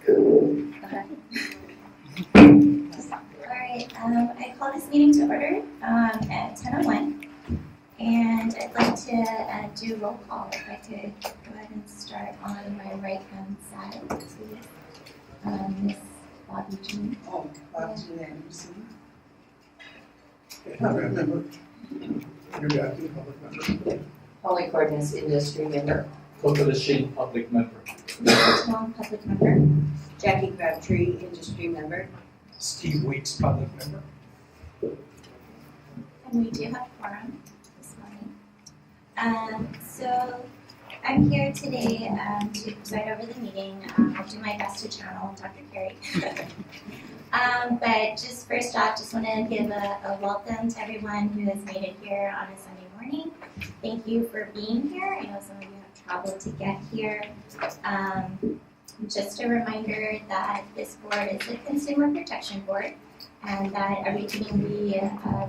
Okay. Alright, I call this meeting to order at 10:01, and I'd like to do roll call. If I could go ahead and start on my right-hand side, please. Miss Bobby Jean. Oh, Bobby Jean Anderson. Public member. You're acting public member. Holly Cordness, industry member. Coca Sheen, public member. Long public member. Jackie Crabtree, industry member. Steve Weeks, public member. And we do have quorum this morning. So I'm here today to preside over the meeting. I'll do my best to channel Dr. Carey. But just first off, just want to give a welcome to everyone who has made it here on a Sunday morning. Thank you for being here. I know some of you have traveled to get here. Just a reminder that this board is a consumer protection board, and that everything we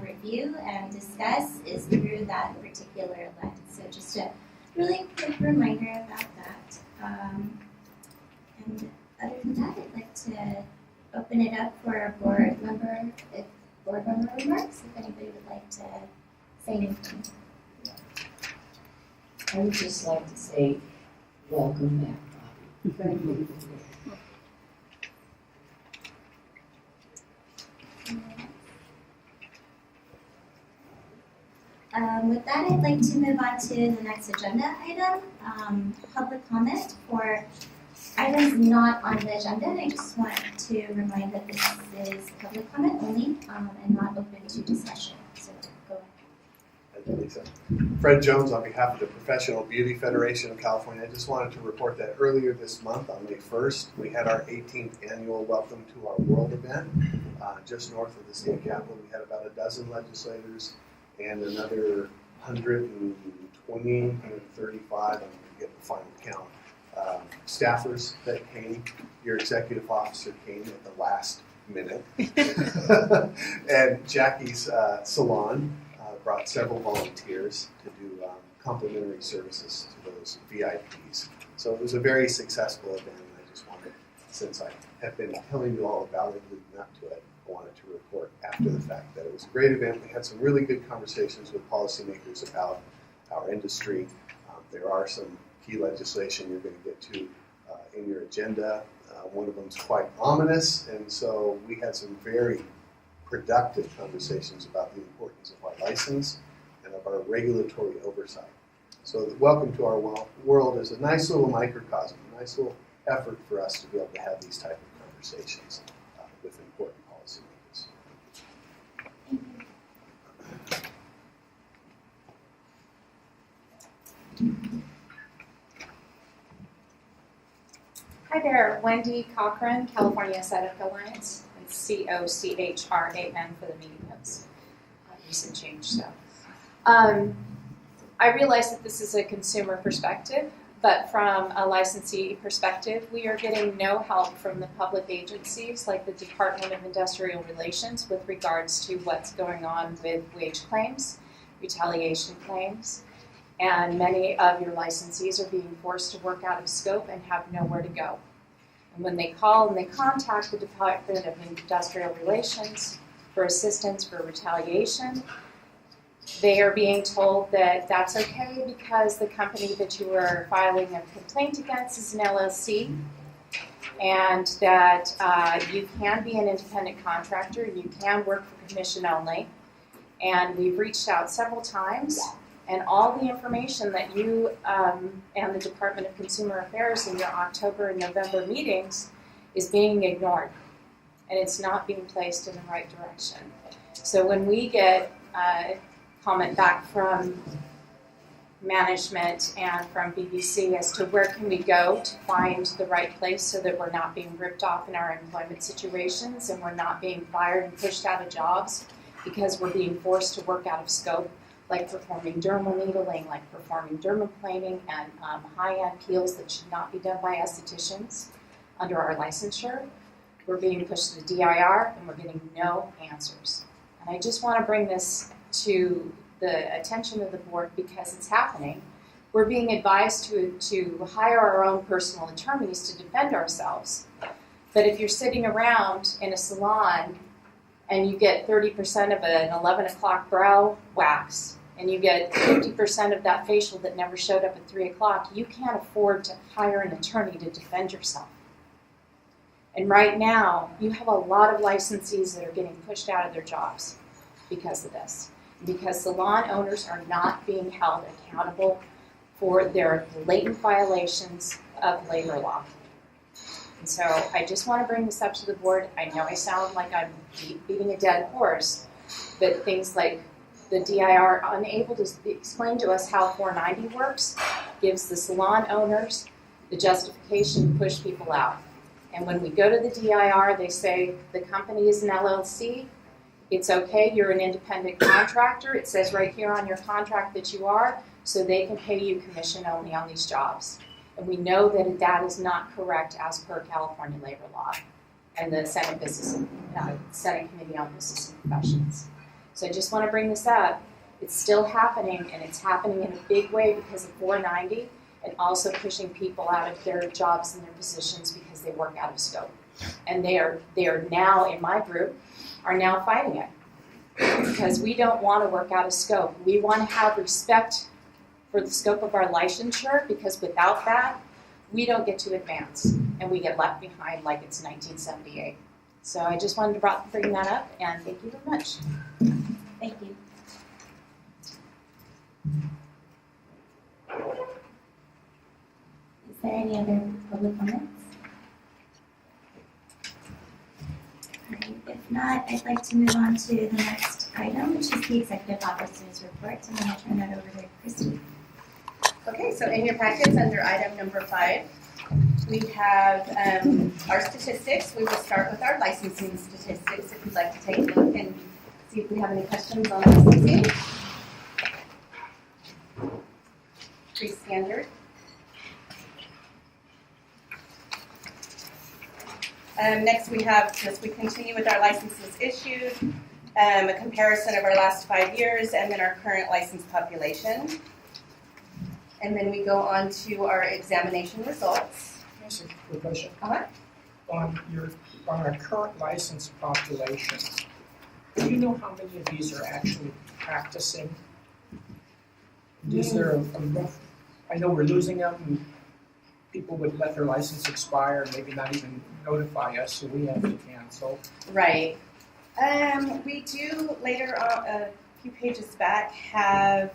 review and discuss is through that particular lens. So just a really quick reminder about that. And other than that, I'd like to open it up for a board member remarks, if anybody would like to say anything. I would just like to say, welcome back, Bobby. Thank you. With that, I'd like to move on to the next agenda item, public comment for items not on the agenda. And I just want to remind that this is public comment only and not open to discussion. So go ahead. Thank you, Lisa. Fred Jones on behalf of the Professional Beauty Federation of California. I just wanted to report that earlier this month on May 1st, we had our 18th annual Welcome to Our World event just north of the state capitol. We had about a dozen legislators and another 120, 135, I'm going to get the final count, staffers that came. Your executive officer came at the last minute. And Jackie's salon brought several volunteers to do complimentary services to those VIPs. So it was a very successful event, and I just wanted, since I have been telling you all about it leading up to it, I wanted to report after the fact that it was a great event. We had some really good conversations with policymakers about our industry. There are some key legislation you're going to get to in your agenda. One of them is quite ominous, and so we had some very productive conversations about the importance of our license and of our regulatory oversight. So the Welcome to Our World is a nice little microcosm, a nice little effort for us to be able to have these type of conversations with important policymakers. Hi there, Wendy Cochran, California Aesthetic Alliance. It's COCHRAN for the meeting notes. Recent change, so. I realize that this is a consumer perspective, but from a licensee perspective, we are getting no help from the public agencies like the Department of Industrial Relations with regards to what's going on with wage claims, retaliation claims, and many of your licensees are being forced to work out of scope and have nowhere to go. And when they call and they contact the Department of Industrial Relations for assistance for retaliation, they are being told that that's okay because the company that you are filing a complaint against is an LLC, and that you can be an independent contractor, you can work for commission only. And we've reached out several times, and all the information that you and the Department of Consumer Affairs in your October and November meetings is being ignored, and it's not being placed in the right direction. So when we get comment back from management and from BBC as to where can we go to find the right place so that we're not being ripped off in our employment situations and we're not being fired and pushed out of jobs because we're being forced to work out of scope, like performing dermal needling, like performing dermaplaning, and high-end peels that should not be done by estheticians under our licensure. We're being pushed to DIR, and we're getting no answers. And I just want to bring this to the attention of the board because it's happening. We're being advised to hire our own personal attorneys to defend ourselves. But if you're sitting around in a salon and you get 30% of an 11 o'clock brow wax, and you get 50% of that facial that never showed up at 3 o'clock, you can't afford to hire an attorney to defend yourself. And right now, you have a lot of licensees that are getting pushed out of their jobs because of this. Because salon owners are not being held accountable for their blatant violations of labor law. And so I just want to bring this up to the board. I know I sound like I'm beating a dead horse, but things like the DIR unable to explain to us how 490 works gives the salon owners the justification to push people out. And when we go to the DIR, they say the company is an LLC. It's okay, you're an independent contractor. It says right here on your contract that you are, so they can pay you commission only on these jobs. And we know that that is not correct as per California labor law and the Senate Senate Committee on Business and Professions. So I just want to bring this up. It's still happening, and it's happening in a big way because of 490 and also pushing people out of their jobs and their positions because they work out of scope. And they are now, in my group, are now fighting it because we don't want to work out of scope. We want to have respect for the scope of our licensure, because without that, we don't get to advance and we get left behind like it's 1978. So I just wanted to bring that up, and thank you very much. Thank you. Is there any other public comments? Alright, if not, I'd like to move on to the next item, which is the Executive Officer's report. So I'm going to turn that over to Christy. Okay, so in your packets under item number 5, we have our statistics. We will start with our licensing statistics if you'd like to take a look and see if we have any questions on licensing. Pretty standard. Next we have, as we continue with our licenses issued, a comparison of our last 5 years and then our current license population. And then we go on to our examination results. Can I ask a quick question? Uh-huh. On our current license population, do you know how many of these are actually practicing? Is there a rough, I know we're losing them, and people would let their license expire, maybe not even notify us, so we have to cancel. Right. We do later on, a few pages back, have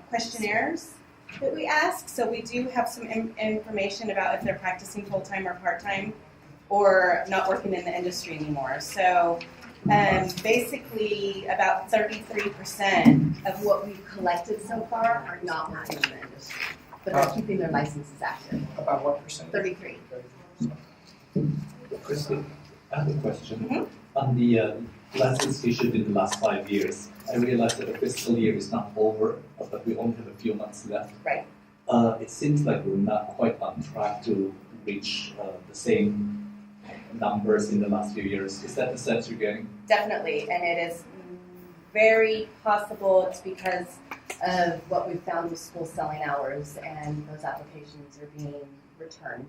questionnaires that we ask. So we do have some information about if they're practicing full-time or part-time or not working in the industry anymore. So basically about 33% of what we've collected so far are not working in the industry, but are keeping their licenses active. About what percent? 33. Christy, I have a question. Mm-hmm. On the license issued in the last 5 years, I realize that the fiscal year is not over, but we only have a few months left. Right. It seems like we're not quite on track to reach the same numbers in the last few years. Is that the sense you're getting? Definitely, and it is very possible it's because of what we've found with school selling hours and those applications are being returned.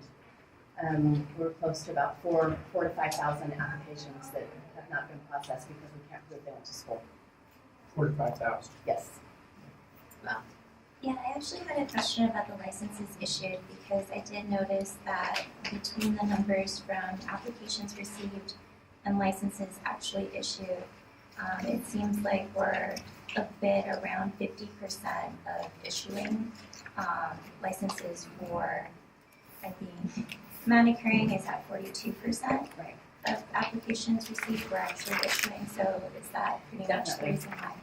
We're close to about 4,000 to 5,000 applications that have not been processed because we can't prove they went to school. 4,000 to 5,000. Yes. Yeah, I actually had a question about the licenses issued because I did notice that between the numbers from applications received and licenses actually issued, it seems like we're a bit around 50% of issuing licenses for, I think, manicuring is at 42%. Right. Of applications received we're actually issuing, so is that pretty much the reason why?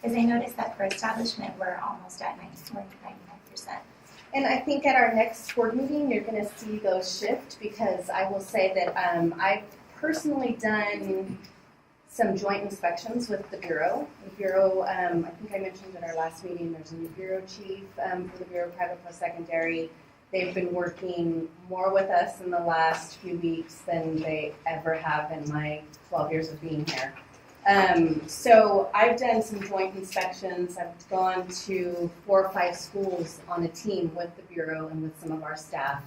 Because I noticed that for establishment we're almost at 99%. And I think at our next board meeting you're going to see those shift because I will say that I've personally done some joint inspections with the Bureau. The Bureau, I think I mentioned at our last meeting, there's a new Bureau Chief for the Bureau of Private Post-Secondary. They've been working more with us in the last few weeks than they ever have in my 12 years of being here. So I've done some joint inspections. I've gone to 4 or 5 schools on a team with the Bureau and with some of our staff,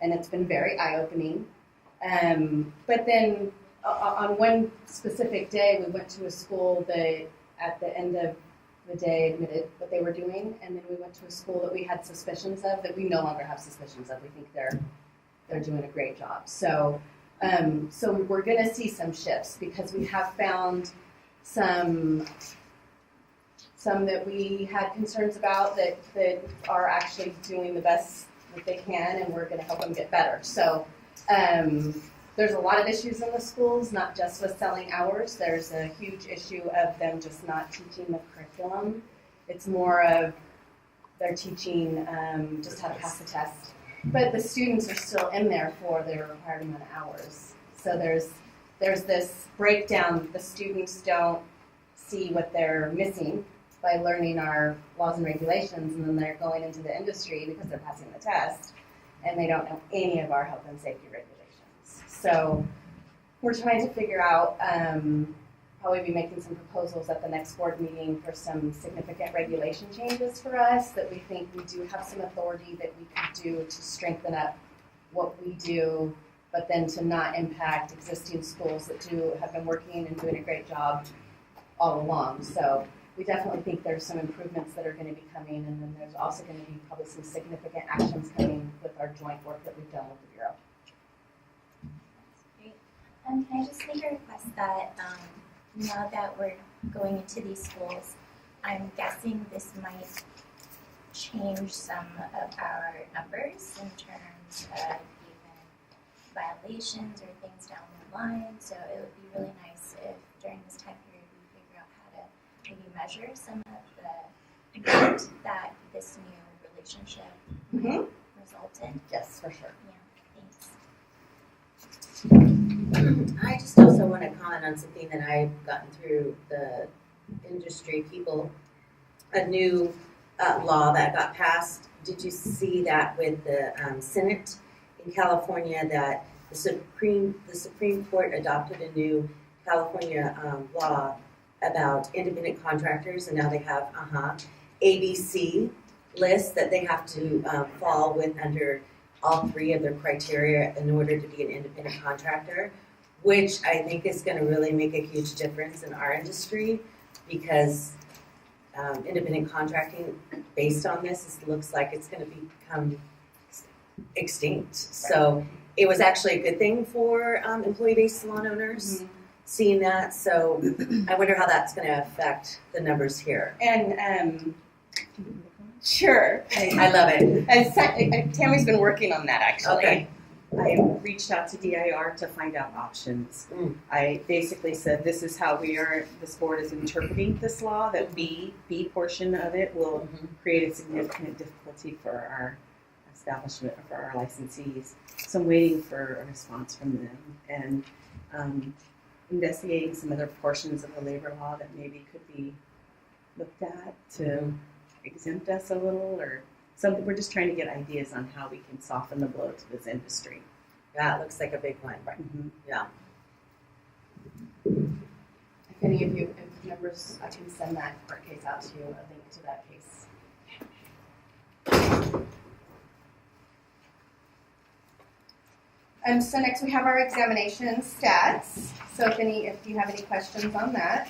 and it's been very eye-opening. But then on one specific day, we went to a school that at the end of the day admitted what they were doing, and then we went to a school that we had suspicions of that we no longer have suspicions of. We think they're doing a great job. So we're going to see some shifts because we have found some that we had concerns about that are actually doing the best that they can, and we're going to help them get better. So there's a lot of issues in the schools, not just with selling hours. There's a huge issue of them just not teaching the curriculum. It's more of they're teaching just how to pass the test. But the students are still in there for their required amount of hours. So there's this breakdown. The students don't see what they're missing by learning our laws and regulations, and then they're going into the industry because they're passing the test, and they don't know any of our health and safety regulations. So we're trying to figure out, probably be making some proposals at the next board meeting for some significant regulation changes for us that we think we do have some authority that we could do to strengthen up what we do, but then to not impact existing schools that have been working and doing a great job all along. So we definitely think there's some improvements that are going to be coming, and then there's also going to be probably some significant actions coming with our joint work that we've done with the Bureau. Great. Can I just make a request that now that we're going into these schools, I'm guessing this might change some of our numbers in terms of even violations or things down the line. So it would be really nice if during this time period we figure out how to maybe measure some of the impact that this new relationship might result in. Yes, for sure. Yeah, thanks. I just also want to comment on something that I've gotten through the industry people, a new law that got passed. Did you see that with the Senate in California, that the Supreme Court adopted a new California law about independent contractors, and now they have ABC lists that they have to fall with under all three of their criteria in order to be an independent contractor, which I think is going to really make a huge difference in our industry, because independent contracting based on this looks like it's going to become extinct. So it was actually a good thing for employee-based salon owners seeing that. So I wonder how that's going to affect the numbers here. And sure. I love it. And Tammy's been working on that actually. Okay. I reached out to DIR to find out options. I basically said, this is how this board is interpreting this law, that B portion of it will create a significant difficulty for our establishment, for our licensees. So I'm waiting for a response from them, and investigating some other portions of the labor law that maybe could be looked at to exempt us a little, or something. We're just trying to get ideas on how we can soften the blow to this industry. Yeah, it looks like a big one. Right. Yeah. If any of you have members, I can send that court case out to you, a link to that case. So next we have our examination stats. So if you have any questions on that,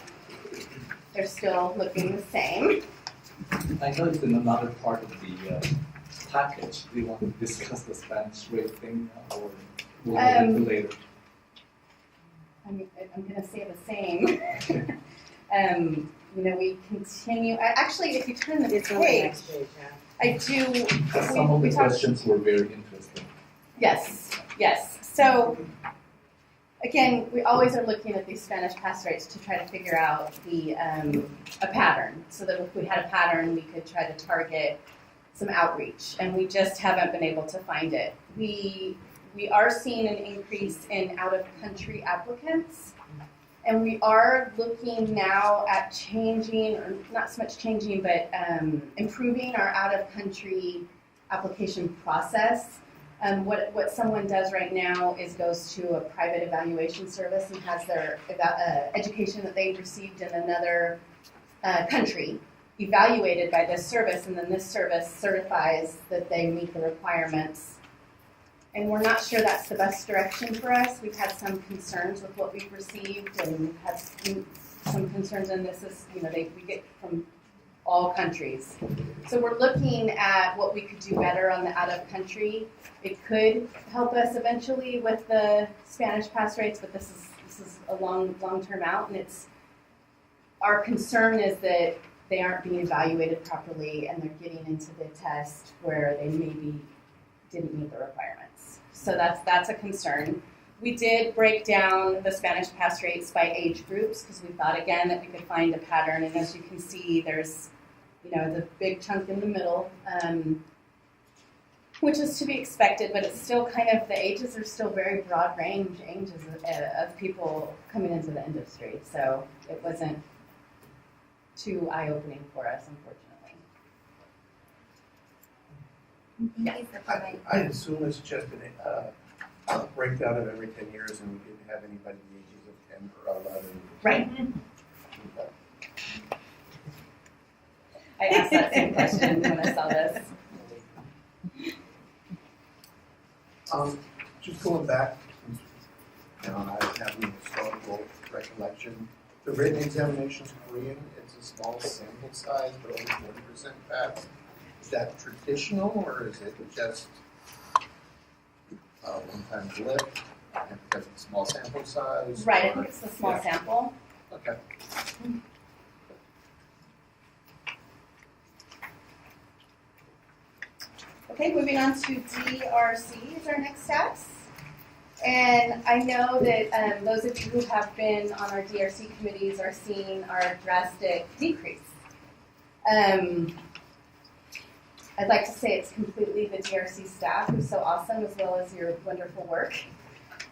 they're still looking the same. I know it's in another part of the package. Do you want to discuss the Spanish rate thing, or we'll wait until later? I'm going to say the same. We continue. Actually, if you turn the page, I do. Some of the questions were very interesting. Yes. So, again, we always are looking at these Spanish pass rates to try to figure out a pattern, so that if we had a pattern, we could try to target some outreach, and we just haven't been able to find it. We are seeing an increase in out-of-country applicants, and we are looking now at changing, or not so much changing, but improving our out-of-country application process. What someone does right now is goes to a private evaluation service and has their education that they've received in another country evaluated by this service, and then this service certifies that they meet the requirements and we're not sure that's the best direction for us. We've had some concerns with what we've received, and we've had some concerns, and this is, we get from all countries. So we're looking at what we could do better on the out of country. It could help us eventually with the Spanish pass rates, but this is a long-term out, and our concern is that they aren't being evaluated properly and they're getting into the test where they maybe didn't meet the requirements. So that's a concern. We did break down the Spanish pass rates by age groups because we thought again that we could find a pattern, and as you can see there's the big chunk in the middle, which is to be expected, but it's still kind of, the ages are still very broad range ages of people coming into the industry, so it wasn't too eye-opening for us, unfortunately. Thank you for providing. I assume it's just a breakdown of every 10 years, and we didn't have anybody the ages of 10 or 11. Right. I asked that same question when I saw this. Just going back, I have an historical recollection. The written examination's Korean. It's a small sample size, but only 40% pass. Is that traditional, or is it just a one-time blip because it's a small sample size? Right, I or- think it's a small Yeah. sample. Okay. Okay, moving on to DRC is our next steps. And I know that those of you who have been on our DRC committees are seeing our drastic decrease. I'd like to say it's completely the DRC staff who's so awesome, as well as your wonderful work.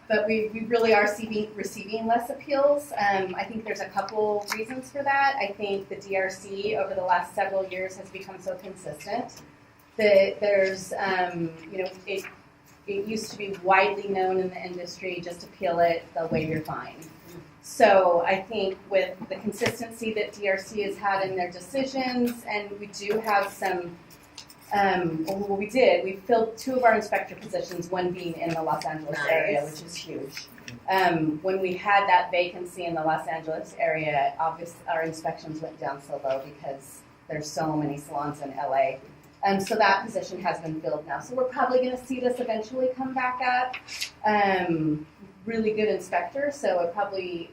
But we really are receiving less appeals. I think there's a couple reasons for that. I think the DRC over the last several years has become so consistent that there's, it used to be widely known in the industry, just appeal it, they'll waive your fine. So I think with the consistency that DRC has had in their decisions, and we do have some, we filled 2 of our inspector positions, one being in the Los Angeles area, which is huge. When we had that vacancy in the Los Angeles area, obviously our inspections went down so low because there's so many salons in LA. So that position has been filled now. So we're probably going to see this eventually come back up. Really good inspector, so it probably,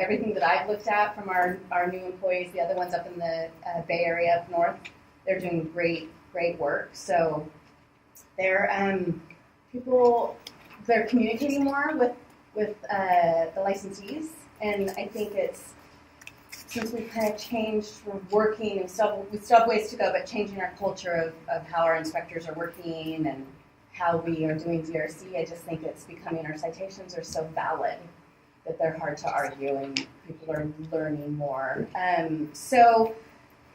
everything that I've looked at from our new employees, the other ones up in the Bay Area up north, they're doing great work. So they're communicating more with the licensees, and I think it's, since we've kind of changed, we're working, we still have ways to go, but changing our culture of how our inspectors are working and how we are doing DRC, I just think it's becoming, our citations are so valid that they're hard to argue and people are learning more. So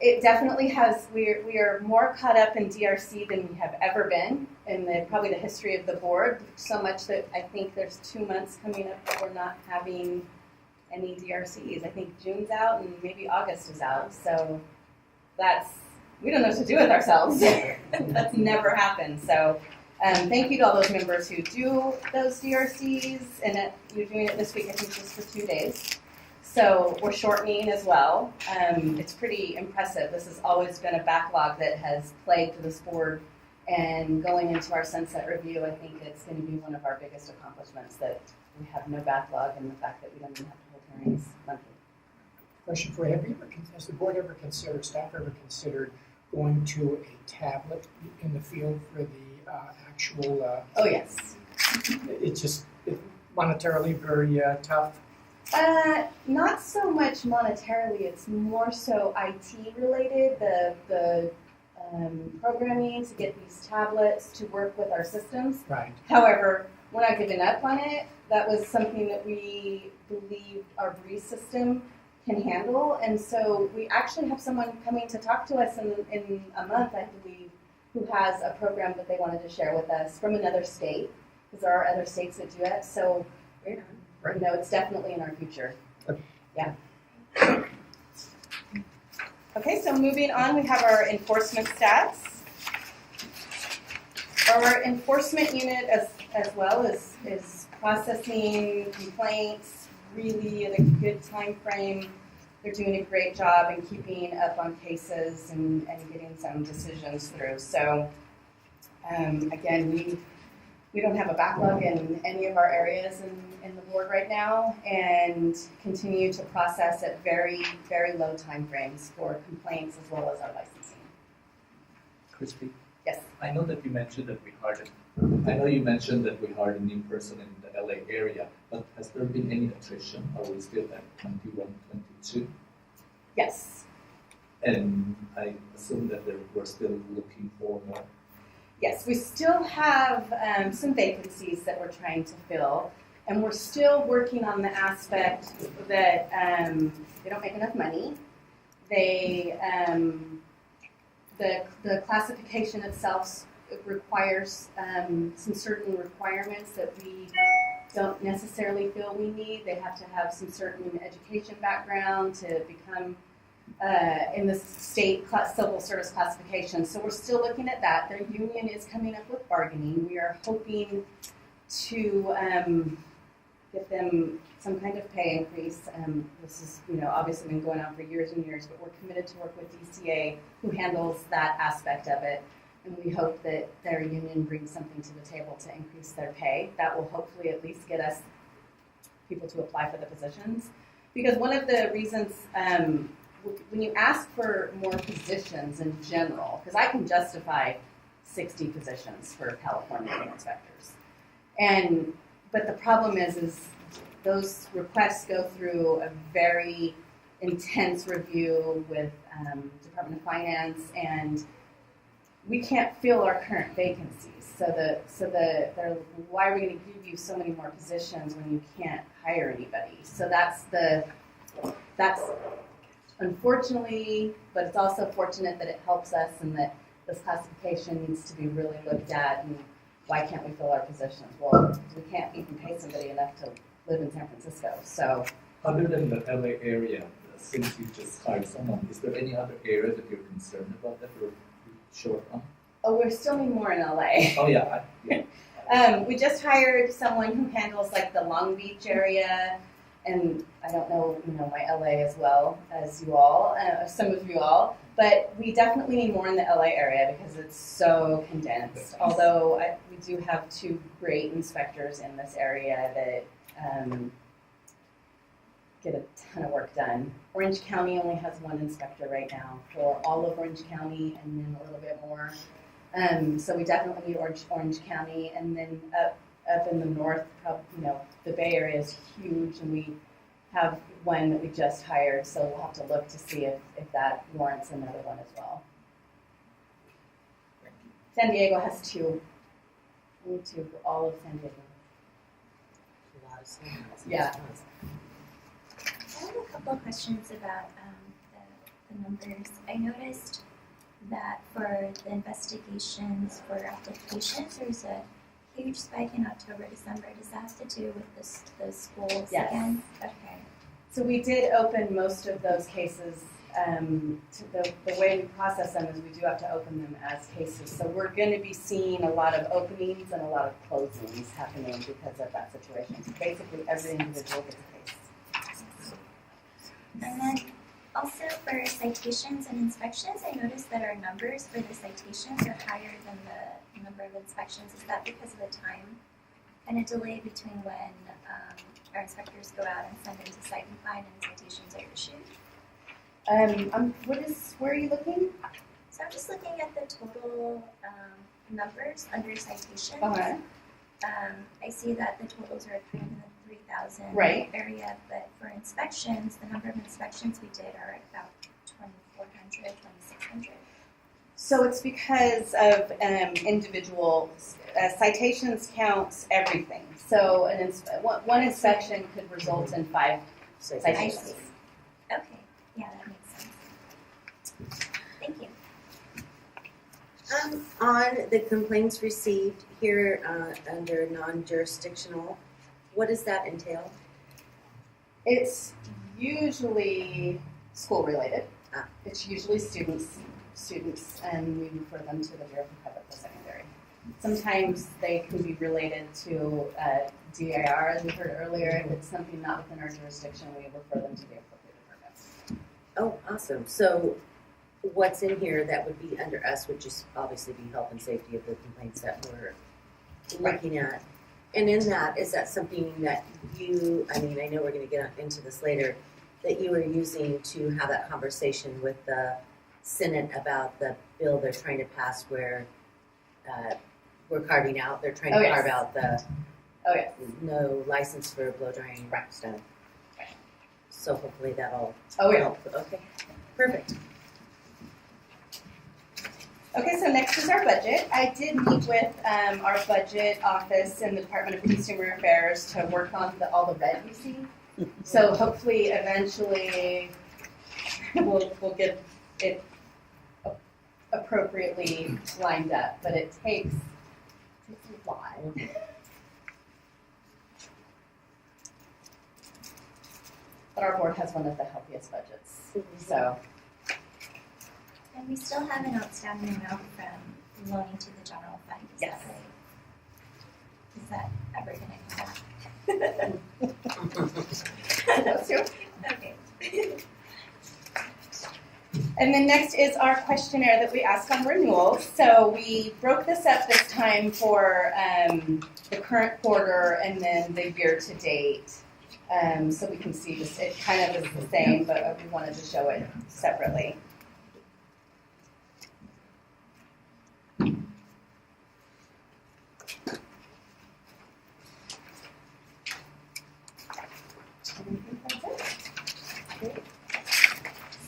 it definitely has, we are more caught up in DRC than we have ever been in probably the history of the board, so much that I think there's 2 months coming up that we're not having any DRCs. I think June's out and maybe August is out. So we don't know what to do with ourselves. That's never happened. So thank you to all those members who do those DRCs, and you're doing it this week, I think just for 2 days. So we're shortening as well. It's pretty impressive. This has always been a backlog that has plagued this board, and going into our sunset review, I think it's going to be one of our biggest accomplishments, that we have no backlog, and the fact that we don't even have to hold hearings monthly. Question for you, has the board ever considered, staff ever considered going to a tablet in the field for the actual? Oh yes. It's monetarily very tough. Not so much monetarily, it's more so IT related, the programming to get these tablets to work with our systems. Right. However, we're not giving up on it. That was something that we believe our Breeze system can handle, and so we actually have someone coming to talk to us in a month, I believe, who has a program that they wanted to share with us from another state, because there are other states that do it, so it's definitely in our future. Yeah. Okay, so moving on, we have our enforcement stats. Our enforcement unit as well is processing complaints really at a good time frame. They're doing a great job in keeping up on cases and getting some decisions through. So again, we don't have a backlog in any of our areas in the board right now, and continue to process at very, very low time frames for complaints as well as our licensing. Christy? Yes. I know that you mentioned that we hired a new person in the LA area, but has there been any attrition? Are we still at 21, 22? Yes. And I assume that we're still looking for more. Yes, we still have some vacancies that we're trying to fill, and we're still working on the aspect that they don't make enough money. They the classification itself requires some certain requirements that we don't necessarily feel we need. They have to have some certain education background to become in the state civil service classification. So we're still looking at that. Their union is coming up with bargaining. We are hoping to get them some kind of pay increase. This has, obviously been going on for years and years, but we're committed to work with DCA, who handles that aspect of it. And we hope that their union brings something to the table to increase their pay. That will hopefully at least get us people to apply for the positions. Because one of the reasons, when you ask for more positions in general, because I can justify 60 positions for California inspectors. But the problem is those requests go through a very intense review with Department of Finance, and we can't fill our current vacancies. So why are we going to give you so many more positions when you can't hire anybody? So that's unfortunately, but it's also fortunate that it helps us, and that this classification needs to be really looked at. And why can't we fill our positions? Well, we can't even pay somebody enough to live in San Francisco. So, other than the LA area, since you just hired someone, is there any other area that you're concerned about that we're short on? Oh, we still need more in LA. Oh yeah. We just hired someone who handles like the Long Beach area, and I don't know, my LA as well as you all, some of you all, but we definitely need more in the LA area because it's so condensed. Although we do have 2 great inspectors in this area that get a ton of work done. Orange County only has 1 inspector right now for all of Orange County, and then a little bit more. So we definitely need Orange County, and then up in the north, the Bay Area is huge, and we have one that we just hired, so we'll have to look to see if that warrants another one as well. San Diego has 2. We need 2 for all of San Diego. A lot of students. Yeah. I have a couple of questions about the numbers. I noticed that for the investigations for applications, there's a huge spike in October, December. Does that have to do with the schools Yes. again? Okay. So we did open most of those cases. The way we process them is we do have to open them as cases. So we're going to be seeing a lot of openings and a lot of closings happening because of that situation. So basically every individual gets a case. And then also for citations and inspections, I noticed that our numbers for the citations are higher than the number of inspections. Is that because of the time kind of delay between when our inspectors go out and send in to cite and fine and citations are issued? Where are you looking? So I'm just looking at the total numbers under citations. Uh-huh. I see that the totals are kind of in the 3,000 Right. area, but for inspections, the number of inspections we did are about 2,400, 2,600. So it's because of individual citations counts everything. So one inspection could result in 5 citations. Okay, yeah, that makes sense. Thank you. On the complaints received here under non-jurisdictional, what does that entail? It's usually school related. Ah. It's usually students, and we refer them to the Bureau for Public Secondary. Sometimes they can be related to DIR, as we heard earlier. If it's something not within our jurisdiction, we refer them to the appropriate departments. Oh, awesome. So what's in here that would be under us would just obviously be health and safety of the complaints that we're looking at. And in that, is that something that you, I mean, I know we're going to get into this later, that you were using to have that conversation with the Senate about the bill they're trying to pass where we're carving out, they're trying to carve out the no license for blow drying stuff. So hopefully that'll help. Okay, perfect. Okay, so next is our budget. I did meet with our budget office in the Department of Consumer Affairs to work on all the red you see. So hopefully, eventually, we'll get it appropriately lined up. But it takes a while. But our board has one of the healthiest budgets. So. And we still have an outstanding amount from loaning to the general fund, is that right? Is that ever gonna come back? That's you. Okay. And then next is our questionnaire that we ask on renewals. So we broke this up this time for the current quarter and then the year to date. So we can see this, it kind of is the same, but we wanted to show it separately.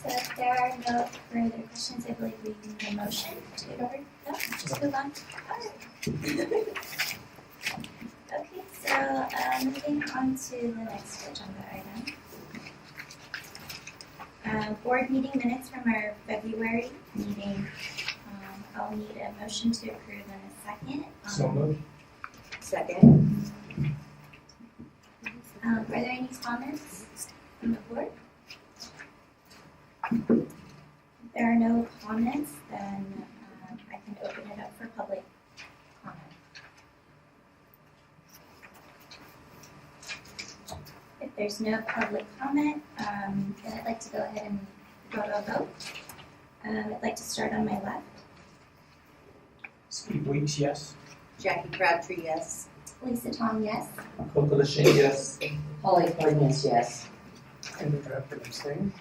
So if there are no further questions, I believe we need a motion to, no, just move on. Alright. Okay, so moving on to the next agenda item. Board meeting minutes from our February meeting. I'll need a motion to approve in a second. So moved. Second. Are there any comments from the board? If there are no comments, then I can open it up for public comment. If there's no public comment, then I'd like to go ahead and go to a vote. I'd like to start on my left. Steve Weeks, yes. Jackie Crabtree, yes. Lisa Tom, yes. Coco Lachine, yes. Holly Clemens, yes. Andrew Bradford abstain.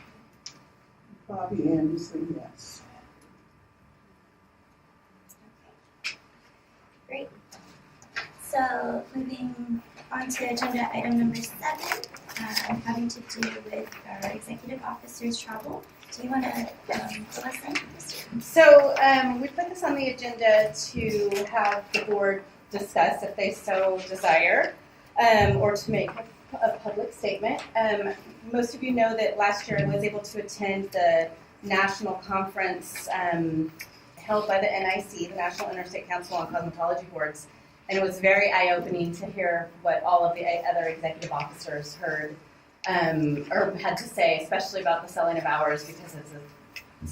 Bobby Anderson, yes. Great. So moving on to agenda item number 7, having to do with our executive officer's travel. Do you want to fill us in? So we put this on the agenda to have the board discuss if they so desire, or to make a public statement. Most of you know that last year I was able to attend the national conference held by the NIC, the National Interstate Council on Cosmetology Boards, and it was very eye-opening to hear what all of the other executive officers heard or had to say, especially about the selling of hours because it's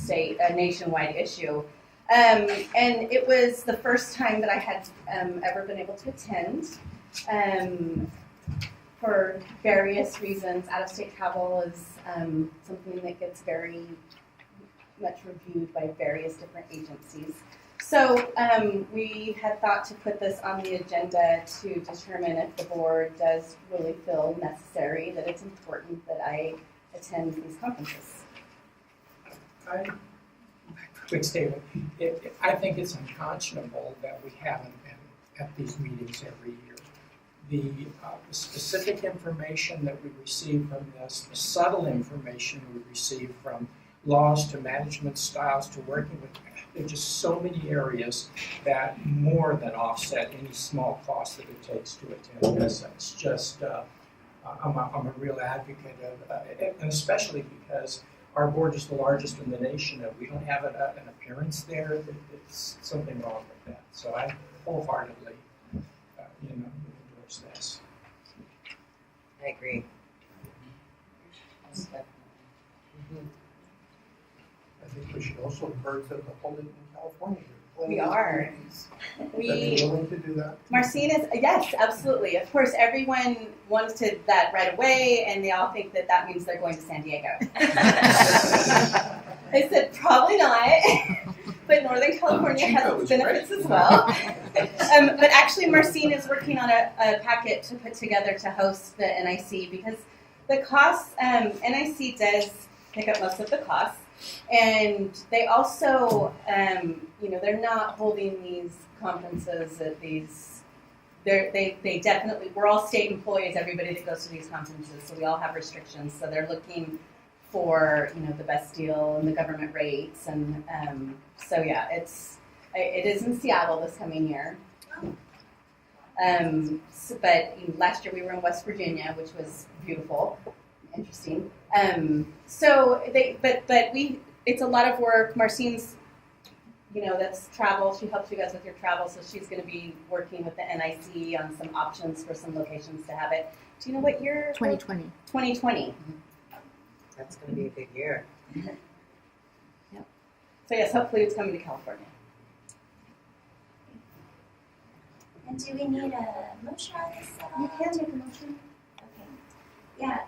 a nationwide issue. And it was the first time that I had ever been able to attend. For various reasons, out-of-state travel is something that gets very much reviewed by various different agencies. So we had thought to put this on the agenda to determine if the board does really feel necessary, that it's important that I attend these conferences. Quick statement. I think it's unconscionable that we haven't been at these meetings every year. The specific information that we receive from this, the subtle information we receive from laws to management styles to working with, there are just so many areas that more than offset any small cost that it takes to attend this. It's just, I'm a real advocate of, and especially because our board is the largest in the nation, and we don't have an appearance there. It's something wrong with that. So I wholeheartedly, endorse this. I agree. I think we should also encourage them to hold it in California. We are. Are We, they willing to do that? Marcine is, yes, absolutely. Of course, everyone wants to that right away, and they all think that that means they're going to San Diego. I said, probably not, but Northern California has its benefits as well. But actually, Marcine is working on a packet to put together to host the NIC, because the costs, NIC does pick up most of the costs. And they also, they're not holding these conferences at these. They definitely. We're all state employees. Everybody that goes to these conferences, so we all have restrictions. So they're looking for the best deal and the government rates, and so yeah, it is in Seattle this coming year. But last year we were in West Virginia, which was beautiful. Interesting. It's a lot of work. Marcine's, that's travel. She helps you guys with your travel, so she's going to be working with the NIC on some options for some locations to have it. Do you know what year? 2020. 2020. That's going to be a good year. Yep. So yes, hopefully it's coming to California. And do we need a motion on this at all? You can make a motion. Okay. Yeah,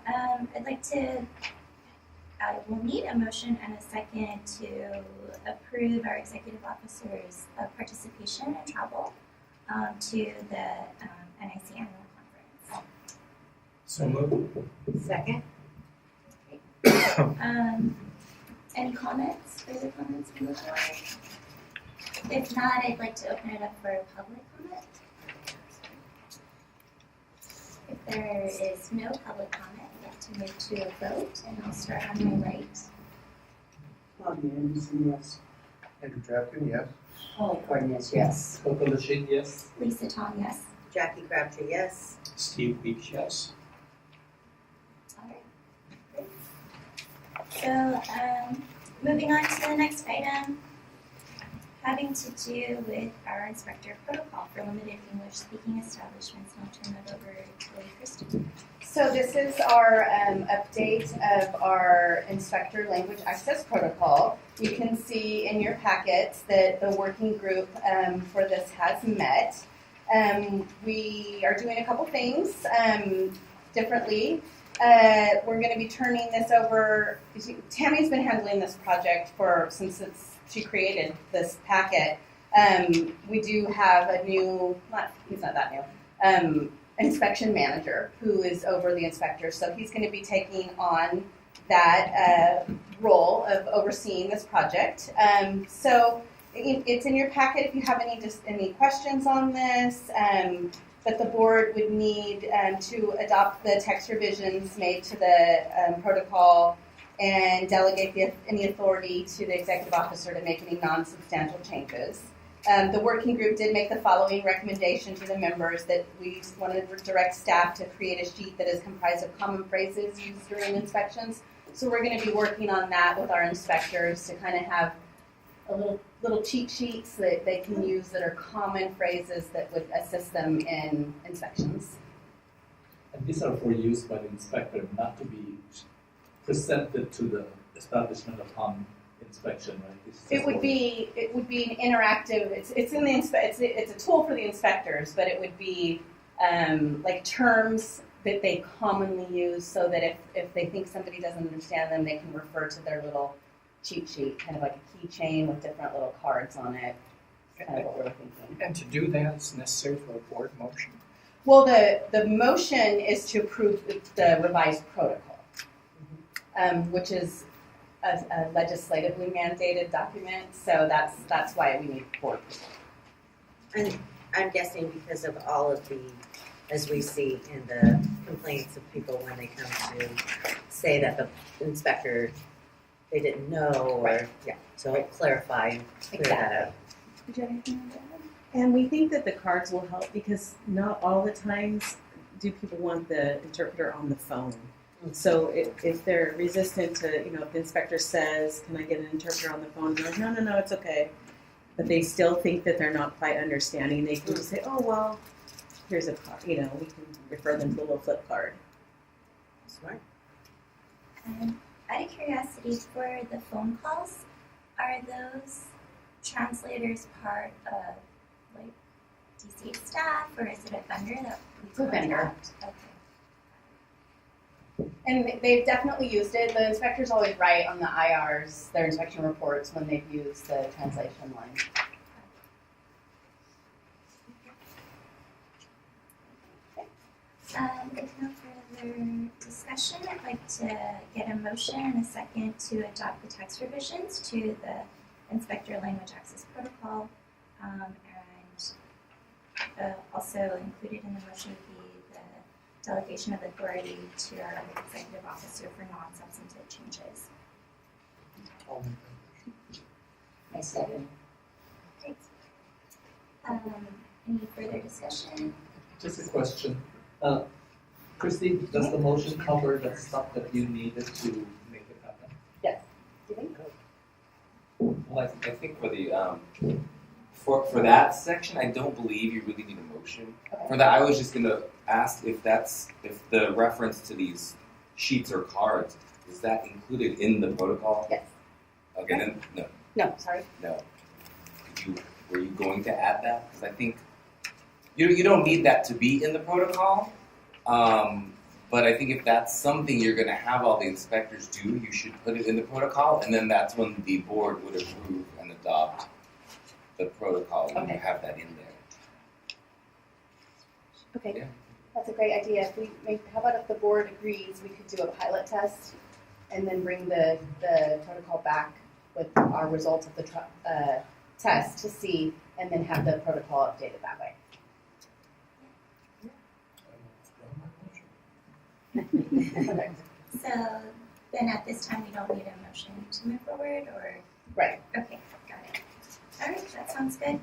I will need a motion and a second to approve our executive officers' participation and travel to the NIC annual conference. So moved. Second? Any comments, further comments from the board? If not, I'd like to open it up for public comment. If there is no public comment, I'd like to move to a vote, and I'll start on my right. Bobby Anderson, yes. Andrew Drafton, yes. Paul Cornelius, yes. Coco Lachine, yes. Lisa Tong, yes. Jackie Crabtree, yes. Steve Weeks, yes. All right. Great. So, moving on to the next item, having to do with our inspector protocol for limited English speaking establishments. And I'll turn that over to Kristen. So this is our update of our inspector language access protocol. You can see in your packets that the working group for this has met. We are doing a couple things differently. We're going to be turning this over. Tammy's been handling this project since she created this packet. We do have a new, he's not that new, inspection manager who is over the inspectors. So he's going to be taking on that role of overseeing this project. So it's in your packet if you have any questions on this. But the board would need to adopt the text revisions made to the protocol and delegate any authority to the executive officer to make any non-substantial changes. The working group did make the following recommendation to the members, that we wanted to direct staff to create a sheet that is comprised of common phrases used during inspections. So we're going to be working on that with our inspectors to kind of have a little cheat sheets that they can use that are common phrases that would assist them in inspections. And these are for use by the inspector, not to be presented to the establishment upon inspection, right? It would be an interactive. It's in the it's a tool for the inspectors, but it would be like terms that they commonly use, so that if they think somebody doesn't understand them, they can refer to their little cheat sheet, kind of like a keychain with different little cards on it. Kind of what we're thinking. And to do that, it's necessary for a board motion. Well, the motion is to approve the revised protocol, which is a legislatively mandated document. So that's why we need board approval. And I'm guessing because of all of the, as we see in the complaints of people when they come to say that the inspector, they didn't know, or, right. Yeah, so clarify and clear that up. Did you have anything to add? And we think that the cards will help because not all the times do people want the interpreter on the phone. So if they're resistant to, if the inspector says, can I get an interpreter on the phone? They're like, no, it's okay. But they still think that they're not quite understanding. They can just say, oh, well, here's a card. We can refer them to a little flip card. Smart. Out of curiosity, for the phone calls, are those translators part of like DCA staff, or is it a vendor that we It's a vendor. contact? Okay. And they've definitely used it. The inspectors always write on the IRs their inspection reports when they've used the translation line. If no further discussion, I'd like to get a motion and a second to adopt the text revisions to the Inspector Language Access Protocol. And also included in the motion would be the delegation of authority to our executive officer for non-substantive changes. I'll make that I second. Okay. Any further discussion? Just a question. Christy, does the motion cover the stuff that you needed to make it happen? Yes. Do you think? Well, I think for the for that section, I don't believe you really need a motion. Okay. For that, I was just gonna ask if the reference to these sheets or cards, is that included in the protocol? Yes. Okay, then no. No, sorry. No. Were you going to add that? Because I think you don't need that to be in the protocol. But I think if that's something you're going to have all the inspectors do, you should put it in the protocol, and then that's when the board would approve and adopt the protocol. When you have that in there. Okay. Yeah. That's a great idea. How about if the board agrees, we could do a pilot test and then bring the protocol back with our results of the test to see, and then have the protocol updated that way. Okay. So then at this time, we don't need a motion to move forward, or? Right. Okay, got it. All right, that sounds good.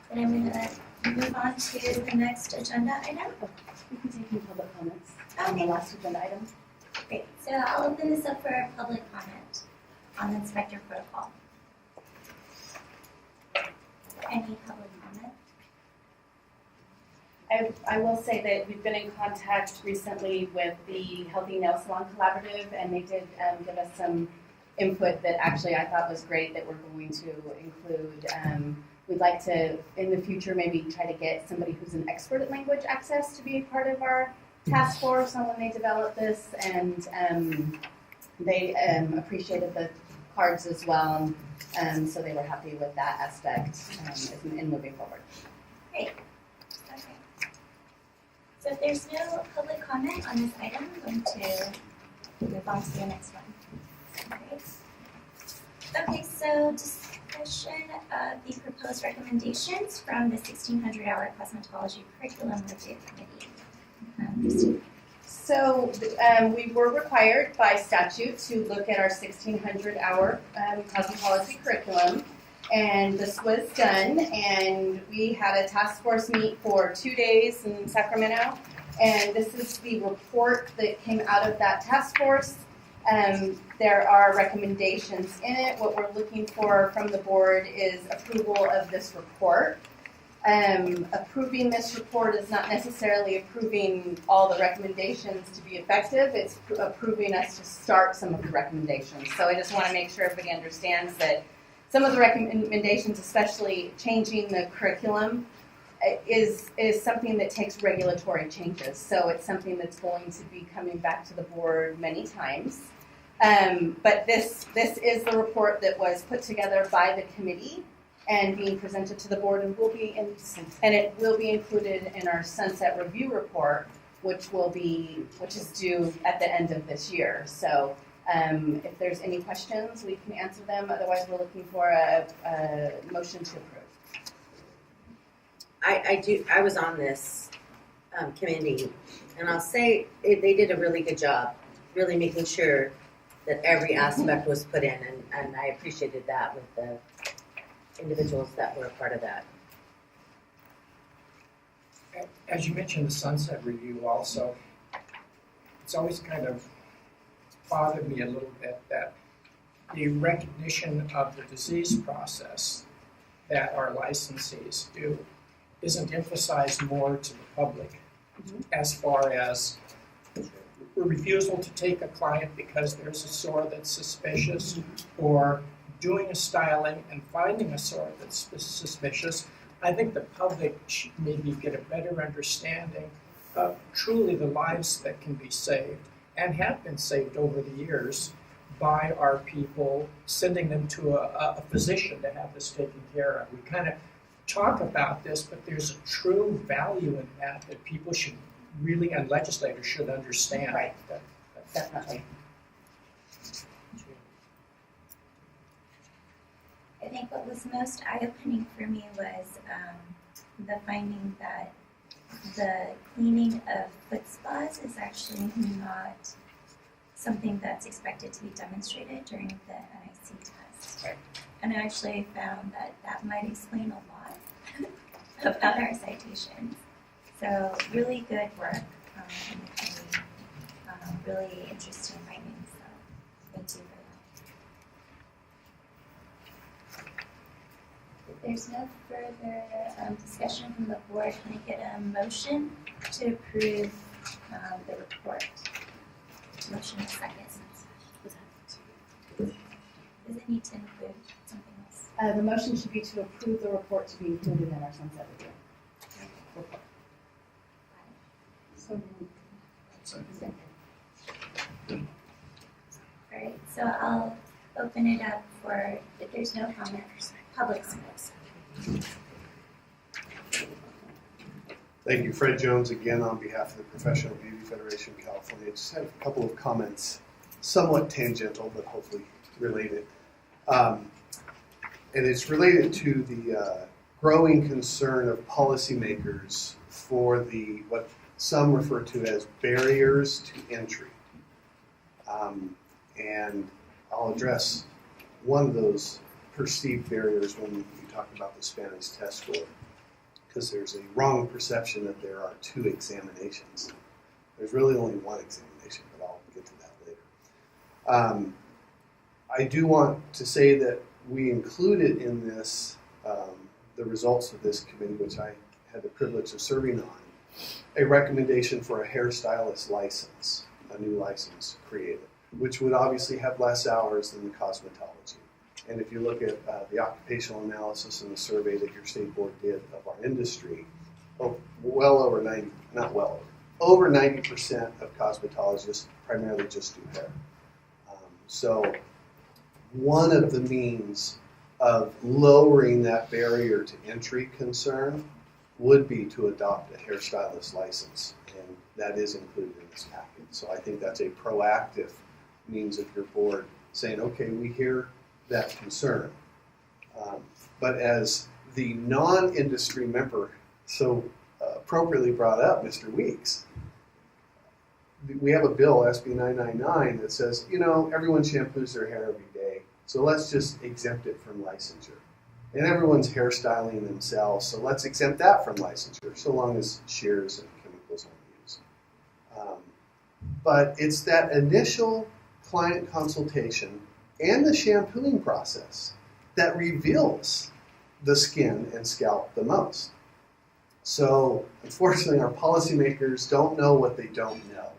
Then I'm gonna move on to the next agenda item. We can take any public comments on the Okay, last agenda item. great. So I'll open this up for public comment on the inspector protocol. Any public comment? I will say that we've been in contact recently with the Healthy Nail Salon Collaborative, and they did give us some input that actually I thought was great that we're going to include. We'd like to, in the future, maybe try to get somebody who's an expert at language access to be a part of our task force on when they develop this, and they appreciated the cards as well, and so they were happy with that aspect in moving forward. Great. Okay. So if there's no public comment on this item, I'm going to move on to the next one. Great. Okay, so discussion of the proposed recommendations from the 1600-hour cosmetology curriculum review committee. Christine. So we were required by statute to look at our 1600-hour cosmetology curriculum, and this was done, and we had a task force meet for 2 days in Sacramento, and this is the report that came out of that task force. There are recommendations in it. What we're looking for from the board is approval of this report. Approving this report is not necessarily approving all the recommendations to be effective. It's approving us to start some of the recommendations. So I just want to make sure everybody understands that some of the recommendations, especially changing the curriculum, is something that takes regulatory changes. So it's something that's going to be coming back to the board many times. But this is the report that was put together by the committee and being presented to the board, and it will be included in our sunset review report, which is due at the end of this year. So if there's any questions, we can answer them. Otherwise, we're looking for a motion to approve. I was on this committee, and I'll say they did a really good job, really making sure that every aspect was put in, and I appreciated that with the individuals that were a part of that. As you mentioned, the sunset review also, it's always kind of bothered me a little bit that the recognition of the disease process that our licensees do isn't emphasized more to the public as far as refusal to take a client because there's a sore that's suspicious, or doing a styling and finding a sore that's suspicious, I think the public should maybe get a better understanding of truly the lives that can be saved and have been saved over the years by our people sending them to a physician to have this taken care of. We kind of talk about this, but there's a true value in that people should really, and legislators should understand. Right. Definitely. I think what was most eye-opening for me was the finding that the cleaning of foot spas is actually not something that's expected to be demonstrated during the NIC test. Right. And I actually found that that might explain a lot about our citations. So really good work, and really interesting findings. So thank you for that. If there's no further discussion from the board, can I get a motion to approve the report? Motion in second. Does it need to include something else? The motion should be to approve the report to be included in our sunset review. All right, so I'll open it up for, if there's no comments, public comments. Thank you. Fred Jones again on behalf of the Professional Beauty Federation of California. I just have a couple of comments, somewhat tangential, but hopefully related. And it's related to the growing concern of policymakers for the what some refer to as barriers to entry. And I'll address one of those perceived barriers when you talk about the Spanish test score, because there's a wrong perception that there are two examinations. There's really only one examination, but I'll get to that later. I do want to say that we included in this, the results of this committee, which I had the privilege of serving on, a recommendation for a hairstylist license, a new license created, which would obviously have less hours than the cosmetology. And if you look at the occupational analysis and the survey that your state board did of our industry, well over 90, not well over 90% of cosmetologists primarily just do hair. So one of the means of lowering that barrier to entry concern would be to adopt a hairstylist license, and that is included in this package. So I think that's a proactive means of your board saying, okay, we hear that concern. But as the non-industry member so appropriately brought up, Mr. Weeks, we have a bill, SB 999, that says, you know, everyone shampoos their hair every day, so let's just exempt it from licensure. And everyone's hairstyling themselves, so let's exempt that from licensure, so long as shears and chemicals aren't used. But it's that initial client consultation and the shampooing process that reveals the skin and scalp the most. So, unfortunately, our policymakers don't know what they don't know.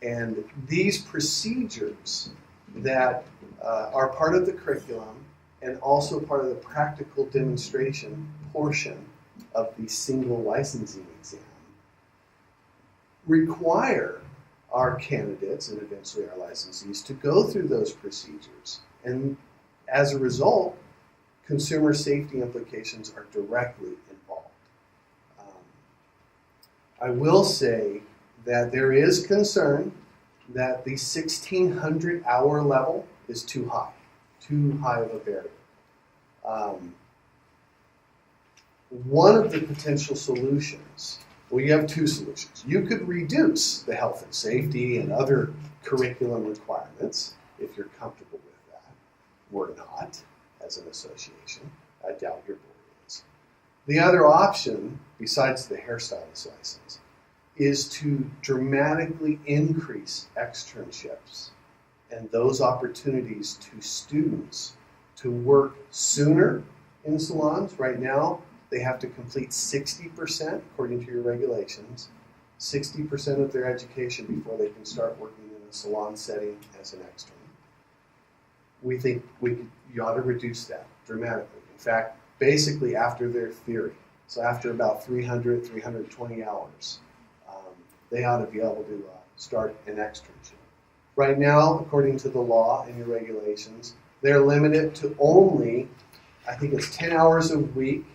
And these procedures that are part of the curriculum and also part of the practical demonstration portion of the single licensing exam require our candidates and eventually our licensees to go through those procedures. And as a result, consumer safety implications are directly involved. I will say that there is concern that the 1,600 hour level is too high of a barrier. One of the potential solutions, well, you have two solutions. You could reduce the health and safety and other curriculum requirements if you're comfortable with that. We're not, as an association. I doubt your board is. The other option, besides the hairstylist license, is to dramatically increase externships and those opportunities to students to work sooner in salons. Right now, they have to complete 60% according to your regulations, 60% of their education before they can start working in a salon setting as an extern. We think you ought to reduce that dramatically. In fact, basically after their theory, so after about 320 hours, they ought to be able to start an externship. Right now, according to the law and your regulations, they're limited to only, I think it's 10 hours a week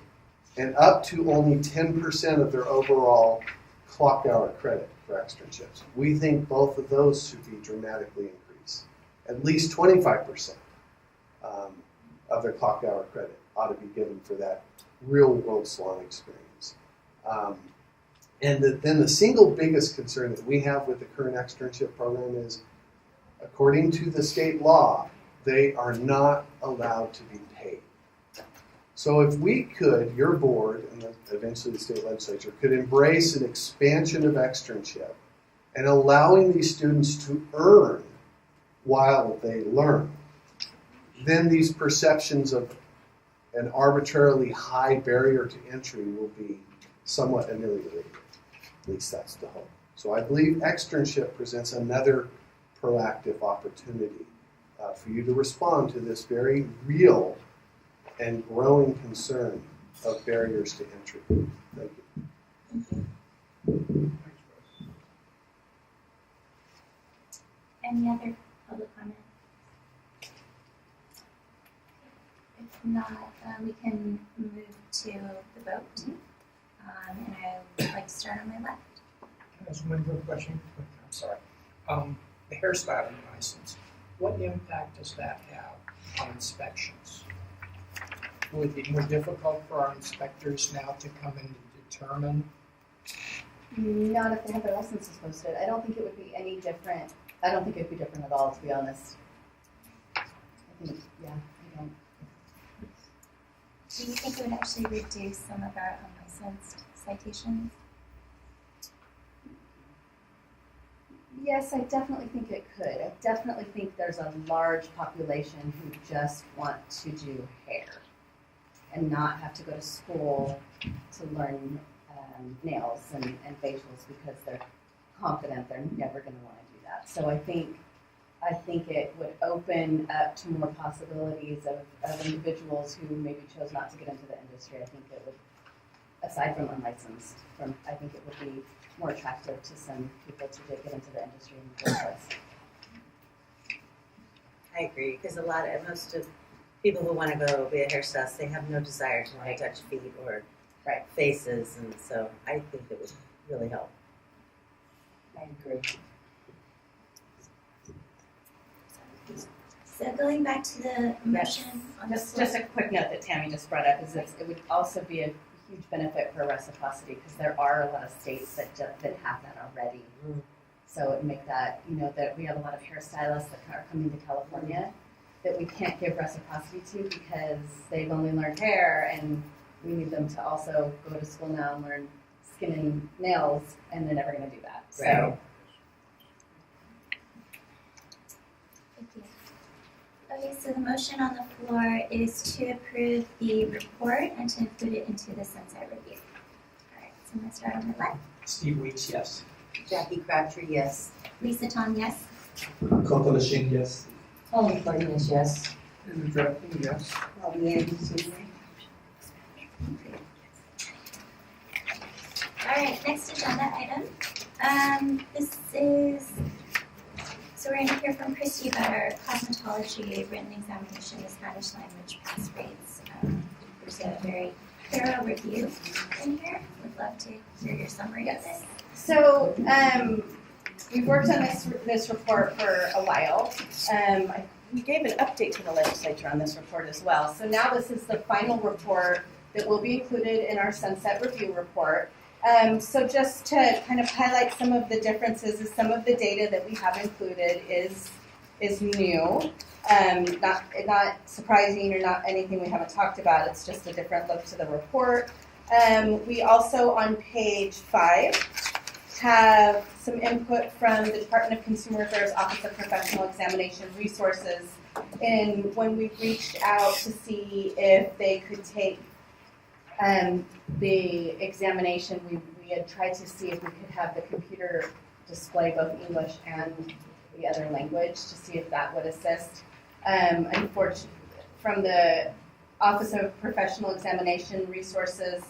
and up to only 10% of their overall clock hour credit for externships. We think both of those should be dramatically increased. At least 25% of their clock hour credit ought to be given for that real world salon experience. Then the single biggest concern that we have with the current externship program is, according to the state law, they are not allowed to be paid. So if we could, your board and eventually the state legislature, could embrace an expansion of externship and allowing these students to earn while they learn, then these perceptions of an arbitrarily high barrier to entry will be somewhat ameliorated. At least that's the hope. So I believe externship presents another proactive opportunity for you to respond to this very real and growing concern of barriers to entry. Thank you. Any other public comment? If not, we can move to the vote. And I would like to start on my left. Can I ask one more question? I'm sorry. The hairstyling license, what impact does that have on inspections? Will it be more difficult for our inspectors now to come in and determine? Not if they have their licenses posted. I don't think it would be any different. I don't think it would be different at all, to be honest. I think, yeah, I don't. Do you think it would actually reduce some of our unlicensed citations? Yes, I definitely think it could. I definitely think there's a large population who just want to do hair and not have to go to school to learn nails and facials because they're confident they're never going to want to do that. So I think it would open up to more possibilities of individuals who maybe chose not to get into the industry. I think it would, aside from unlicensed, I think it would be more attractive to some people to get into the industry in the first place. I agree, because most of people who want to go be a hairstylist, they have no desire to want to touch feet or faces, and so I think it would really help. I agree. So going back to the motion on the floor. Just a quick note that Tammy just brought up is that it would also be a huge benefit for reciprocity because there are a lot of states that have that already. Mm. So it would make that, that we have a lot of hairstylists that are coming to California that we can't give reciprocity to because they've only learned hair and we need them to also go to school now and learn skin and nails and they're never going to do that. Right. So. Okay, so the motion on the floor is to approve the report and to include it into the sunset review. All right, so I'm going to start on my left. Steve Weeks, yes. Jackie Crabtree, yes. Lisa Tom, yes. Kotolashin, yes. Holly Cardenas, yes. And Drafting, yes. Bobby Anderson, All right, next agenda item. So we're going to hear from Christy about our cosmetology written examination with Spanish language pass rates. There's a very thorough review in here. Would love to hear your summary of this. So we've worked on this report for a while. We gave an update to the legislature on this report as well. So now this is the final report that will be included in our sunset review report. So just to kind of highlight some of the differences is some of the data that we have included is new. Not surprising or not anything we haven't talked about. It's just a different look to the report. We also on page 5 have some input from the Department of Consumer Affairs Office of Professional Examination Resources. And when we reached out to see if they could take the examination, we we had tried to see if we could have the computer display both English and the other language to see if that would assist. Unfortunately, from the Office of Professional Examination Resources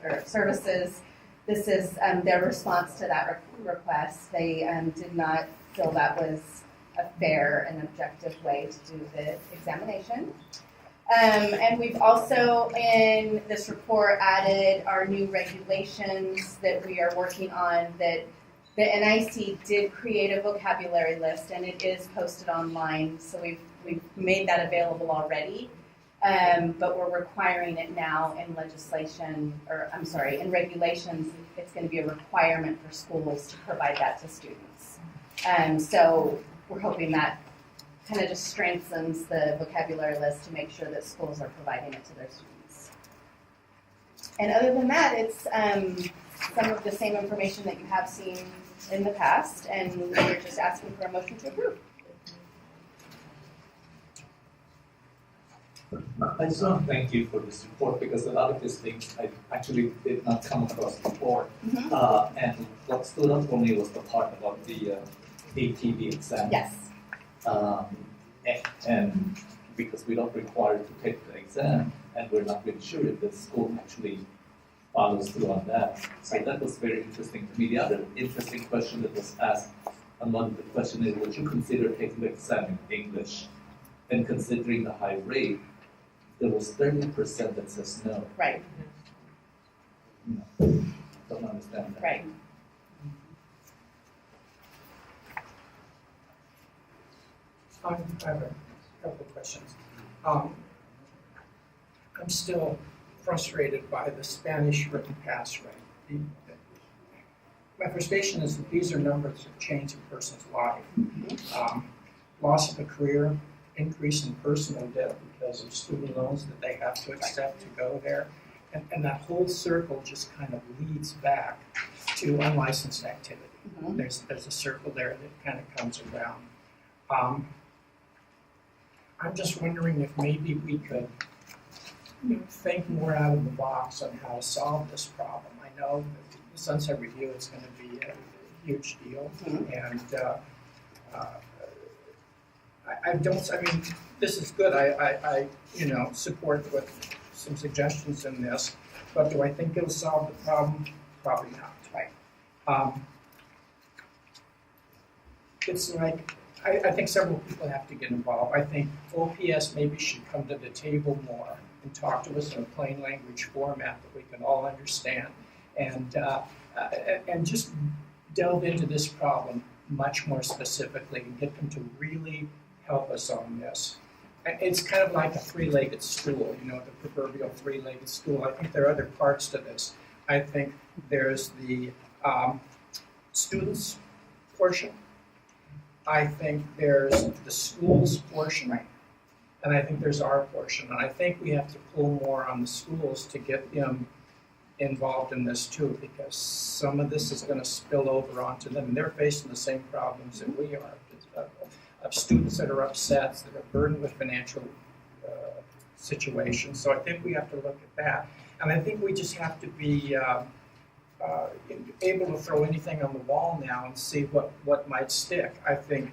or Services, this is their response to that request. They did not feel that was a fair and objective way to do the examination. And we've also, in this report, added our new regulations that we are working on. That the NIC did create a vocabulary list, and it is posted online. So we've made that available already, but we're requiring it now in legislation, or I'm sorry, in regulations. It's going to be a requirement for schools to provide that to students. So we're hoping that kind of just strengthens the vocabulary list to make sure that schools are providing it to their students. And other than that, it's some of the same information that you have seen in the past, and we're just asking for a motion to approve. I just want to thank you for this report because a lot of these things I actually did not come across before. And what stood out for me was the part about the ATV exam. Yes. And because we don't require to take the exam, and we're not really sure if the school actually follows through on that. So that was very interesting to me. The other interesting question that was asked, among the question is, would you consider taking the exam in English? And considering the high rate, there was 30% that says no. Right. No. Don't understand that. Right. I have a couple of questions. I'm still frustrated by the Spanish written pass rate. My frustration is that these are numbers that change a person's life. Loss of a career, increase in personal debt because of student loans that they have to accept to go there. And that whole circle just kind of leads back to unlicensed activity. There's a circle there that kind of comes around. I'm just wondering if maybe we could think more out of the box on how to solve this problem. I know that the sunset review is going to be a huge deal, and I mean, this is good. I support with some suggestions in this, but do I think it'll solve the problem? Probably not. Right. It's like, I think several people have to get involved. I think OPS maybe should come to the table more and talk to us in a plain language format that we can all understand, and just delve into this problem much more specifically and get them to really help us on this. It's kind of like a three-legged stool, the proverbial three-legged stool. I think there are other parts to this. I think there's the students portion. I think there's the schools portion, and I think there's our portion. And I think we have to pull more on the schools to get them involved in this too, because some of this is going to spill over onto them. And they're facing the same problems that we are. Of students that are upset, that are burdened with financial situations. So I think we have to look at that. And I think we just have to be able to throw anything on the wall now and see what might stick. I think,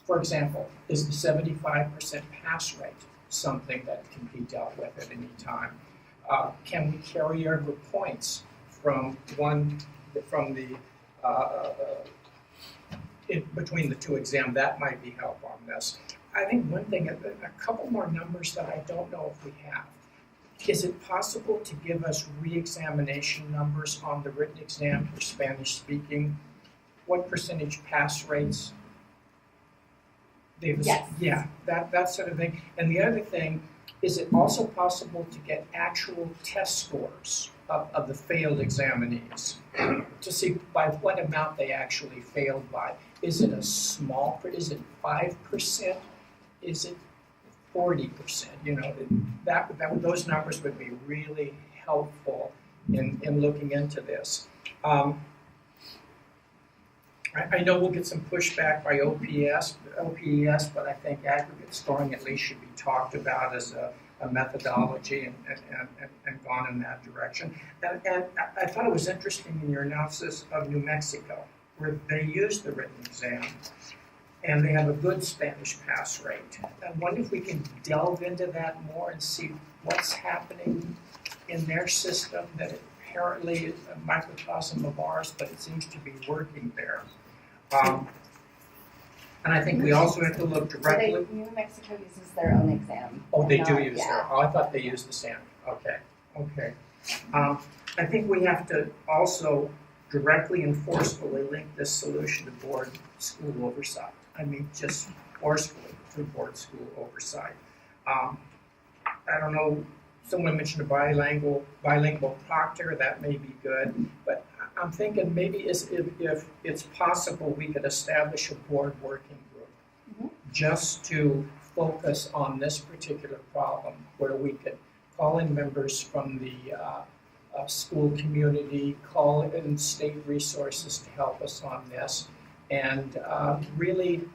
for example, is the 75% pass rate something that can be dealt with at any time? Can we carry over points from between the two exams? That might be help on this. I think one thing, a couple more numbers that I don't know if we have. Is it possible to give us re-examination numbers on the written exam for Spanish speaking? What percentage pass rates? Yes. Yeah, that sort of thing. And the other thing, is it also possible to get actual test scores of the failed examinees to see by what amount they actually failed by? Is it a small, is it 5%? Is it 40%? Those numbers would be really helpful in looking into this. I know we'll get some pushback by OPS, but I think aggregate scoring at least should be talked about as a methodology and gone in that direction. And I thought it was interesting in your analysis of New Mexico, where they use the written exam and they have a good Spanish pass rate. I wonder if we can delve into that more and see what's happening in their system that apparently is a microcosm of ours, but it seems to be working there. And I think we also have to look directly. New Mexico uses their own exam. Oh, they do use yeah. their. Oh, I thought they used the same. Okay. I think we have to also directly and forcefully link this solution to board school oversight. I mean, just forcefully to board school oversight. I don't know. Someone mentioned a bilingual proctor. That may be good, but I'm thinking maybe if it's possible, we could establish a board working group just to focus on this particular problem, where we could call in members from the school community, call in state resources to help us on this, and really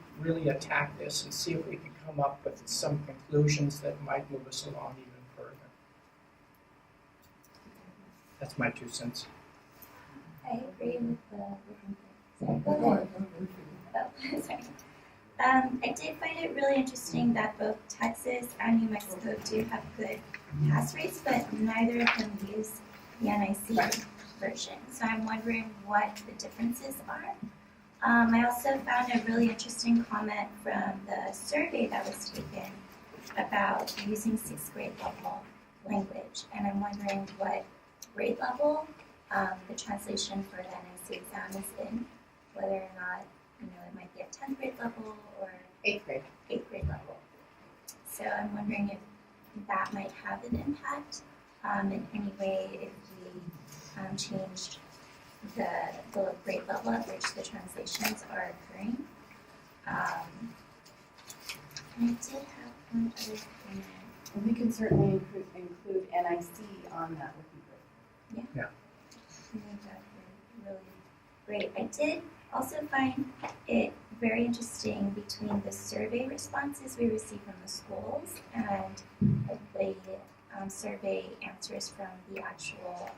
attack this and see if we can come up with some conclusions that might move us along even further. That's my 2 cents. I agree with the sorry, go ahead. Oh, sorry. I did find it really interesting that both Texas and New Mexico do have good pass rates, but neither of them use the NIC version. So I'm wondering what the differences are. I also found a really interesting comment from the survey that was taken about using 6th grade level language, and I'm wondering what grade level the translation for the NIC exam is in, whether or not it might be at 10th grade level or 8th grade. 8th grade level. So I'm wondering if that might have an impact in any way if we changed the grade level at which the translations are occurring. I did have one other thing. And we can certainly include NIC on that working group. Yeah. I think that would be really great. I did also find it very interesting between the survey responses we received from the schools and the survey answers from the actual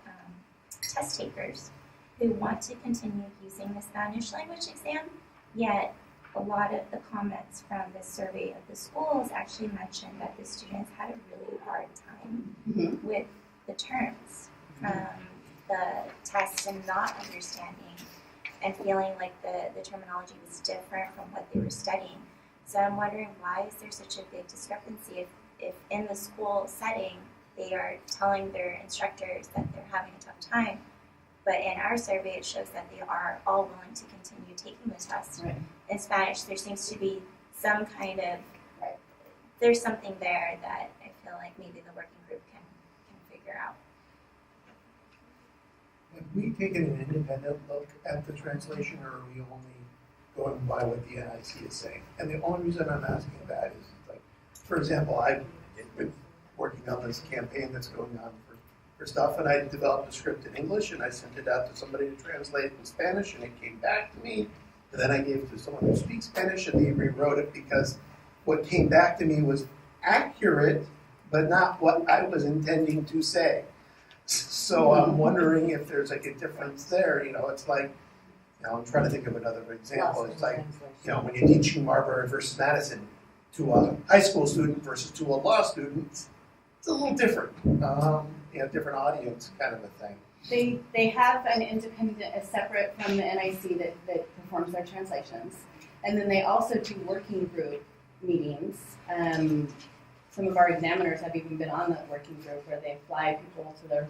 test takers who want to continue using the Spanish language exam, yet a lot of the comments from the survey of the schools actually mentioned that the students had a really hard time with the terms from the test and not understanding and feeling like the terminology was different from what they were studying. So I'm wondering, why is there such a big discrepancy if in the school setting they are telling their instructors that they're having a tough time, but in our survey it shows that they are all willing to continue taking the test. Right. In Spanish there seems to be some kind of, there's something there that I feel like maybe the working group can figure out. Have we taken an independent look at the translation, or are we only going by what the NIC is saying? And the only reason I'm asking that is, like, for example, I've been working on this campaign that's going on for stuff, and I developed a script in English, and I sent it out to somebody to translate in Spanish, and it came back to me, and then I gave it to someone who speaks Spanish, and they rewrote it because what came back to me was accurate, but not what I was intending to say. So I'm wondering if there's like a difference there. It's like, I'm trying to think of another example. It's like, when you're teaching Marbury versus Madison to a high school student versus to a law student, it's a little different. Different audience kind of a thing. They have an independent, separate from the NIC that performs their translations. And then they also do working group meetings. Some of our examiners have even been on the working group where they fly people to their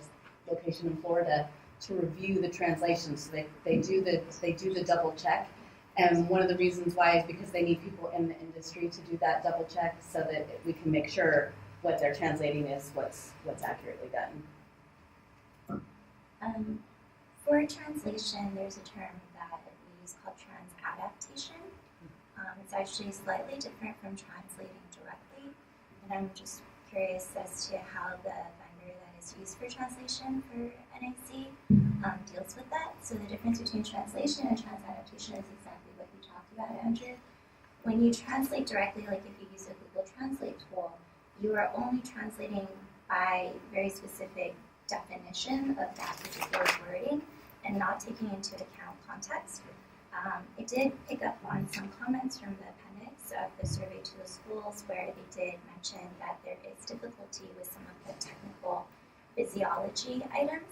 location in Florida to review the translations. So they do the double check. And one of the reasons why is because they need people in the industry to do that double check so that we can make sure what they're translating is what's accurately done. For translation, there's a term that we use called transadaptation. It's actually slightly different from translating directly, and I'm just curious as to how the vendor that is used for translation for NIC deals with that. So the difference between translation and transadaptation is exactly what you talked about, Andrew. When you translate directly, like if you use a Google Translate tool, you are only translating by very specific definition of that particular wording and not taking into account context. It did pick up on some comments from the appendix of the survey to the schools where they did mention that there is difficulty with some of the technical physiology items.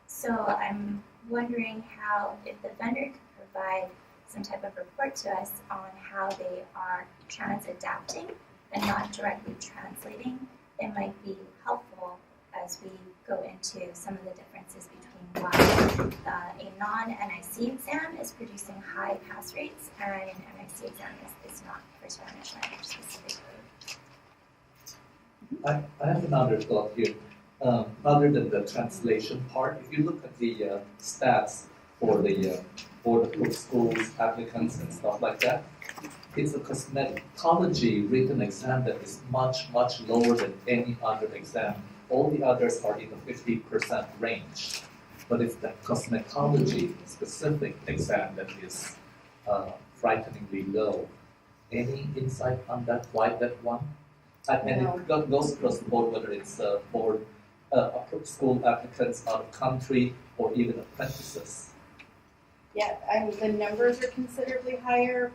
So I'm wondering how, if the vendor could provide some type of report to us on how they are trans-adapting and not directly translating, it might be helpful as we go into some of the differences between why a non-NIC exam is producing high pass rates and an NIC exam is not for Spanish language specifically. I have another thought here. Other than the translation part, if you look at the stats for the schools, applicants, and stuff like that, it's a cosmetology written exam that is much, much lower than any other exam. All the others are in the 50% range, but it's the cosmetology specific exam that is frighteningly low. Any insight on that? Why that one? And it goes across the board, whether it's for school applicants out of country or even apprentices. Yeah, I mean, the numbers are considerably higher,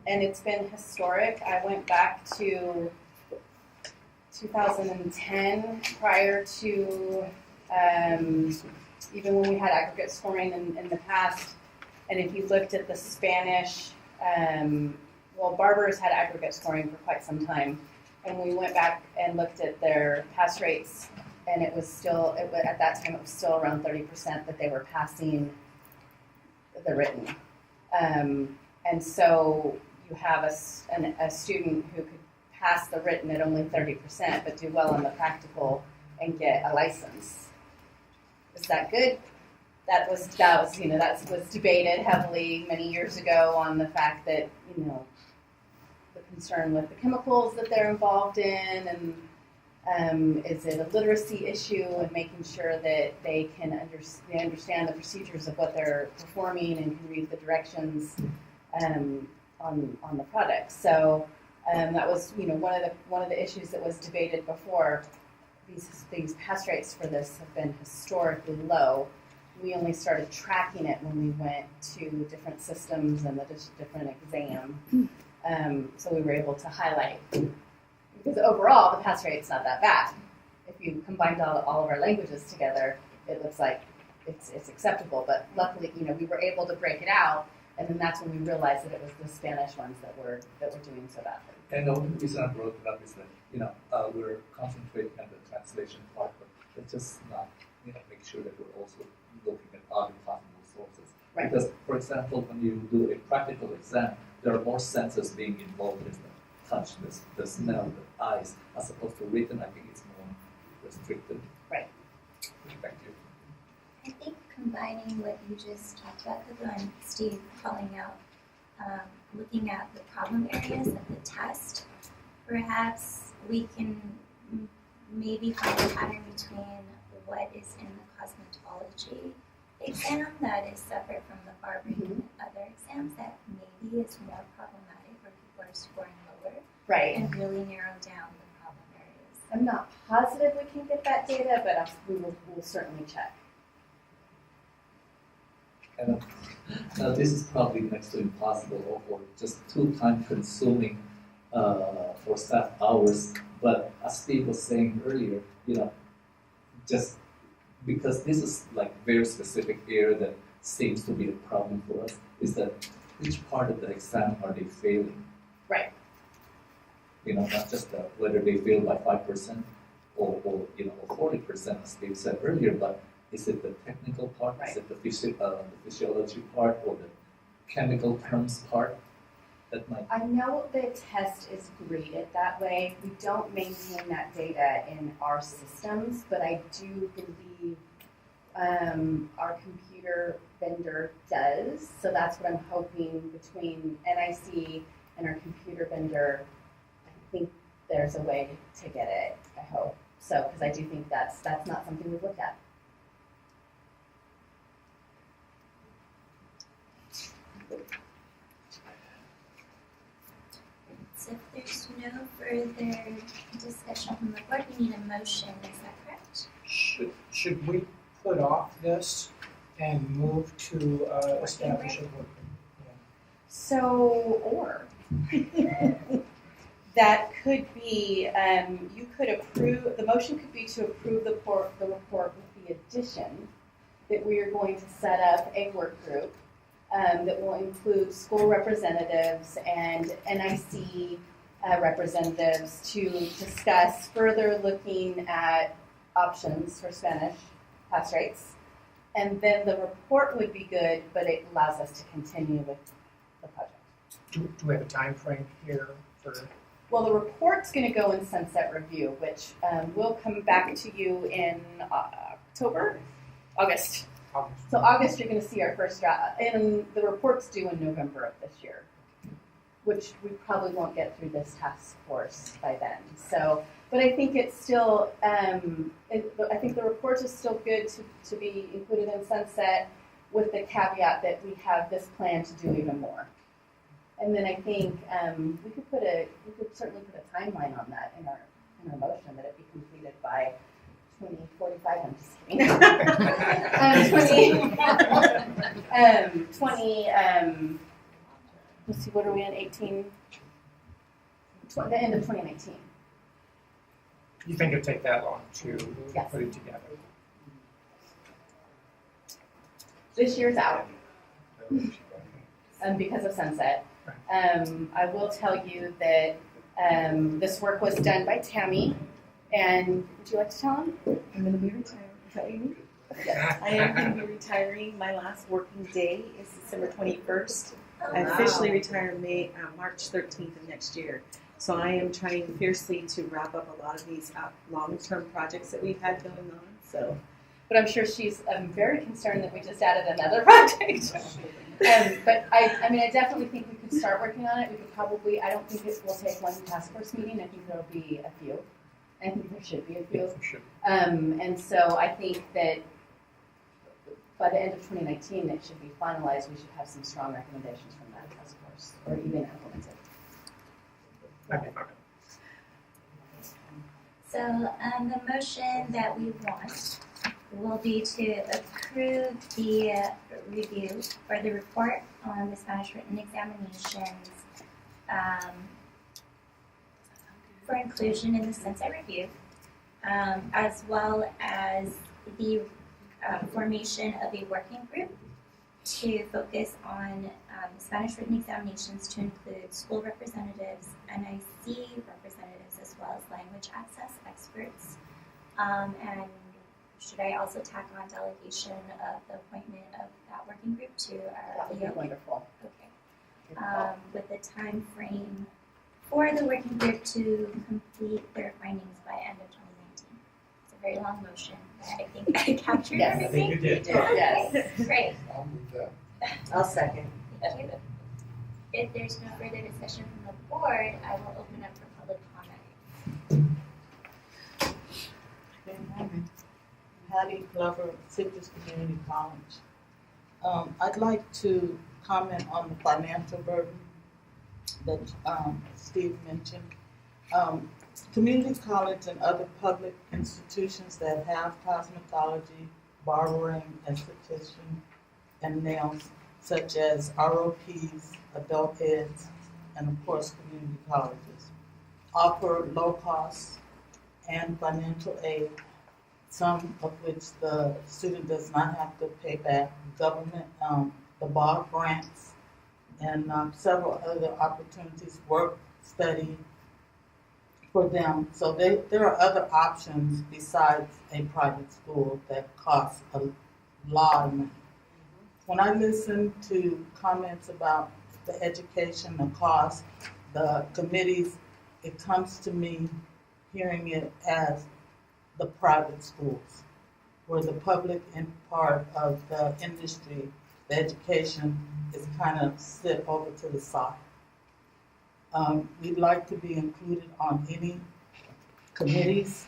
and it's been historic. I went back to 2010, prior to even when we had aggregate scoring in the past. And if you looked at the Spanish, Barbers had aggregate scoring for quite some time. And we went back and looked at their pass rates, and it was still, at that time, it was still around 30% that they were passing the written. And so you have a student who could pass the written at only 30%, but do well on the practical and get a license. Is that good? That was debated heavily many years ago on the fact that, the concern with the chemicals that they're involved in, and is it a literacy issue, and making sure that they understand the procedures of what they're performing and can read the directions on the product. So that was one of the issues that was debated before. These pass rates for this have been historically low. We only started tracking it when we went to different systems and the different exam. So we were able to highlight, because overall the pass rate's not that bad. If you combined all of our languages together, it looks like it's acceptable. But luckily, we were able to break it out, and then that's when we realized that it was the Spanish ones that were doing so badly. And the only reason I brought it up is that we're concentrating on the translation part, but let's just not make sure that we're also looking at other possible sources. Right. Because, for example, when you do a practical exam, there are more senses being involved in the touch, the smell, the eyes, as opposed to written. I think it's more restricted. Right. Thank you. I think combining what you just talked about, Kubu and Steve calling out, looking at the problem areas of the test, perhaps we can maybe find a pattern between what is in the cosmetology exam that is separate from the barbering and other exams that maybe is more problematic where people are scoring lower. Right. And really narrow down the problem areas. I'm not positive we can get that data, but we'll certainly check. And this is probably next to impossible or just too time consuming for staff hours. But as Steve was saying earlier, just because this is like very specific area that seems to be a problem for us, is that which part of the exam are they failing? Right. Not just whether they fail by 5% or 40%, as Steve said earlier, but is it the technical part? Right. Is it the physiology part or the chemical terms part? That might. I know the test is graded that way. We don't maintain that data in our systems, but I do believe our computer vendor does. So that's what I'm hoping between NIC and our computer vendor. I think there's a way to get it. I hope so, because I do think that's not something we look at. So if there's further discussion from the board, we need a motion, is that correct? Should we put off this and move to establish a working? Or that could be, you could approve, the motion could be to approve the report with the addition that we are going to set up a work group that will include school representatives and NIC representatives to discuss further looking at options for Spanish pass rates. And then the report would be good, but it allows us to continue with the project. Do we have a time frame here for? Well, the report's going to go in sunset review, which will come back to you in August. So August, you're going to see our first draft, and the report's due in November of this year, which we probably won't get through this task force by then. So, but I think it's still, I think the report is still good to be included in sunset, with the caveat that we have this plan to do even more. And then I think we could certainly put a timeline on that in our motion, that it be completed by 2045. I'm just kidding. 20. Let's see, what are we in? The end of 2019. You think it'd take that long to Yes. put it together? This year's out because of sunset. I will tell you that this work was done by Tammy. And would you like to tell him? I'm going to be retiring. Is that what you mean? I am going to be retiring. My last working day is December 21st. I officially retire March 13th of next year. So I am trying fiercely to wrap up a lot of these long-term projects that we've had going on. So, but I'm sure she's very concerned that we just added another project. But I definitely think we could start working on it. We could probably, I don't think it will take one task force meeting. I think there'll be a few. I think there should be a few. And so I think that by the end of 2019, it should be finalized. We should have some strong recommendations from that task force, or even implemented. So the motion that we want will be to approve the review or the report on the Spanish written examinations for inclusion in the sunset review, as well as the formation of a working group to focus on Spanish written examinations to include school representatives, NIC representatives, as well as language access experts. And should I also tack on delegation of the appointment of that working group to our That would be wonderful. Okay. With the time frame for the working group to complete their findings by end of 2019. It's a very long motion, but I think I captured everything. I think you did. Okay, great. I'll move that. I'll second. Thank you. If there's no further discussion from the board, I will open up for public comment. Hattie Glover, Citrus Community College. I'd like to comment on the financial burden that Steve mentioned. Community college and other public institutions that have cosmetology, barbering, esthetician, and nails, such as ROPs, adult eds, and of course community colleges, offer low cost and financial aid, some of which the student does not have to pay back. Government, the BOG grants, and several other opportunities, work, study for them. So there are other options besides a private school that cost a lot of money. When I listen to comments about the education, the cost, the committees, it comes to me hearing it as the private schools, where the public and part of the industry, the education, is kind of sit over to the side. We'd like to be included on any committees.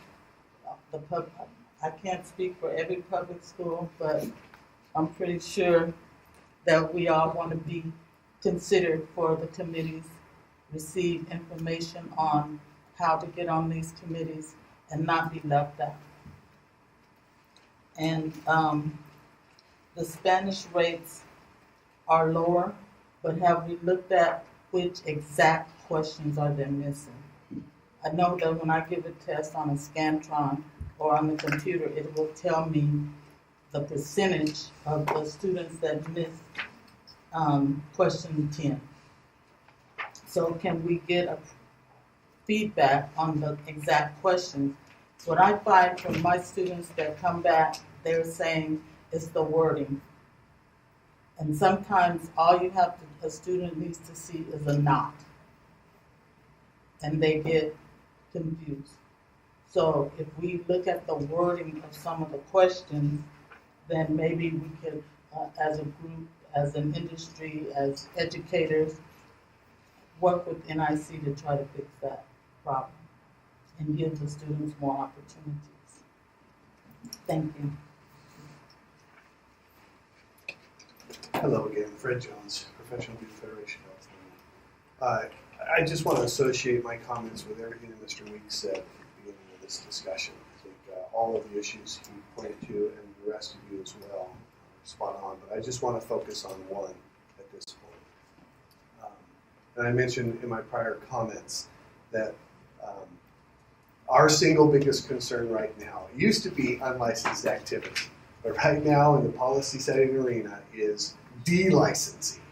I can't speak for every public school, but I'm pretty sure that we all want to be considered for the committees, receive information on how to get on these committees and not be left out. And the Spanish rates are lower, but have we looked at which exact questions are they missing? I know that when I give a test on a Scantron or on the computer, it will tell me the percentage of the students that miss question 10. So can we get a feedback on the exact questions? What I find from my students that come back, they're saying it's the wording. And sometimes all you have to, a student needs to see is a not. And they get confused. So if we look at the wording of some of the questions, then maybe we could, as a group, as an industry, as educators, work with NIC to try to fix that problem and give the students more opportunities. Thank you. Hello again, Fred Jones, Professional Beauty Federation of California. I just want to associate my comments with everything that Mr. Weeks said at the beginning of this discussion. I think all of the issues he pointed to, and the rest of you as well, are spot on, but I just want to focus on one at this point. And I mentioned in my prior comments that our single biggest concern right now, it used to be unlicensed activity, but right now in the policy setting arena is de-licensing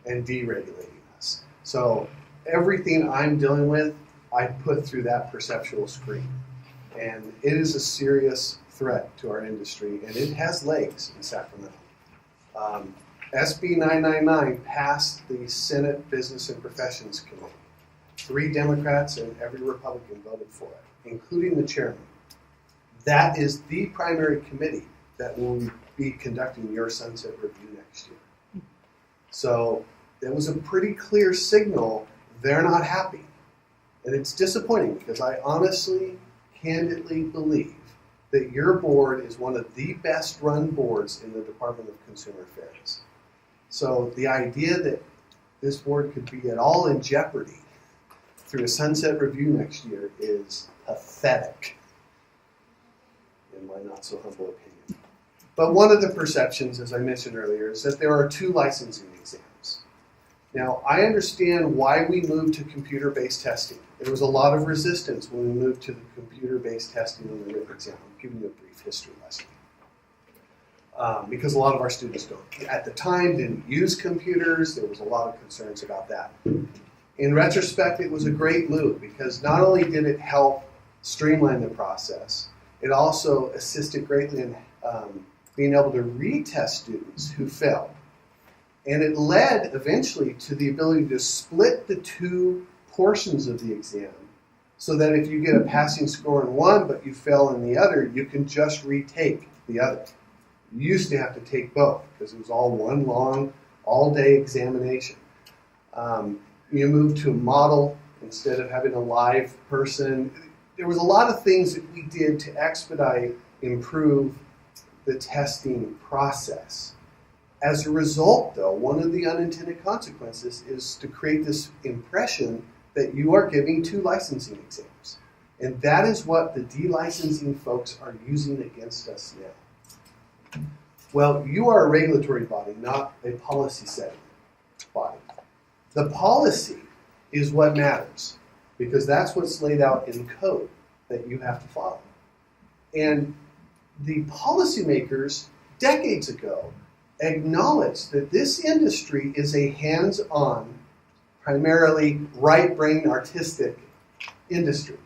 and deregulating us. So everything I'm dealing with, I put through that perceptual screen. And it is a serious threat to our industry, and it has legs in Sacramento. SB 999 passed the Senate Business and Professions Committee. 3 Democrats and every Republican voted for it, including the chairman. That is the primary committee that will be conducting your sunset review next year. So there was a pretty clear signal they're not happy. And it's disappointing because I honestly, candidly believe that your board is one of the best run boards in the Department of Consumer Affairs. So the idea that this board could be at all in jeopardy through a sunset review next year is pathetic, in my not so humble opinion. But one of the perceptions, as I mentioned earlier, is that there are 2 licensing exams. Now, I understand why we moved to computer-based testing. There was a lot of resistance when we moved to the computer-based testing on the written exam. I'm giving you a brief history lesson. Because a lot of our students at the time didn't use computers. There was a lot of concerns about that. In retrospect, it was a great move because not only did it help streamline the process, it also assisted greatly in being able to retest students who failed. And it led eventually to the ability to split the 2 portions of the exam so that if you get a passing score in one but you fail in the other, you can just retake the other. You used to have to take both because it was all one long, all-day examination. You moved to a model instead of having a live person. There was a lot of things that we did to expedite, improve the testing process. As a result, though, one of the unintended consequences is to create this impression that you are giving 2 licensing exams. And that is what the de-licensing folks are using against us now. Well, you are a regulatory body, not a policy setting body. The policy is what matters because that's what's laid out in code that you have to follow. And the policymakers decades ago acknowledged that this industry is a hands-on, primarily right-brain artistic industry.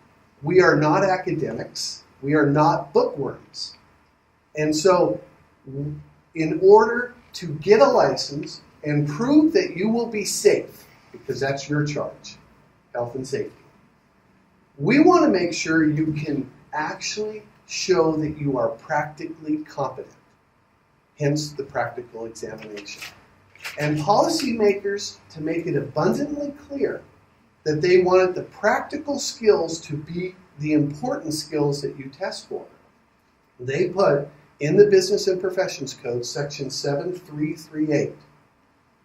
We are not academics. We are not bookworms. And so in order to get a license and prove that you will be safe, because that's your charge, health and safety, we want to make sure you can actually show that you are practically competent, hence the practical examination. And policymakers, to make it abundantly clear that they wanted the practical skills to be the important skills that you test for, they put in the Business and Professions Code, section 7338,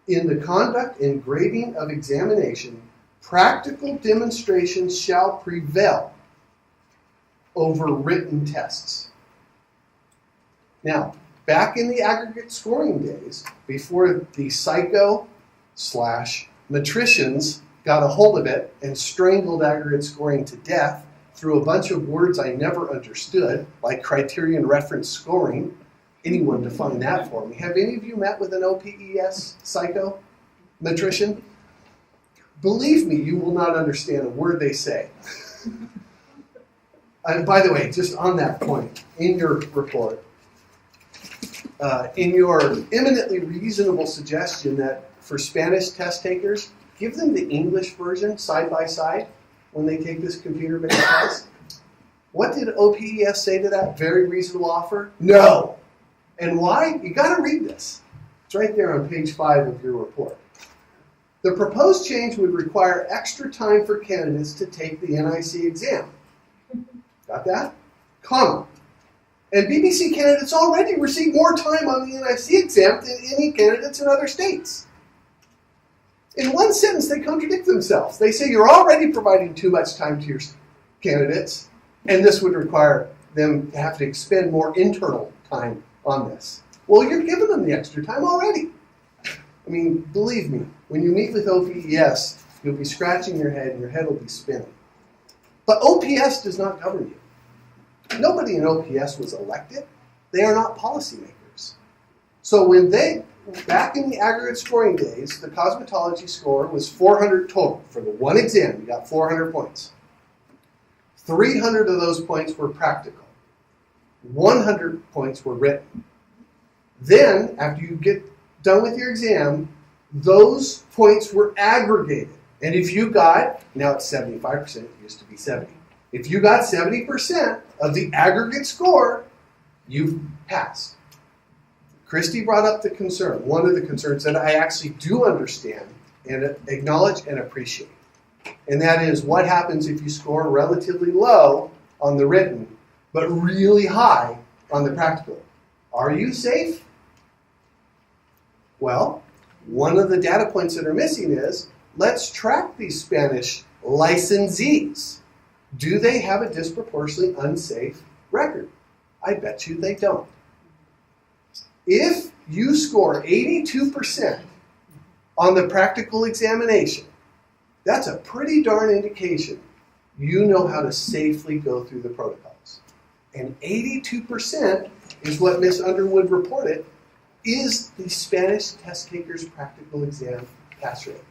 in the conduct and grading of examination, Practical demonstrations shall prevail over written tests. Now, back in the aggregate scoring days, before the psycho/metricians got a hold of it and strangled aggregate scoring to death through a bunch of words I never understood, like criterion reference scoring. Anyone define that for me? Have any of you met with an OPES psychometrician? Believe me, you will not understand a word they say. And by the way, just on that point, in your report, in your eminently reasonable suggestion that for Spanish test takers, give them the English version side by side when they take this computer-based test. What did OPES say to that very reasonable offer? No. And why? You got to read this. It's right there on page 5 of your report. The proposed change would require extra time for candidates to take the NIC exam. Got that? Comma. And BBC candidates already receive more time on the NIC exam than any candidates in other states. In one sentence, they contradict themselves. They say you're already providing too much time to your candidates, and this would require them to have to expend more internal time on this. Well, you're giving them the extra time already. I mean, believe me, when you meet with OPES, you'll be scratching your head and your head will be spinning. But OPS does not govern you. Nobody in OPS was elected. They are not policymakers. So when back in the aggregate scoring days, the cosmetology score was 400 total. For the one exam, you got 400 points. 300 of those points were practical. 100 points were written. Then, after you get done with your exam, those points were aggregated. And if you got, now it's 75%, it used to be 70. If you got 70% of the aggregate score, you passed. Christy brought up the concern, one of the concerns that I actually do understand and acknowledge and appreciate. And that is what happens if you score relatively low on the written, but really high on the practical. Are you safe? Well, one of the data points that are missing is, let's track these Spanish licensees. Do they have a disproportionately unsafe record? I bet you they don't. If you score 82% on the practical examination, that's a pretty darn indication you know how to safely go through the protocols. And 82% is what Ms. Underwood reported is the Spanish test taker's practical exam pass rate.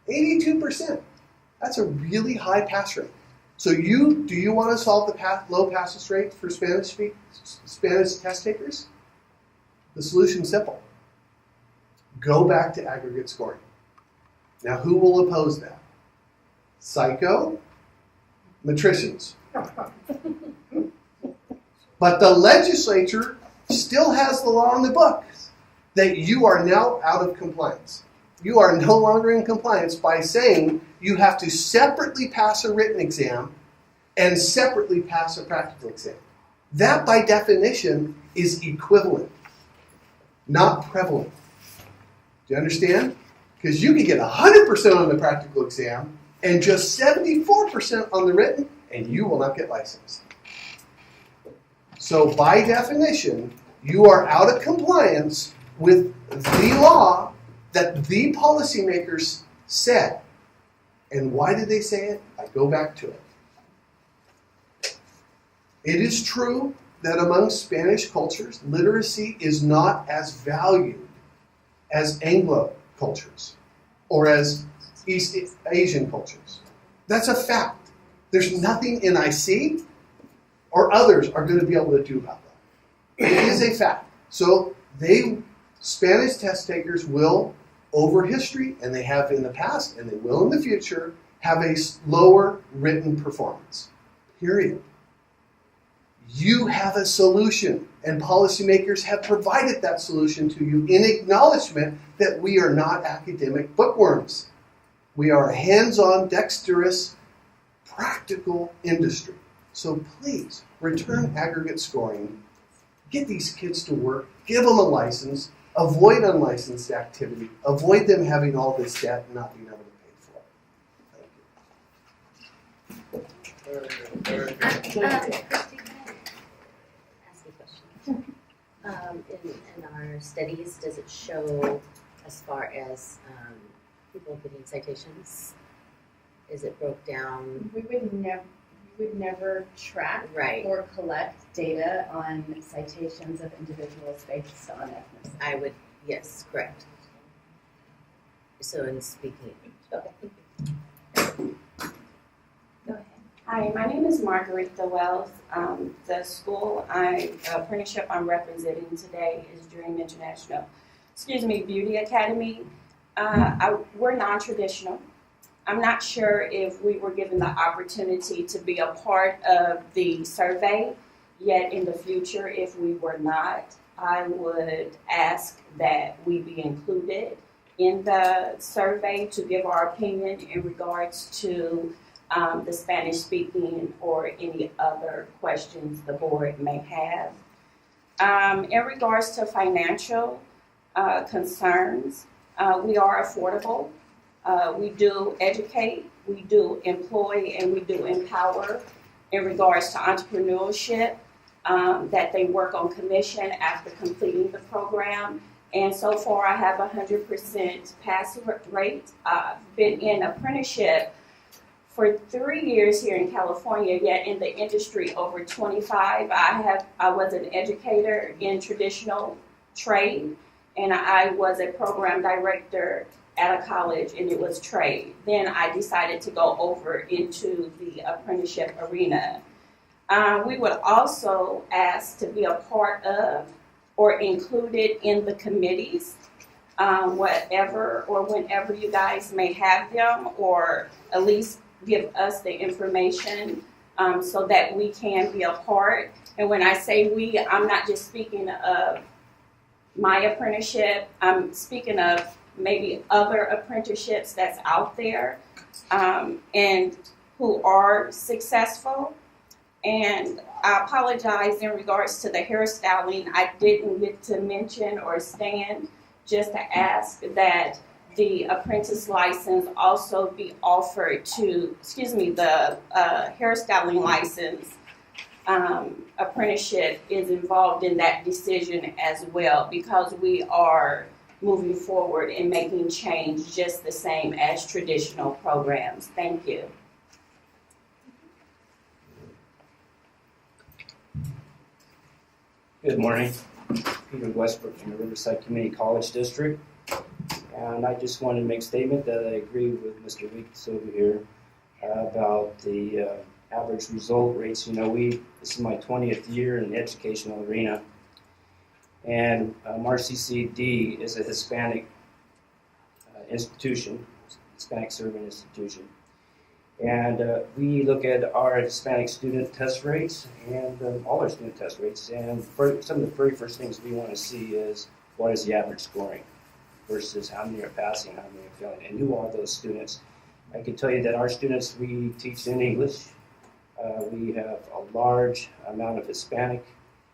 82%. That's a really high pass rate. So do you want to solve the low passes rate for Spanish test takers? The solution's simple. Go back to aggregate scoring. Now, who will oppose that? Psychometricians. But the legislature still has the law in the books that you are now out of compliance. You are no longer in compliance by saying you have to separately pass a written exam and separately pass a practical exam. That, by definition, is equivalent, not prevalent. Do you understand? Because you can get 100% on the practical exam and just 74% on the written, and you will not get licensed. So by definition, you are out of compliance with the law that the policymakers said. And why did they say it? I go back to it. It is true that among Spanish cultures, literacy is not as valued as Anglo cultures or as East Asian cultures. That's a fact. There's nothing NIC or others are going to be able to do about that. It is a fact. So Spanish test takers will, over history, and they have in the past, and they will in the future, have a lower written performance. Period. You have a solution, and policymakers have provided that solution to you in acknowledgement that we are not academic bookworms. We are a hands-on, dexterous, practical industry. So please, return aggregate scoring, get these kids to work, give them a license, avoid unlicensed activity, avoid them having all this debt and not being able to pay for it. Very good. Christy, can I ask a question? In our studies, does it show as far as people getting citations? Is it broke down? We would never track Right. or collect data on citations of individuals based on ethnicity. Yes, correct. So in speaking, okay. Go ahead. Hi, my name is Margarita Wells. The school apprenticeship I'm representing today is Dream International, Beauty Academy. We're non-traditional. I'm not sure if we were given the opportunity to be a part of the survey, yet in the future, if we were not, I would ask that we be included in the survey to give our opinion in regards to the Spanish speaking or any other questions the board may have. In regards to financial concerns, we are affordable. We do educate, we do employ, and we do empower in regards to entrepreneurship, that they work on commission after completing the program. And so far, I have 100% pass rate. I've been in apprenticeship for 3 years here in California, yet in the industry over 25. I was an educator in traditional trade, and I was a program director at a college, and it was trade. Then I decided to go over into the apprenticeship arena. We would also ask to be a part of or included in the committees, whatever or whenever you guys may have them, or at least give us the information so that we can be a part. And when I say we, I'm not just speaking of my apprenticeship, I'm speaking of maybe other apprenticeships that's out there and who are successful. And I apologize in regards to the hairstyling. I didn't get to mention or stand just to ask that the apprentice license also be offered to, the hairstyling license apprenticeship is involved in that decision as well, because we are moving forward and making change just the same as traditional programs. Thank you. Good morning. Peter Westbrook from the Riverside Community College District. And I just wanted to make a statement that I agree with Mr. Weeks over here about the average result rates. This is my 20th year in the educational arena. And RCCD is a Hispanic institution, Hispanic serving institution. And we look at our Hispanic student test rates and all our student test rates. And some of the very first things we want to see is what is the average scoring versus how many are passing, how many are failing, and who are those students. I can tell you that our students, we teach in English. We have a large amount of Hispanic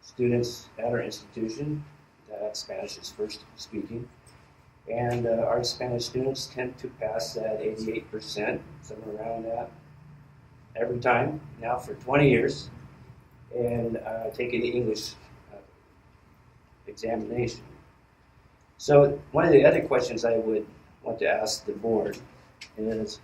students at our institution that Spanish is first speaking. And our Spanish students tend to pass at 88%, somewhere around that, every time, now for 20 years, and taking the English examination. So one of the other questions I would want to ask the board is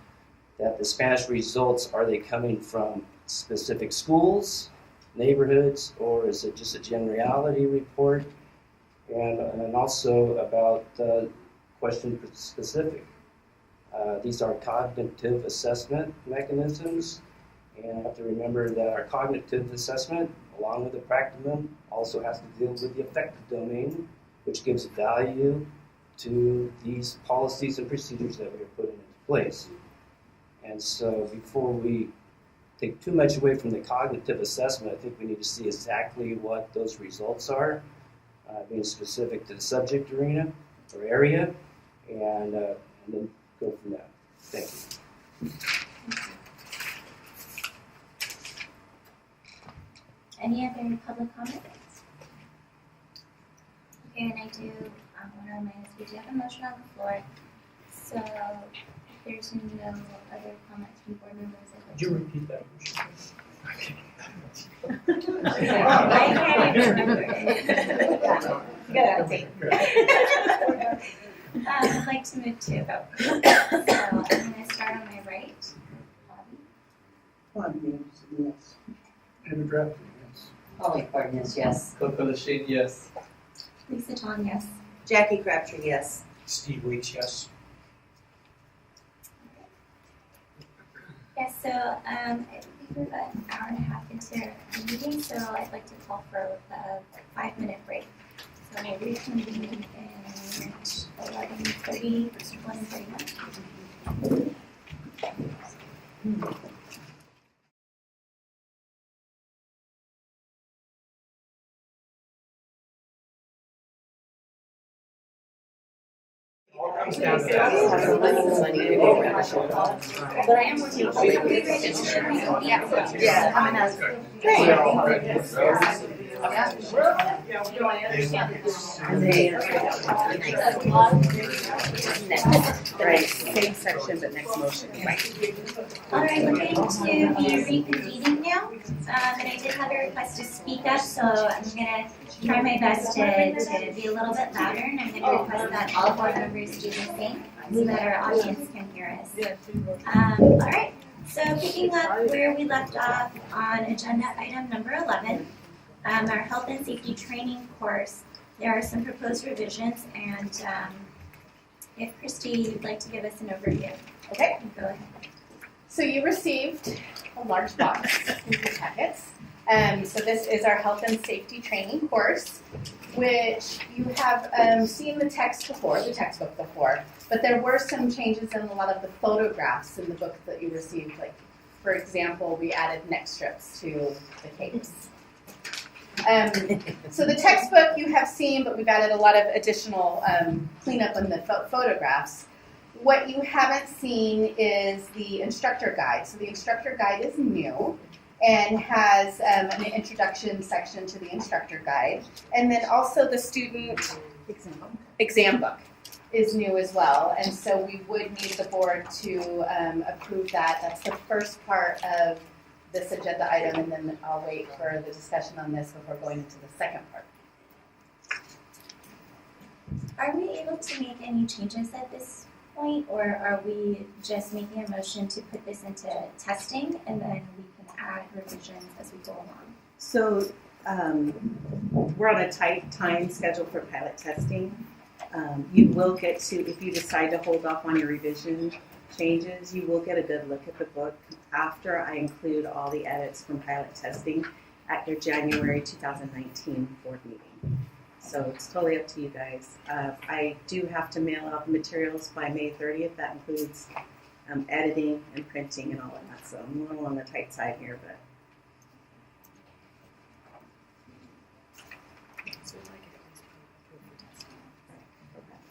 that the Spanish results, are they coming from specific schools, neighborhoods, or is it just a generality report? And also about question specific. These are cognitive assessment mechanisms, and I have to remember that our cognitive assessment, along with the practicum, also has to deal with the affective domain, which gives value to these policies and procedures that we are putting into place. And so before we take too much away from the cognitive assessment, I think we need to see exactly what those results are, being specific to the subject arena or area, and then go from there. Thank you. Any other public comments? Okay, and I do want to remind us, we do have a motion on the floor. So there's no other comments from board members, I'd like Could you repeat that? I can't even remember it. I'd like to move to a vote. So I'm gonna start on my right. Bobby? Yes. David Drapkin, yes. Holly Cardenas, yes. Coco Lachine, yes. Lisa Tong, yes. Jackie Crabtree, yes. Steve Weeks, yes. Yes, so I think we're about an hour and a half into the meeting, so I'd like to call for a 5-minute break. So we'll reconvene in 11:30, 1:31. Comes down to But I am working on yeah, I'm gonna. Right, same section, but next motion. All right, we're going to be reconvening now, and I did have a request to speak up, so I'm gonna try my best to be a little bit louder, and I'm gonna request that all board members do the same, so that our audience can hear us. All right, so picking up where we left off on agenda item number 11, our health and safety training course, there are some proposed revisions, and if Christy, you'd like to give us an overview. Okay. Go ahead. So you received a large box in your packets. So this is our health and safety training course, which you have seen the textbook before, but there were some changes in a lot of the photographs in the book that you received. Like, for example, we added neck strips to the capes. So the textbook you have seen, but we've added a lot of additional cleanup in the photographs. What you haven't seen is the instructor guide. So the instructor guide is new and has an introduction section to the instructor guide. And then also the student exam book is new as well. And so we would need the board to approve that. That's the first part of this agenda item, and then I'll wait for the discussion on this before going into the second part. Are we able to make any changes at this point, or are we just making a motion to put this into testing and then we can add revisions as we go along? So we're on a tight time schedule for pilot testing. You will get to, if you decide to hold off on your revision changes, you will get a good look at the book after I include all the edits from pilot testing at your January 2019 board meeting. So it's totally up to you guys. I do have to mail out the materials by May 30th. That includes editing and printing and all of that. So I'm a little on the tight side here, but.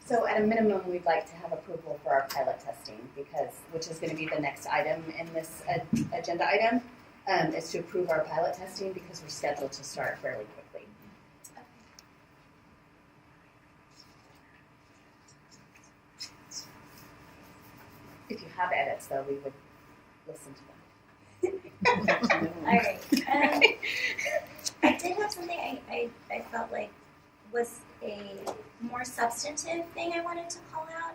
So at a minimum, we'd like to have approval for our pilot testing, which is going to be the next item in this agenda item, is to approve our pilot testing because we're scheduled to start fairly quickly. If you have edits, though, we would listen to them. All right. I did have something I felt like was a more substantive thing I wanted to call out.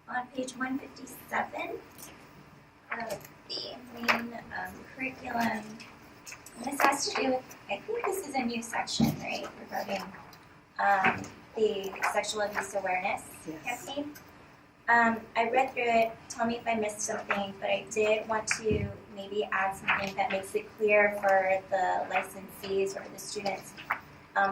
On page 157 of the main curriculum, this has to do with, I think this is a new section, right, regarding the sexual abuse awareness campaign. I read through it, tell me if I missed something, but I did want to maybe add something that makes it clear for the licensees or the students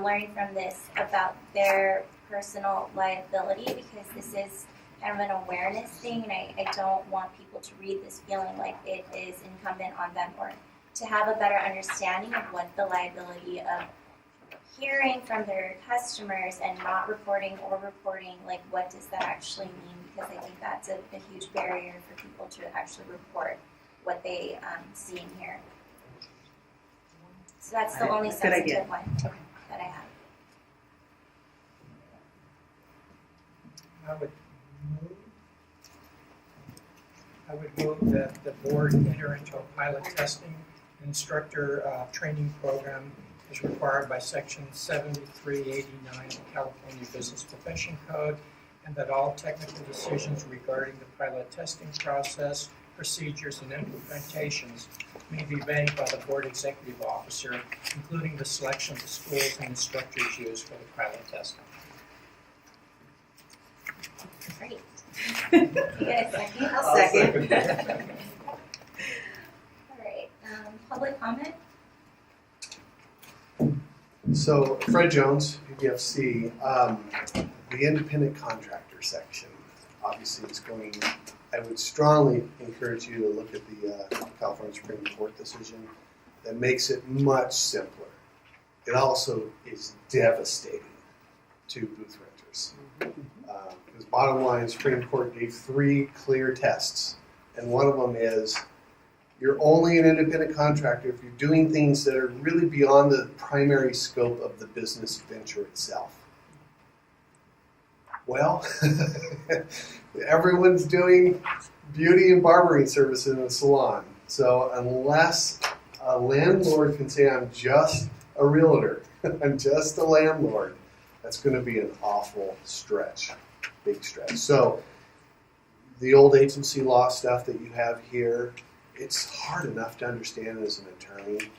learning from this about their personal liability, because this is kind of an awareness thing, and I don't want people to read this feeling like it is incumbent on them, or to have a better understanding of what the liability of hearing from their customers and not reporting or reporting, like what does that actually mean, because I think that's a huge barrier for people to actually report what they see and hear. So that's the only sensitive one that I have. I would move I would move that the board enter into a pilot testing instructor training program as required by section 7389 of the California Business Profession Code, and that all technical decisions regarding the pilot testing process, procedures, and implementations may be made by the board executive officer, including the selection of the schools and instructors used for the pilot testing. Great. You get a second? I'll second. All right, public comment? So Fred Jones, PBFC, the independent contractor section obviously is going, I would strongly encourage you to look at the California Supreme Court decision that makes it much simpler. It also is devastating to booth renters. Because bottom line, Supreme Court gave 3 clear tests, and one of them is you're only an independent contractor if you're doing things that are really beyond the primary scope of the business venture itself. Well, everyone's doing beauty and barbering services in a salon. So unless a landlord can say, I'm just a realtor, I'm just a landlord, that's going to be an awful stretch, big stretch. So the old agency law stuff that you have here, it's hard enough to understand as an attorney.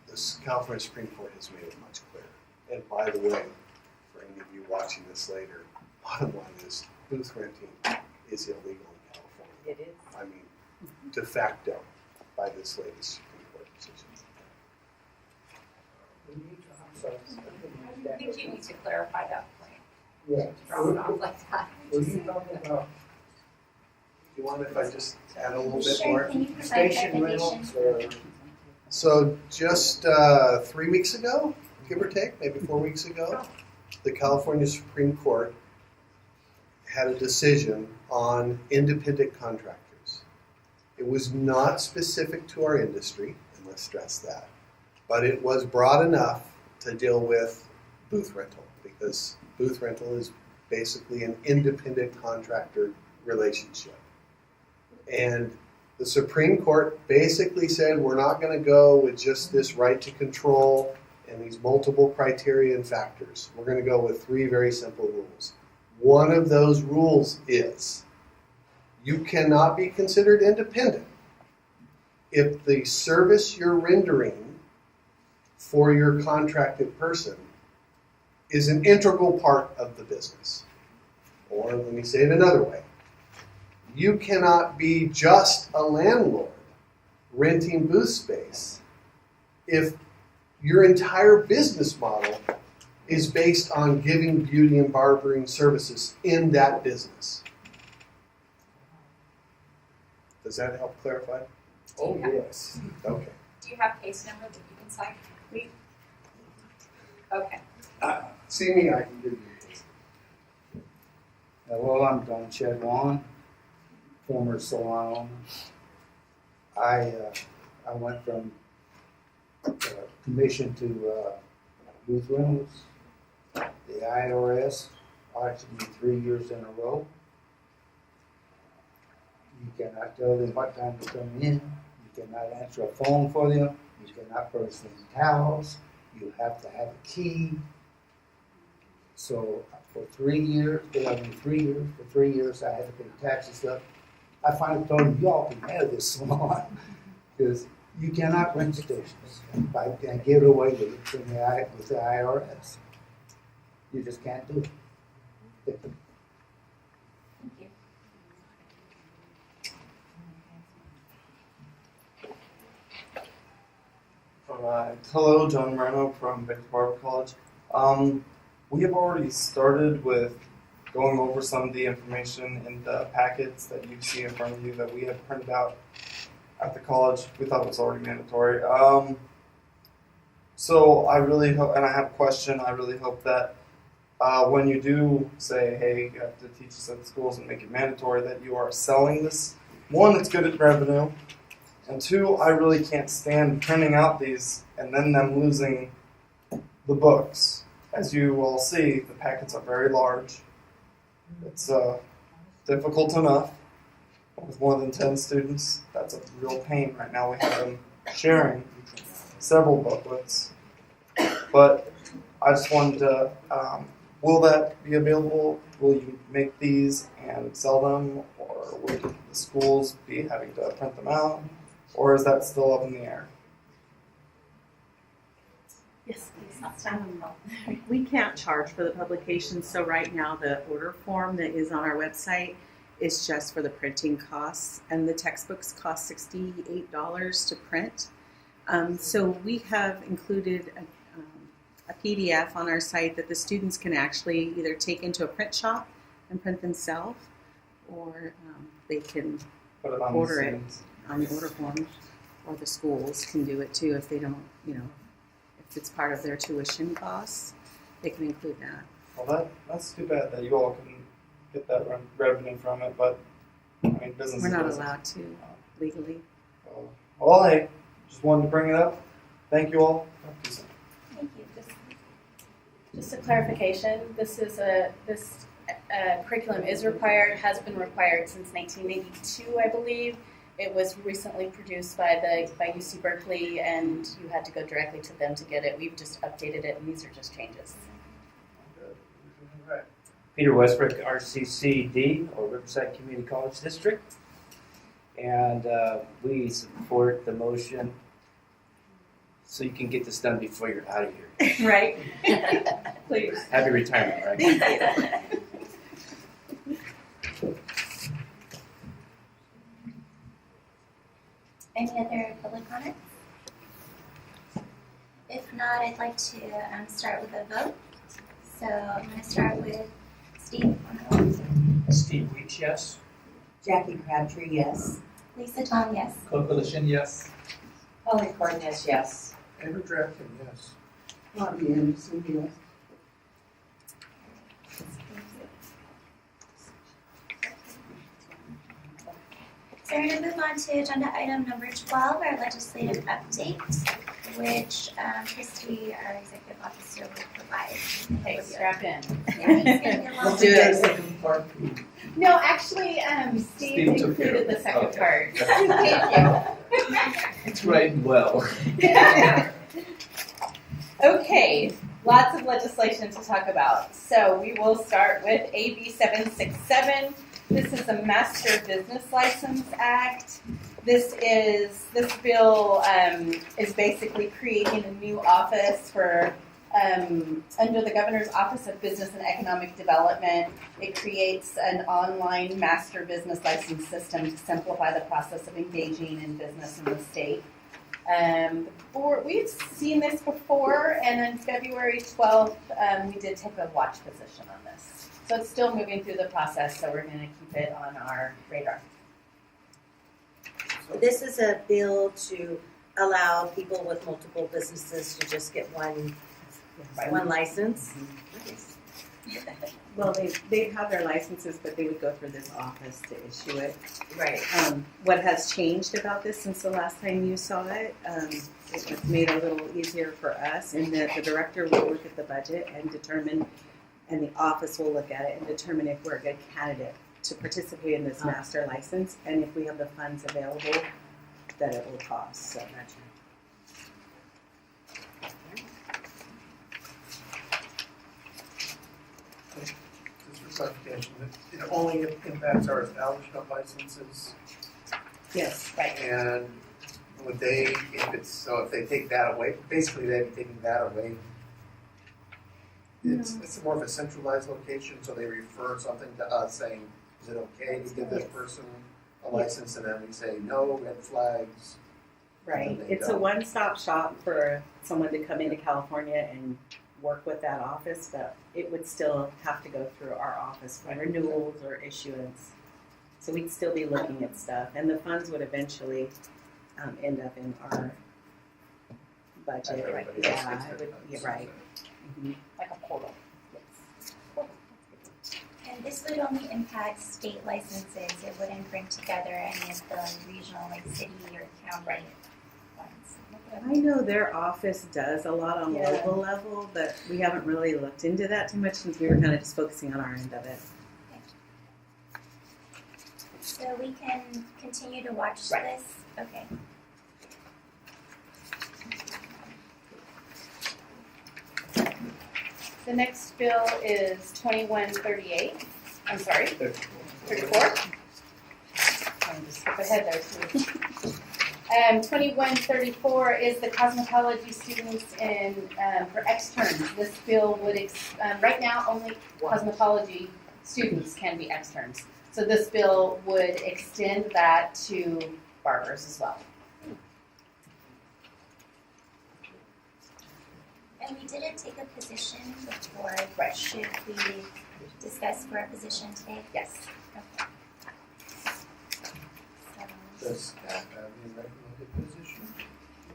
The California Supreme Court has made it much clearer. And by the way, for any of you watching this later, bottom line is booth renting is illegal in California. It is. I mean, de facto by this latest Supreme Court decision. I think you need to clarify that point. Yeah. Drop it off like that. What are you talking about? Do you want if I just add a little bit Sure, more? can you provide Station rentals or? So just 3 weeks ago, give or take, maybe 4 weeks ago, the California Supreme Court had a decision on independent contractors. It was not specific to our industry, and let's stress that, but it was broad enough to deal with booth rental, because booth rental is basically an independent contractor relationship. And the Supreme Court basically said we're not going to go with just this right to control and these multiple criteria and factors. We're going to go with 3 very simple rules. One of those rules is you cannot be considered independent if the service you're rendering for your contracted person is an integral part of the business. Or let me say it another way. You cannot be just a landlord renting booth space if your entire business model is based on giving beauty and barbering services in that business. Does that help clarify? Oh, yes. Okay. Do you have case number that you can cite? Okay. See me, I can give you a case. Well, I'm Don Chedwan, former salon owner. I went from commission to booth rentals. The IRS auctioned me 3 years in a row. You cannot tell them what time to come in. You cannot answer a phone for them. You cannot purchase them towels. You have to have a key. So for 3 years, they gave me 3 years. For 3 years, I had to pay taxes up. I finally told them, y'all can have this salon because you cannot rent stations. I can't give it away with the IRS. You just can't do it. Thank you. Hello, John Moreno from Barbering College. We have already started with going over some of the information in the packets that you see in front of you that we have printed out at the college. We thought it was already mandatory. So I really hope, and I have a question, I really hope that when you do say, hey, you have to teach this at schools and make it mandatory, that you are selling this. One, it's good at revenue. And 2, I really can't stand printing out these and then them losing the books. As you all see, the packets are very large. It's difficult enough. with more than 10 students, that's a real pain right now. We have them sharing several booklets. But I just wanted to, will that be available? Will you make these and sell them? Or will the schools be having to print them out? Or is that still up in the air? Yes, please. We can't charge for the publication, so right now the order form that is on our website is just for the printing costs, and the textbooks cost $68 to print. So we have included a PDF on our site that the students can actually either take into a print shop and print themselves, or they can order it on the order form, or the schools can do it too if they don't, if it's part of their tuition costs, they can include that. Well, that's too bad that you all can get that revenue from it, but I mean, business. We're not business. allowed to legally. Well, I just wanted to bring it up. Thank you all. Talk to you soon. Thank you. Just a clarification, this curriculum is required, has been required since 1982, I believe. It was recently produced by UC Berkeley, and you had to go directly to them to get it. We've just updated it, and these are just changes. Peter Westbrook, RCCD, or Riverside Community College District. And we support the motion so you can get this done before you're out of here. Right? Please. Happy retirement, right? Any other public comments? If not, I'd like to start with a vote. So I'm going to start with Steve on the vote. Steve Weech, yes. Jackie Crabtree, yes. Lisa Tom, yes. Coalition, yes. Holly Cornez, yes. Andrew Drafton, yes. Bobby Anderson, yes. So we're going to move on to agenda item number 12, our legislative update, which Christy, our executive officer, will provide. Okay, strap in. Yeah, it's going to be a long We'll do one. it. No, actually, Steve included the second Okay. part. Thank you. It's writing well. Okay, lots of legislation to talk about. So we will start with AB 767. This is the Master Business License Act. This bill is basically creating a new office for under the Governor's Office of Business and Economic Development. It creates an online master business license system to simplify the process of engaging in business in the state. We've seen this before, and on February 12th, we did take a watch position on this. So it's still moving through the process, so we're going to keep it on our radar. This is a bill to allow people with multiple businesses to just get one license. Nice. Well, they have their licenses, but they would go through this office to issue it. Right. What has changed about this since the last time you saw it? It was made a little easier for us in that the director will look at the budget and determine, and the office will look at it and determine if we're a good candidate to participate in this master license, and if we have the funds available that it will cost. So. Just for clarification, it only impacts our establishment licenses, Yes. Right. and would they, if they take that away, basically they'd be taking that away. It's more of a centralized location, so they refer something to us saying, is it okay to give this person a license, and then we say, no, red flags. Right. It's a one-stop shop for someone to come into California and work with that office, but it would still have to go through our office for renewals or issuance. So we'd still be looking at stuff, and the funds would eventually end up in our budget. Right. Yeah, it would, yeah, right. Mm-hmm. Like a portal. And this would only impact state licenses. It wouldn't bring together any of the regional, like city or county ones. I know their office does a lot on Yeah. local level, but we haven't really looked into that too much since we were kind of just focusing on our end of it. So we can continue to watch Right. this? Okay. The next bill is 2138. I'm sorry, 34. I'm just skip ahead there too. 2134 is the cosmetology students and for externs. This bill would, right now, only cosmetology students can be externs. So this bill would extend that to barbers as well. And we didn't take a position before. Right. Should we discuss for a position today? Yes. Okay. Does staff have any recommended position?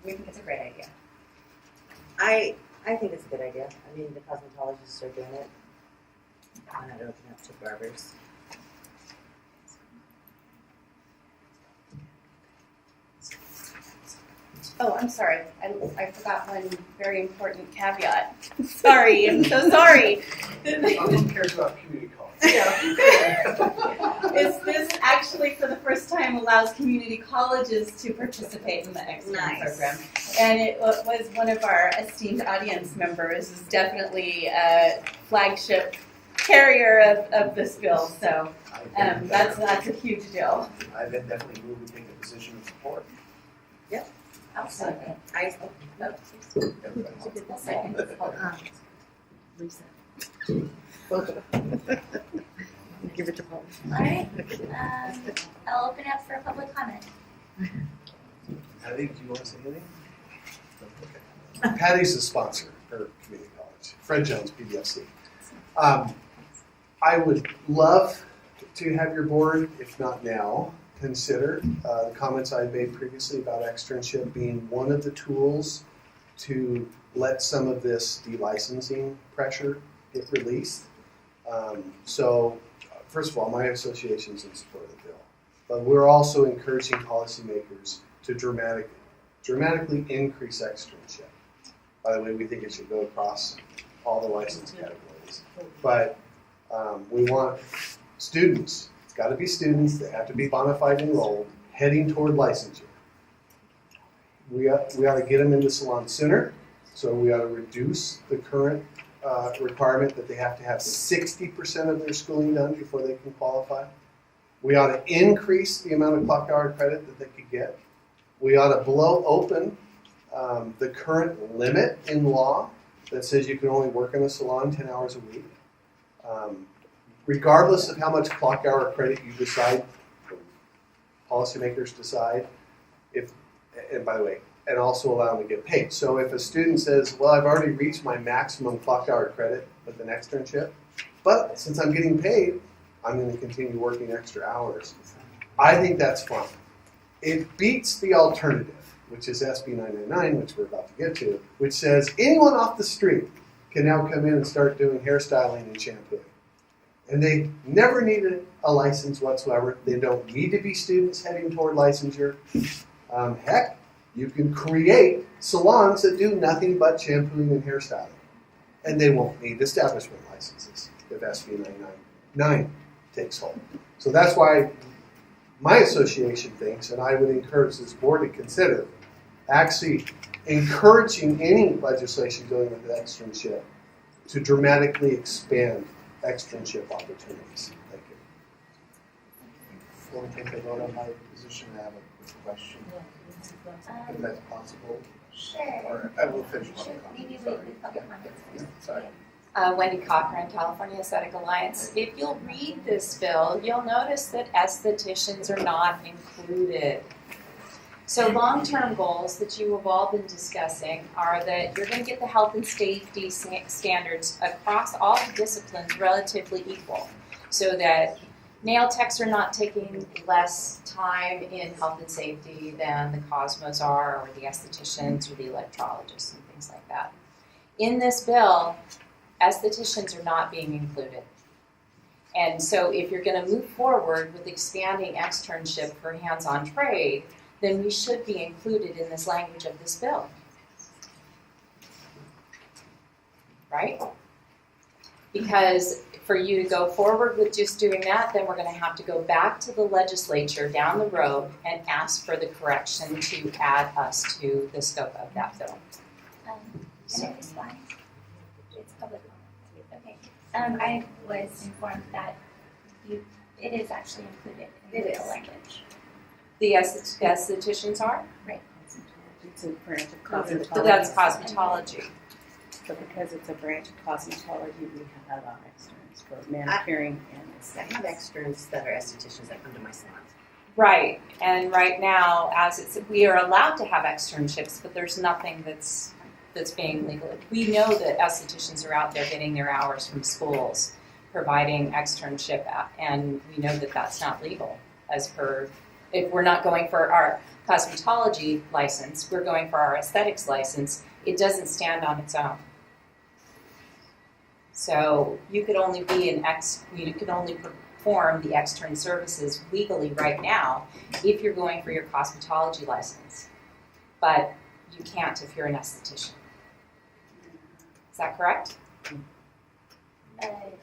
We think it's a great idea. I think it's a good idea. I mean, the cosmetologists are doing it. Why not open up to barbers? Oh, I'm sorry. I forgot one very important caveat. Sorry, I'm so sorry. Who cares about community college? Is this actually for the first time allows community colleges to participate in the extern program? And it was one of our esteemed audience members is definitely a flagship carrier of this bill. So that's a huge deal. I then definitely move to take a position of support. Yep. I'll second. Lisa. Give it to Paul. All right. I'll open up for public comment. Patty, do you want to say anything? Okay. Patty's the sponsor for community college. Fred Jones, PBFC. I would love to have your board, if not now, consider the comments I made previously about externship being one of the tools to let some of this delicensing pressure get released. First of all, my association's in support of the bill, but we're also encouraging policymakers to dramatically increase externship. By the way, we think it should go across all the license categories, but we want students. It's got to be students that have to be bona fide enrolled, heading toward licensure. We ought to get them into salon sooner, so we ought to reduce the current requirement that they have to have 60% of their schooling done before they can qualify. We ought to increase the amount of clock hour credit that they could get. We ought to blow open the current limit in law that says you can only work in a salon 10 hours a week. Regardless of how much clock hour credit you decide, policymakers decide, and by the way, and also allow them to get paid. So if a student says, well, I've already reached my maximum clock hour credit with an externship, but since I'm getting paid, I'm going to continue working extra hours. I think that's fine. It beats the alternative, which is SB 999, which we're about to get to, which says anyone off the street can now come in and start doing hairstyling and shampooing. And they never needed a license whatsoever. They don't need to be students heading toward licensure. Heck, you can create salons that do nothing but shampooing and hairstyling. And they won't need establishment licenses if SB 999 takes hold. So that's why my association thinks, and I would encourage this board to consider, actually encouraging any legislation dealing with the externship to dramatically expand externship opportunities. Thank you. Before we take a vote on my position, I have a question. If that's possible. Sure. Or I will finish Sure. one Maybe comment. wait Sorry. with public comments first. Sorry. Wendy Cochran, California Aesthetic Alliance. If you'll read this bill, you'll notice that estheticians are not included. So long-term goals that you have all been discussing are that you're going to get the health and safety standards across all the disciplines relatively equal, so that nail techs are not taking less time in health and safety than the cosmos are, or the estheticians, or the electrologists, and things like that. In this bill, estheticians are not being included. And so if you're going to move forward with expanding externship for hands-on trade, then we should be included in this language of this bill. Right? Because for you to go forward with just doing that, then we're going to have to go back to the legislature down the road and ask for the correction to add us to the scope of that bill. Can I respond? It's public comment. Okay. I was informed that it is actually included in the language. The estheticians are? Right. It's a branch of cosmetology. So that's cosmetology. So because it's a branch of cosmetology, we have our externs for manicuring and I have externs that are estheticians that come to my salon. Right, and right now, we are allowed to have externships, but there's nothing that's being legal. We know that estheticians are out there getting their hours from schools, providing externship, and we know that that's not legal as per. If we're not going for our cosmetology license, we're going for our aesthetics license. It doesn't stand on its own. So you could only perform the extern services legally right now if you're going for your cosmetology license, but you can't if you're an esthetician. Is that correct? I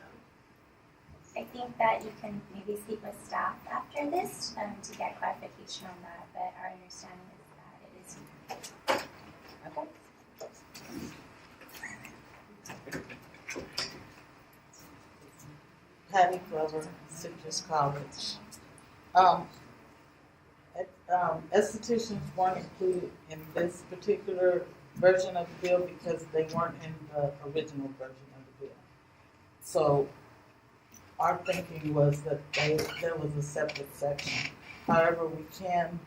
think that you can maybe speak with staff after this to get clarification on that, but our understanding is that it is. Okay. Patty Glover, Citrus College. Estheticians weren't included in this particular version of the bill because they weren't in the original version of the bill. So our thinking was that there was a separate section. However, we can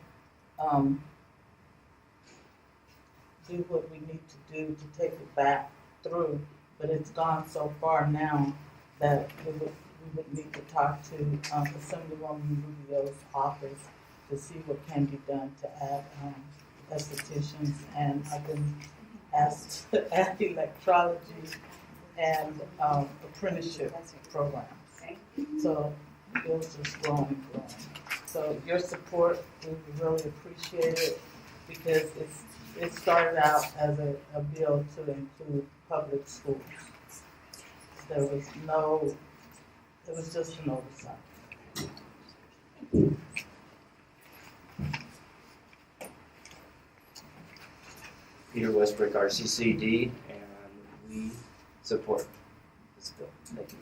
do what we need to do to take it back through, but it's gone so far now that we would need to talk to Assemblywoman Rubio's office to see what can be done to add estheticians, and I've been asked to add electrology and apprenticeship programs. So the bill's just growing. So your support, we would really appreciate it because it started out as a bill to include public schools. It was just an oversight. Peter Westbrook, RCCD, and we support this bill. Thank you.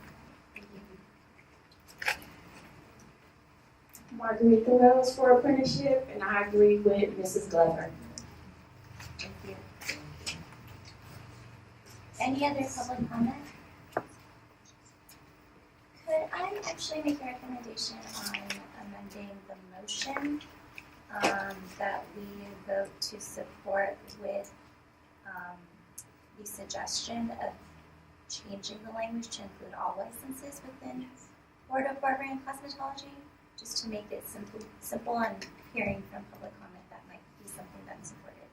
Margarita Wells for apprenticeship, and I agree with Mrs. Glover. Thank you. Any other public comment? Could I actually make a recommendation on amending the motion that we vote to support with the suggestion of changing the language to include all licenses within Board of Barbering and Cosmetology, just to make it simple and hearing from public comment that might be something that's supported.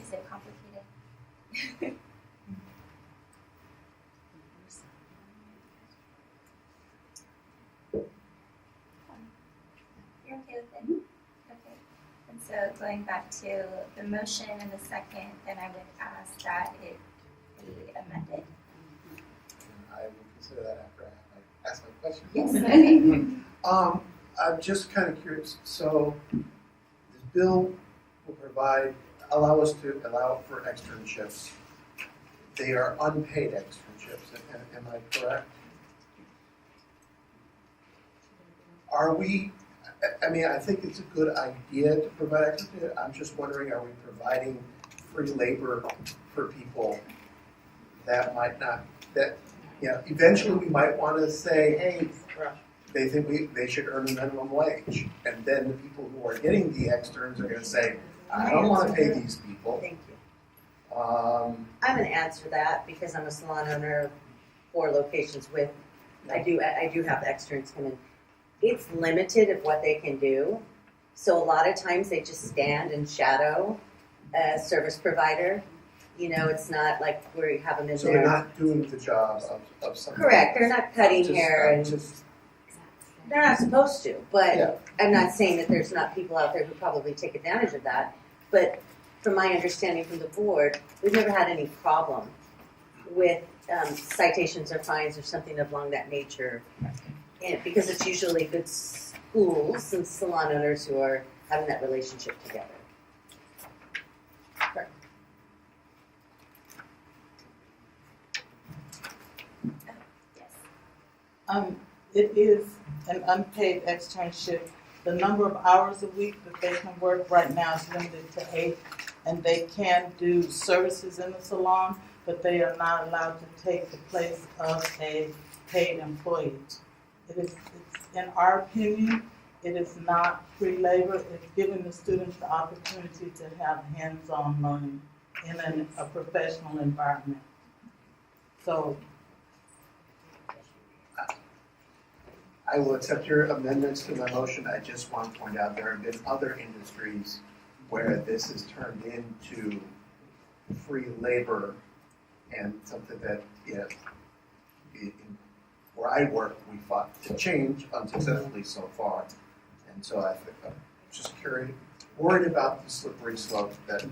Is it complicated? You're okay with it? Okay. And so going back to the motion and the second, then I would ask that it be amended. I will consider that after I ask my question. Yes. Okay. I'm just kind of curious. So this bill will allow us to allow for externships. They are unpaid externships. Am I correct? Are we? I mean, I think it's a good idea to provide externship. I'm just wondering, are we providing free labor for people that might not, eventually we might want to say, hey, they think they should earn a minimum wage. And then the people who are getting the externs are going to say, I don't want to pay these people. Thank you. I'm going to answer that because I'm a salon owner of 4 locations with, I do have the externs come in. It's limited of what they can do. So a lot of times they just stand and shadow a service provider. You know, it's not like where you have them in So there. they're not doing the job of somebody. Correct. They're not cutting hair and just they're not supposed to. But Yeah. I'm not saying that there's not people out there who probably take advantage of that. But from my understanding from the board, we've never had any problem with citations or fines or something along that nature. And because it's usually good schools and salon owners who are having that relationship together. It is an unpaid externship. The number of hours a week that they can work right now is limited to 8, and they can do services in the salon, but they are not allowed to take the place of a paid employee. It's in our opinion, it is not free labor. It's giving the students the opportunity to have hands-on learning in a professional environment. So I will accept your amendments to my motion. I just want to point out there have been other industries where this has turned into free labor and something that, where I work, we fought to change unsuccessfully so far. And so I think I'm just worried about the slippery slope that.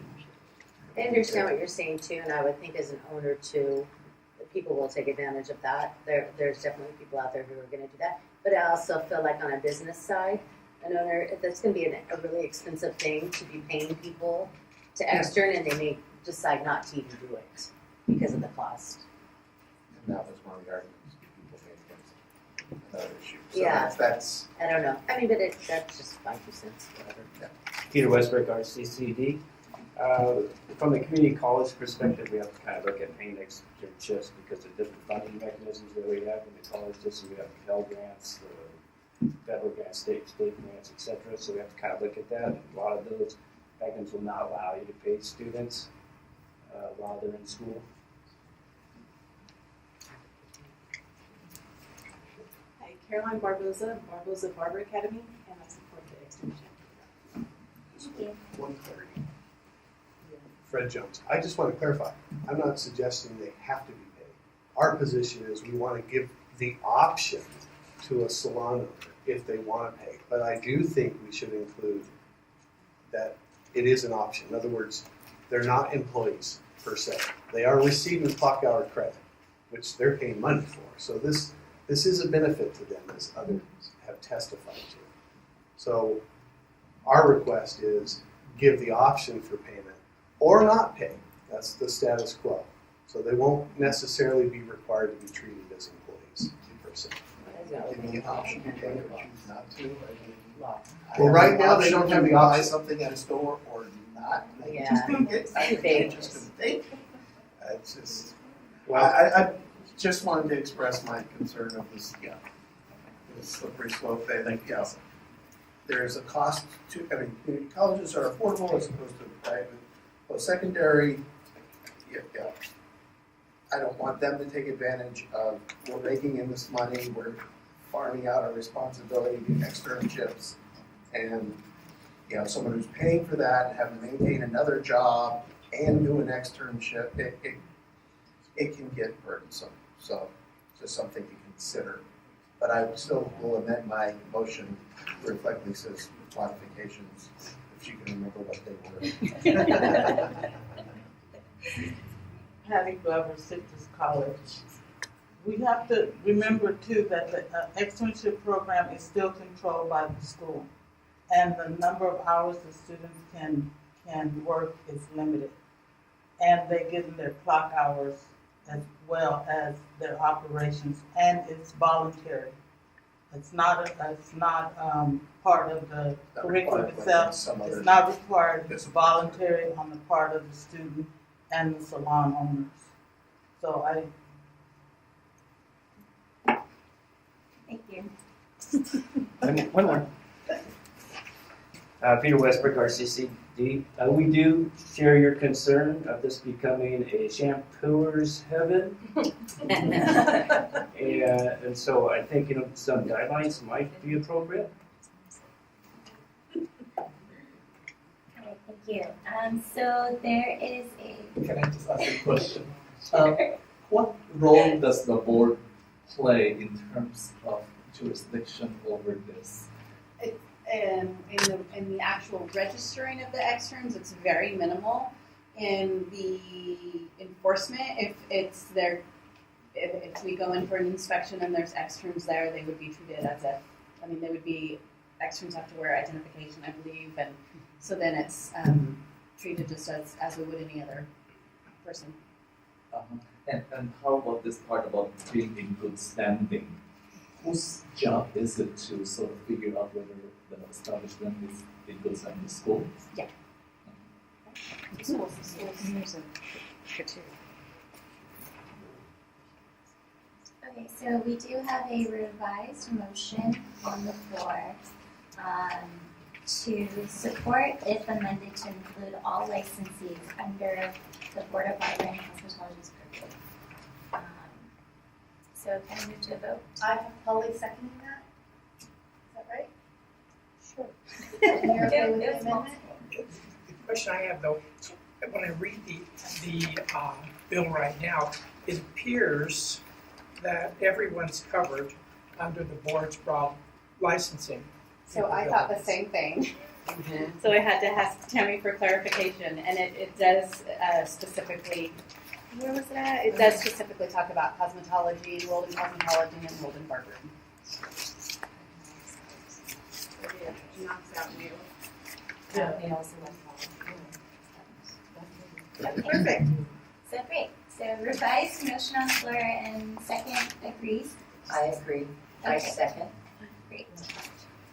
I understand what you're saying too, and I would think as an owner too, that people will take advantage of that. There's definitely people out there who are going to do that. But I also feel like on a business side, an owner, that's going to be a really expensive thing to be paying people to extern, and they may decide not to even do it because of the cost. And that was one of the arguments people made against another issue. So Yeah. that's I don't know. I mean, but that's just 5 cents, whatever. Yeah. Peter Westbrook, RCCD. From the community college perspective, we have to kind of look at paying externships because of different funding mechanisms that we have in the college system. We have Pell grants, federal grants, state grants, etc. So we have to kind of look at that. And a lot of those mechanisms will not allow you to pay students while they're in school. Hi, Caroline Barboza, Barboza Barber Academy, and I support the externship. Thank you. 1:30. Fred Jones. I just want to clarify. I'm not suggesting they have to be paid. Our position is we want to give the option to a salon owner if they want to pay. But I do think we should include that it is an option. In other words, they're not employees per se. They are receiving clock hour credit, which they're paying money for. So this is a benefit to them, as others have testified to. So our request is give the option for payment or not pay. That's the status quo. So they won't necessarily be required to be treated as employees per se. Give me an option to pay or choose not to. Well, right now they don't have the buy option. something at a store or not. Yeah. Just think it. I Vague. just think. It's just. Well, I just wanted to express my concern of this. Yeah. This slippery slope thing. Yeah. There's a cost to. I mean, community colleges are affordable as opposed to private post-secondary. Yeah. I don't want them to take advantage of, we're raking in this money, we're farming out our responsibility to externships, and someone who's paying for that and having to maintain another job and do an externship, it can get burdensome. So just something to consider. But I still will amend my motion to reflect Lisa's modifications, if she can remember what they were. Patty Glover, Citrus College. We have to remember too that the externship program is still controlled by the school, and the number of hours the students can work is limited, and they get their clock hours as well as their operations, and it's voluntary. It's not part of the curriculum itself. It's not required. It's voluntary on the part of the student and the salon owners. So Thank you. One more. Peter Westbrook, RCCD. We do share your concern of this becoming a shampooer's heaven. And so I think some guidelines might be appropriate. Okay, thank you. So there is a. Can I just ask a question? What role does the board play in terms of jurisdiction over this? in the actual registering of the externs, it's very minimal. In the enforcement, if we go in for an inspection and there's externs there, they would be treated as if, they would be, externs have to wear identification, I believe, and so then it's treated just as we would any other person. And how about this part about being in good standing? Whose job is it to sort of figure out whether the establishment is in good standing? School? Yeah. Schools. There's a criteria. Okay, so we do have a revised motion on the floor to support if amended to include all licensees under the Board of Barbering and Cosmetology's purview. So can I move to a vote? I have Polly seconding that. Is that right? Sure. And you're okay with the amendment? The question I have though, when I read the bill right now, it appears that everyone's covered under the board's broad licensing. So I thought the same thing. So I had to ask Tammy for clarification, and it does specifically, where was it at? It does specifically talk about cosmetology, enrolled in cosmetology, and enrolled in barbering. Knocks out nails. Perfect. So great. So revised motion on the floor and second agrees. I agree. I Okay. second. Great.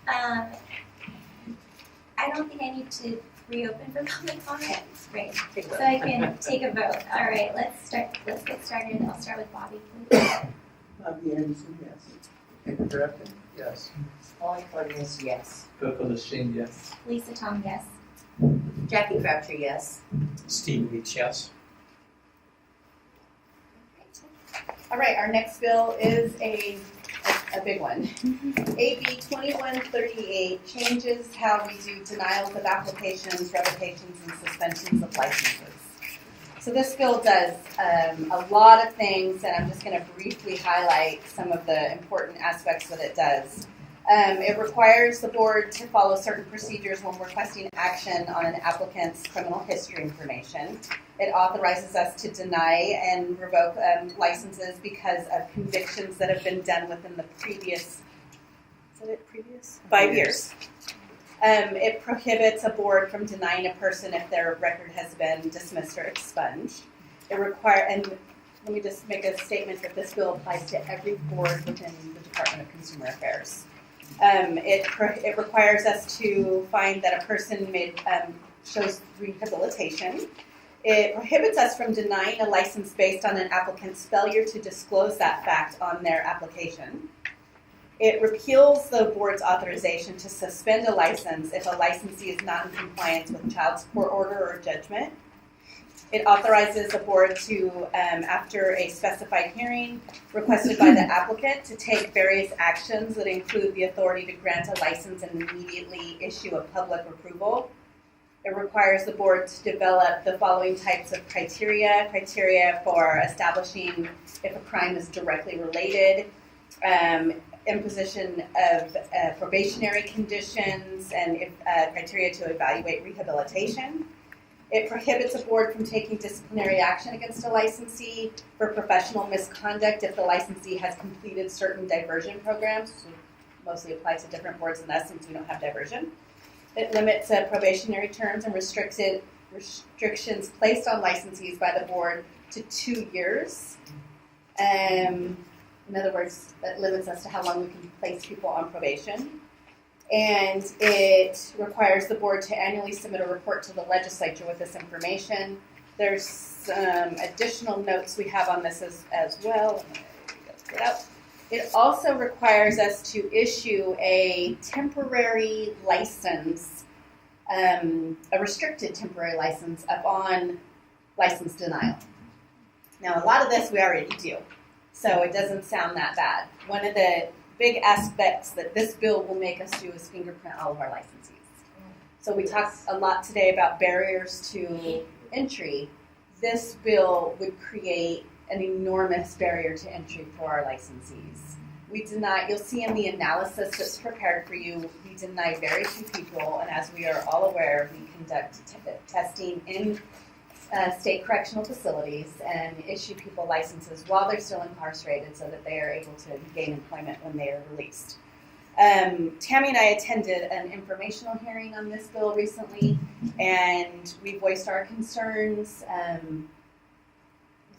I don't think I need to reopen for public comment. Great. So I can take a vote. All right, let's get started. I'll start with Bobby, please. Bobby Anderson, yes. Fingerprinting, yes. Molly Cardenas, yes. Coco Lachine, yes. Lisa Tom, yes. Jackie Croucher, yes. Steve Leach, yes. All right, our next bill is a big one. AB 2138 changes how we do denials of applications, revocations, and suspensions of licenses. So this bill does a lot of things, and I'm just going to briefly highlight some of the important aspects that it does. It requires the board to follow certain procedures when requesting action on an applicant's criminal history information. It authorizes us to deny and revoke licenses because of convictions that have been done within the previous 5 years. It prohibits a board from denying a person if their record has been dismissed or expunged. And let me just make a statement that this bill applies to every board within the Department of Consumer Affairs. It requires us to find that a person shows rehabilitation. It prohibits us from denying a license based on an applicant's failure to disclose that fact on their application. It repeals the board's authorization to suspend a license if a licensee is not in compliance with child support order or judgment. It authorizes the board to, after a specified hearing requested by the applicant, to take various actions that include the authority to grant a license and immediately issue a public approval. It requires the board to develop the following types of criteria for establishing if a crime is directly related, imposition of probationary conditions, and criteria to evaluate rehabilitation. It prohibits a board from taking disciplinary action against a licensee for professional misconduct if the licensee has completed certain diversion programs, which mostly apply to different boards than us since we don't have diversion. It limits probationary terms and restrictions placed on licensees by the board to 2 years. In other words, that limits us to how long we can place people on probation. And it requires the board to annually submit a report to the legislature with this information. There's some additional notes we have on this as well. It also requires us to issue a temporary license, a restricted temporary license upon license denial. Now, a lot of this we already do, so it doesn't sound that bad. One of the big aspects that this bill will make us do is fingerprint all of our licensees. So we talked a lot today about barriers to entry. This bill would create an enormous barrier to entry for our licensees. We deny, you'll see in the analysis that's prepared for you, we deny very few people, and as we are all aware, we conduct testing in state correctional facilities and issue people licenses while they're still incarcerated so that they are able to gain employment when they are released. Tammy and I attended an informational hearing on this bill recently, and we voiced our concerns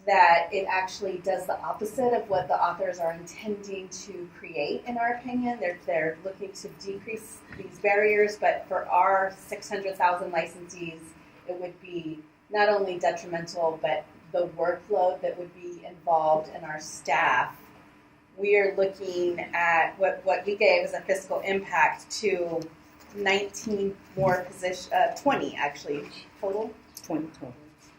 that it actually does the opposite of what the authors are intending to create, in our opinion. They're looking to decrease these barriers, but for our 600,000 licensees, it would be not only detrimental, but the workload that would be involved in our staff. We are looking at what we gave as a fiscal impact to 19 more positions, 20 actually total.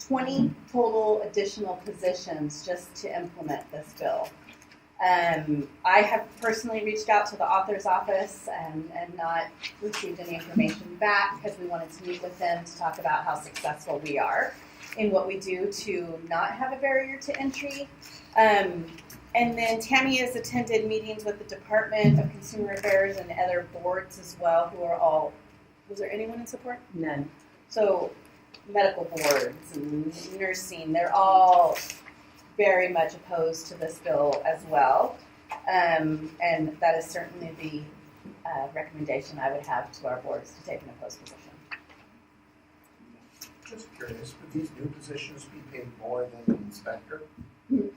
20 total additional positions just to implement this bill. I have personally reached out to the author's office and not received any information back because we wanted to meet with them to talk about how successful we are in what we do to not have a barrier to entry. And then Tammy has attended meetings with the Department of Consumer Affairs and other boards as well, who are all, was there anyone in support? None. So medical boards and nursing, they're all very much opposed to this bill as well. And that is certainly the recommendation I would have to our boards to take an opposed position. Just curious, would these new positions be paid more than an inspector? No.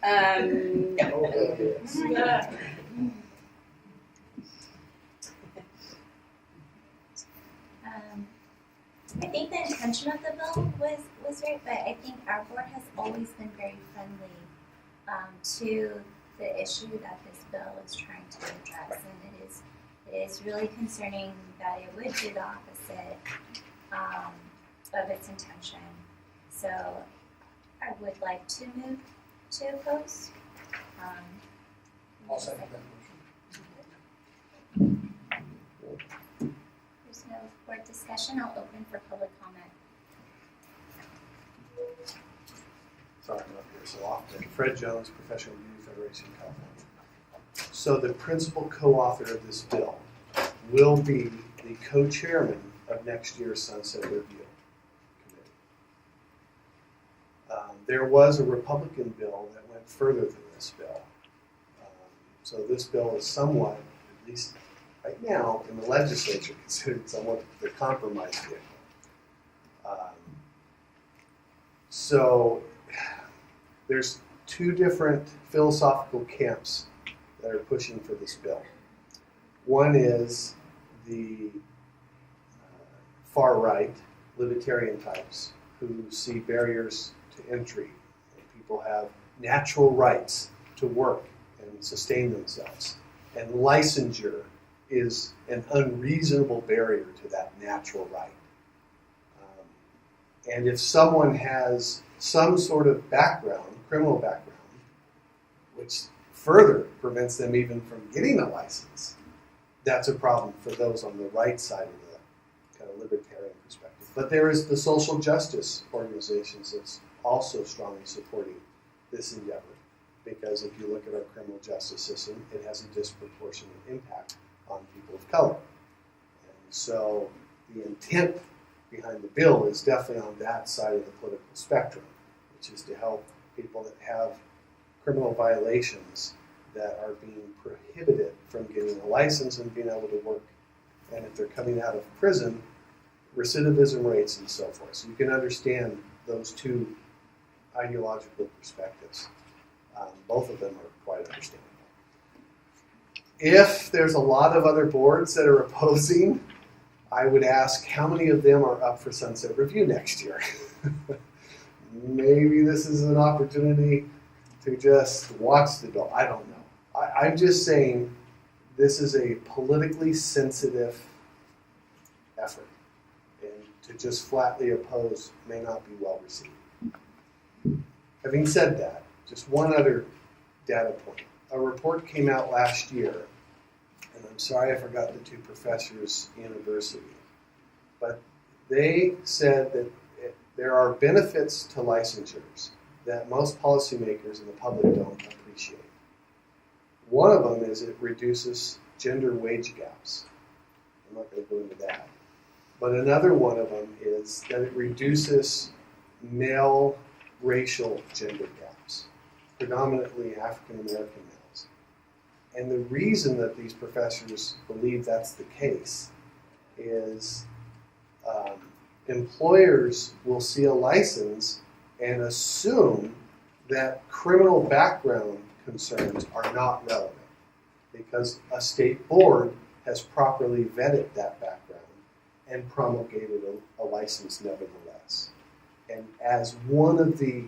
I think the intention of the bill was right, but I think our board has always been very friendly to the issue that this bill is trying to address, and it is really concerning that it would do the opposite of its intention. So I would like to move to oppose. I'll second that motion. There's no board discussion. I'll open for public comment. Sorry, I'm up here so often. Fred Jones, Professional Beauty Federation, California. So the principal co-author of this bill will be the co-chairman of next year's Sunset Review Committee. There was a Republican bill that went further than this bill. So this bill is somewhat, at least right now, in the legislature, considered somewhat the compromise vehicle. So there's two different philosophical camps that are pushing for this bill. One is the far right, libertarian types, who see barriers to entry. People have natural rights to work and sustain themselves. And licensure is an unreasonable barrier to that natural right. And if someone has some sort of background, criminal background, which further prevents them even from getting a license, that's a problem for those on the right side of the kind of libertarian perspective. But there is the social justice organizations that's also strongly supporting this endeavor, because if you look at our criminal justice system, it has a disproportionate impact on people of color. And so the intent behind the bill is definitely on that side of the political spectrum, which is to help people that have criminal violations that are being prohibited from getting a license and being able to work. And if they're coming out of prison, recidivism rates and so forth. So you can understand those two ideological perspectives. Both of them are quite understandable. If there's a lot of other boards that are opposing, I would ask how many of them are up for Sunset Review next year. Maybe this is an opportunity to just watch the bill. I don't know. I'm just saying this is a politically sensitive effort, and to just flatly oppose may not be well received. Having said that, just one other data point. A report came out last year, and I'm sorry I forgot the two professors' university, but they said that there are benefits to licensures that most policymakers and the public don't appreciate. One of them is it reduces gender wage gaps. I'm not going to go into that. But another one of them is that it reduces male racial gender gaps, predominantly African American males. And the reason that these professors believe that's the case is employers will see a license and assume that criminal background concerns are not relevant because a state board has properly vetted that background and promulgated a license nevertheless. And as one of the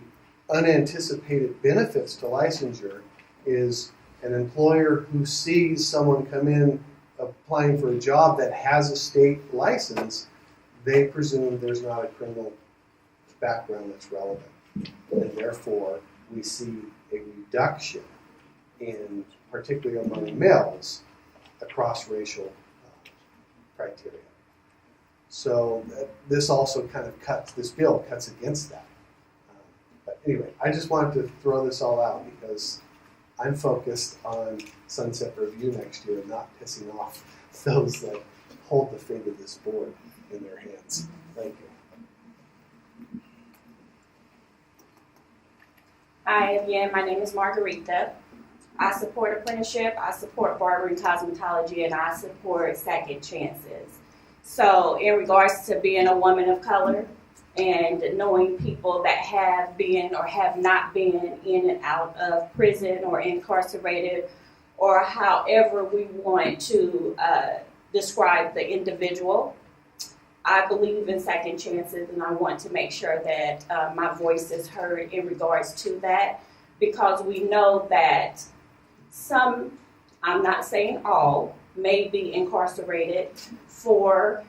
unanticipated benefits to licensure is an employer who sees someone come in applying for a job that has a state license, they presume there's not a criminal background that's relevant. And therefore, we see a reduction in, particularly among males, across racial criteria. So this also kind of this bill cuts against that. But anyway, I just wanted to throw this all out because I'm focused on sunset review next year and not pissing off those that hold the fate of this board in their hands. Thank you. Hi again, my name is Margarita. I support apprenticeship, I support barbering and cosmetology, and I support second chances. So in regards to being a woman of color and knowing people that have been or have not been in and out of prison or incarcerated, or however we want to describe the individual, I believe in second chances, and I want to make sure that my voice is heard in regards to that, because we know that some, I'm not saying all, may be incarcerated for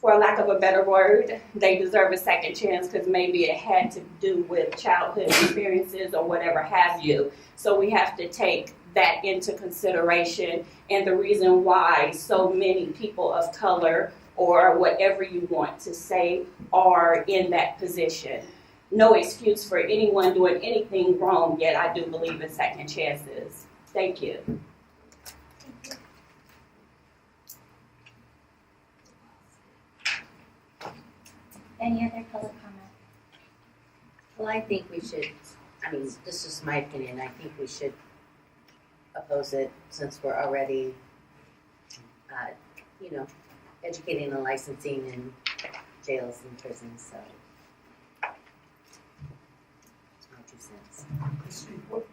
lack of a better word, they deserve a second chance because maybe it had to do with childhood experiences or whatever have you. So we have to take that into consideration, and the reason why so many people of color, or whatever you want to say, are in that position. No excuse for anyone doing anything wrong, yet I do believe in second chances. Thank you. Any other public comment? Well, I think we should, this is my opinion, I think we should oppose it since we're already, educating and licensing in jails and prisons, so. That's my 2 cents. What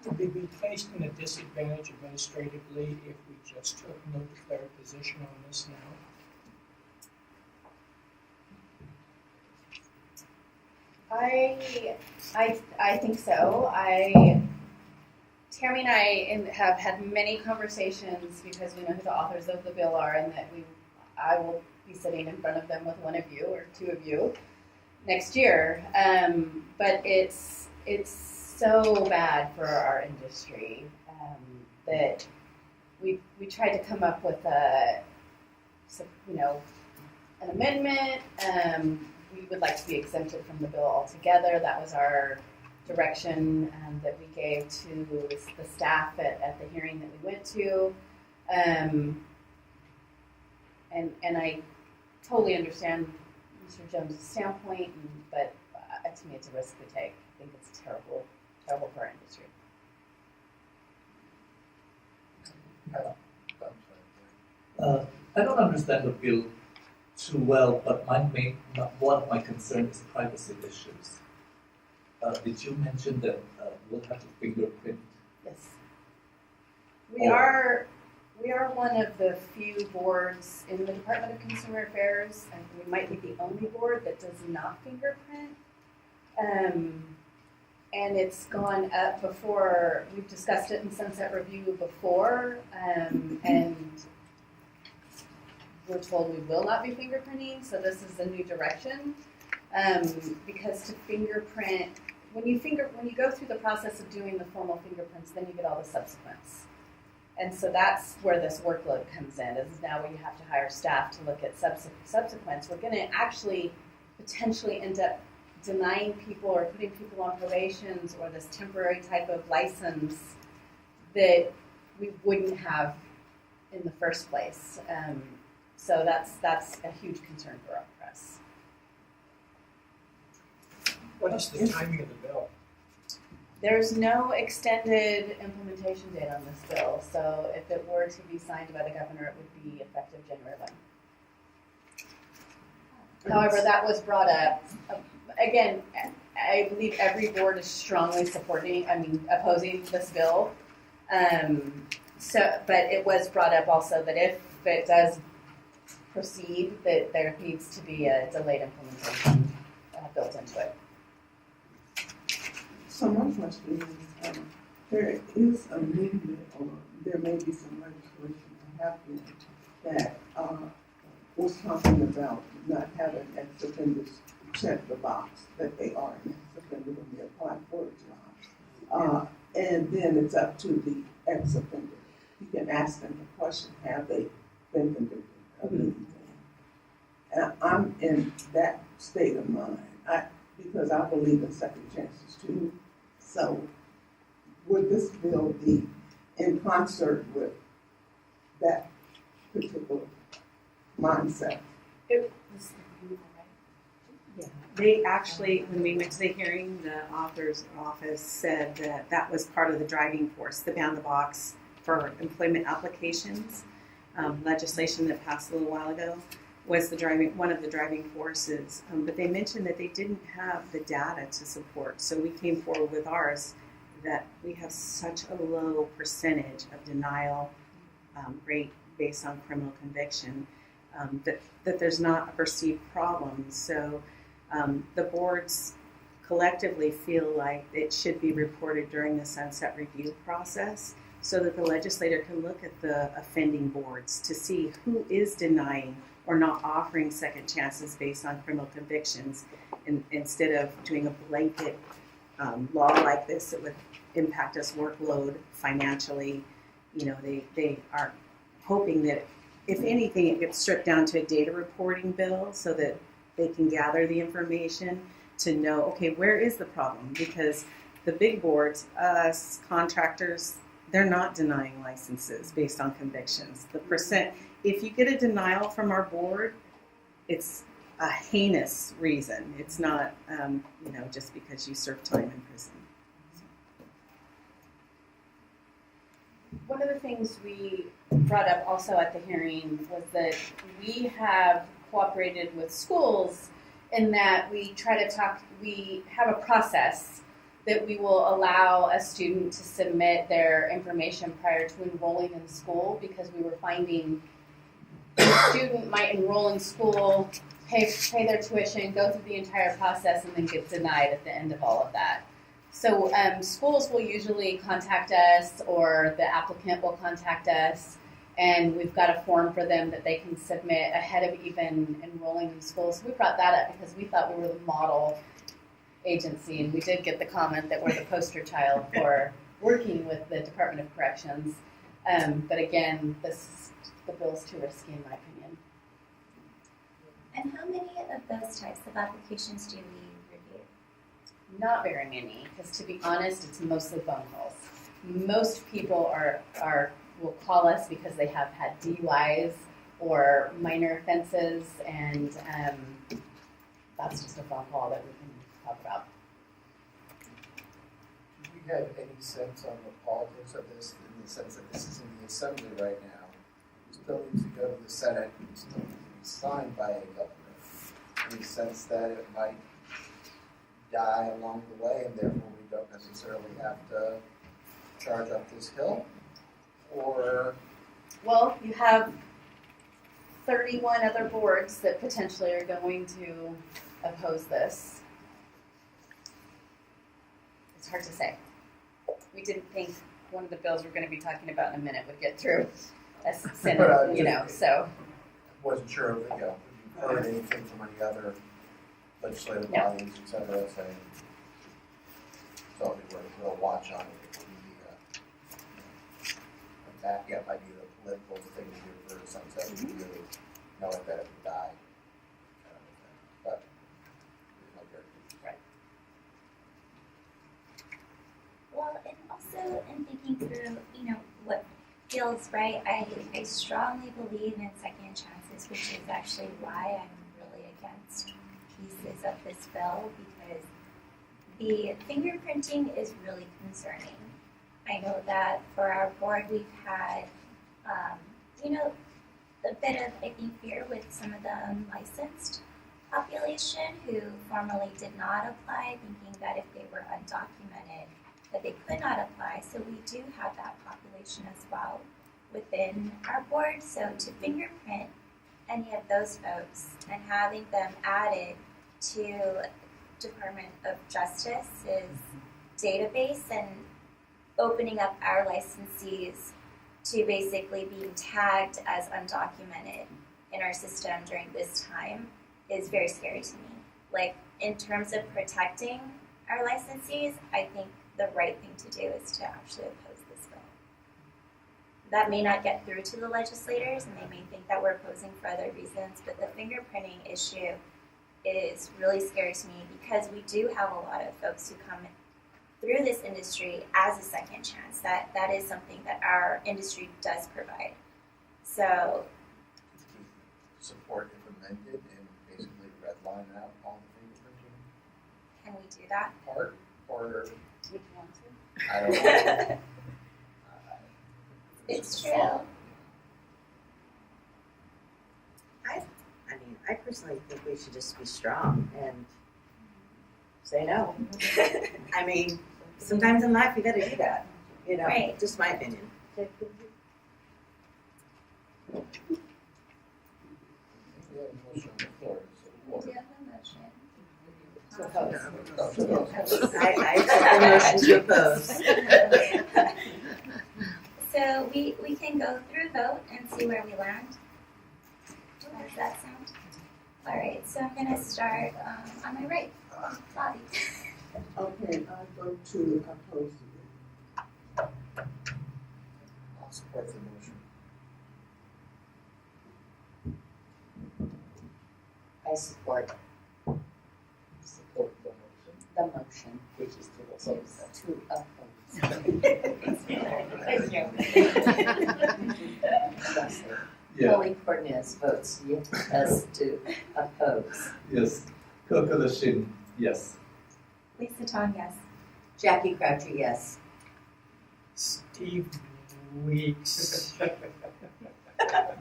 would they be placed in a disadvantage administratively if we just took no declared position on this now? I think so. Tammy and I have had many conversations because we know who the authors of the bill are, and that I will be sitting in front of them with one of you or two of you next year. But it's so bad for our industry that we tried to come up with an amendment. We would like to be exempted from the bill altogether. That was our direction that we gave to the staff at the hearing that we went to. And I totally understand Mr. Jones' standpoint, but to me it's a risk we take. I think it's terrible for our industry. I don't understand the bill too well, but one of my concerns is privacy issues. Did you mention that we'll have to fingerprint? Yes. We are one of the few boards in the Department of Consumer Affairs, and we might be the only board that does not fingerprint. And it's gone up before. We've discussed it in Sunset Review before, and we're told we will not be fingerprinting, so this is a new direction. Because to fingerprint, when you go through the process of doing the formal fingerprints, then you get all the subsequents. And so that's where this workload comes in, is now we have to hire staff to look at subsequents. We're going to actually potentially end up denying people or putting people on probations or this temporary type of license that we wouldn't have in the first place. So that's a huge concern for us. What is the timing of the bill? There's no extended implementation date on this bill, so if it were to be signed by the governor, it would be effective January 1. However, that was brought up, again, I believe every board is strongly opposing this bill. But it was brought up also that if it does proceed, that there needs to be a delayed implementation built into it. So my question is, there is a movement, or there may be some legislation happening that was talking about not having ex-offenders check the box that they are an ex-offender when they apply for a job. And then it's up to the ex-offender. You can ask them the question, have they been convicted of anything? And I'm in that state of mind, because I believe in second chances too. So would this bill be in concert with that particular mindset? Yeah, they actually, when we went to the hearing, the author's office said that that was part of the driving force, the ban the box for employment applications. Legislation that passed a little while ago was one of the driving forces. But they mentioned that they didn't have the data to support. So we came forward with ours that we have such a low percentage of denial rate based on criminal conviction that there's not a perceived problem. So the boards collectively feel like it should be reported during the sunset review process so that the legislator can look at the offending boards to see who is denying or not offering second chances based on criminal convictions, instead of doing a blanket law like this that would impact us workload financially. You know, they are hoping that if anything, it gets stripped down to a data reporting bill so that they can gather the information to know, okay, where is the problem? Because the big boards, us, contractors, they're not denying licenses based on convictions. The percent, if you get a denial from our board, it's a heinous reason. It's not, just because you serve time in prison. One of the things we brought up also at the hearing was that we have cooperated with schools in that we have a process that we will allow a student to submit their information prior to enrolling in school, because we were finding a student might enroll in school, pay their tuition, go through the entire process, and then get denied at the end of all of that. So schools will usually contact us, or the applicant will contact us, and we've got a form for them that they can submit ahead of even enrolling in school. So we brought that up because we thought we were the model agency, and we did get the comment that we're the poster child for working with the Department of Corrections. But again, the bill's too risky in my opinion. And how many of those types of applications do we review? Not very many, because to be honest, it's mostly phone calls. Most people will call us because they have had DUIs or minor offenses, and that's just a phone call that we can talk about. Do we have any sense on the politics of this, in the sense that this is in the Assembly right now? It still needs to go to the Senate, and still needs to be signed by a governor. Any sense that it might die along the way, and therefore we don't necessarily have to charge up this hill? Or well, you have 31 other boards that potentially are going to oppose this. It's hard to say. We didn't think one of the bills we're going to be talking about in a minute would get through a Senate, so. Wasn't sure if you've heard anything from any other legislative bodies, et cetera, saying something we'll watch on it. That might be the political thing to do for sunset review, knowing that it would die. But there's no guarantee. Right. in thinking through, what feels right, I strongly believe in second chances, which is actually why I'm really against pieces of this bill, because the fingerprinting is really concerning. I know that for our board we've had, a bit of, I think, fear with some of the unlicensed population who formerly did not apply, thinking that if they were undocumented, that they could not apply. So we do have that population as well within our board. So to fingerprint any of those folks and having them added to Department of Justice's database and opening up our licensees to basically being tagged as undocumented in our system during this time is very scary to me. Like, in terms of protecting our licensees, I think the right thing to do is to actually oppose this bill. That may not get through to the legislators, and they may think that we're opposing for other reasons, but the fingerprinting issue is really scary to me because we do have a lot of folks who come through this industry as a second chance. That is something that our industry does provide. So, support if amended and basically redline out all the fingerprinting can we do that? part, or Would you want to? I don't know. It's true. I personally think we should just be strong and say no. I mean, sometimes in life you gotta do that, Right. just my opinion. We have a motion on the floor, so Do you have a motion? I accept the motion to oppose. So we can go through vote and see where we land. How does that sound? All right, so I'm gonna start on my right, Bobby. Okay, I vote to oppose the I'll support the motion. I support the motion, which is to oppose. Thank you. Yeah. Chloe Cornez votes yes to oppose. Yes. Kokula Shin, yes. Lisa Tong, yes. Jackie Crabtree, yes. Steve Weeks.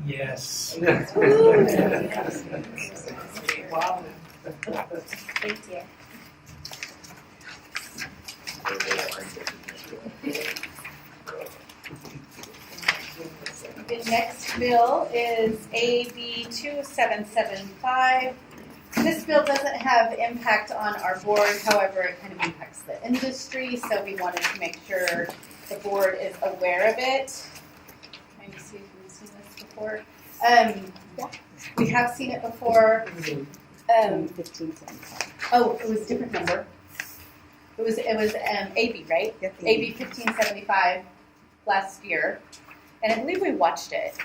Yes. Wow. Thank you. The next bill is AB 2775. This bill doesn't have impact on our board, however, it kind of impacts the industry, so we wanted to make sure the board is aware of it. Trying to see if we've seen this before. We have seen it before. 1575. Oh, it was a different number. It was AB, right? Yep. AB 1575 last year, and I believe we watched it.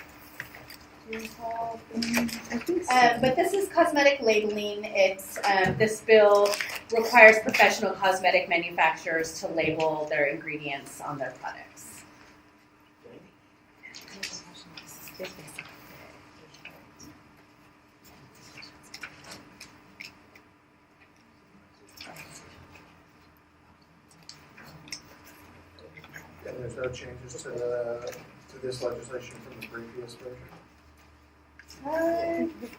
Do you recall? I think so. But this is cosmetic labeling. It's this bill requires professional cosmetic manufacturers to label their ingredients on their products. And there's no changes to this legislation from the previous version?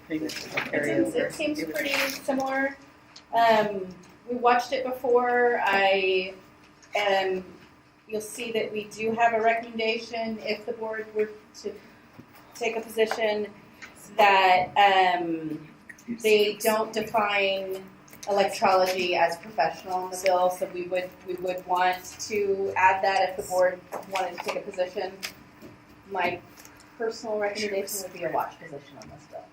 It seems pretty similar. We watched it before. You'll see that we do have a recommendation if the board were to take a position that they don't define electrology as professional in the bill, so we would want to add that if the board wanted to take a position. My personal recommendation would be a watch position on this bill.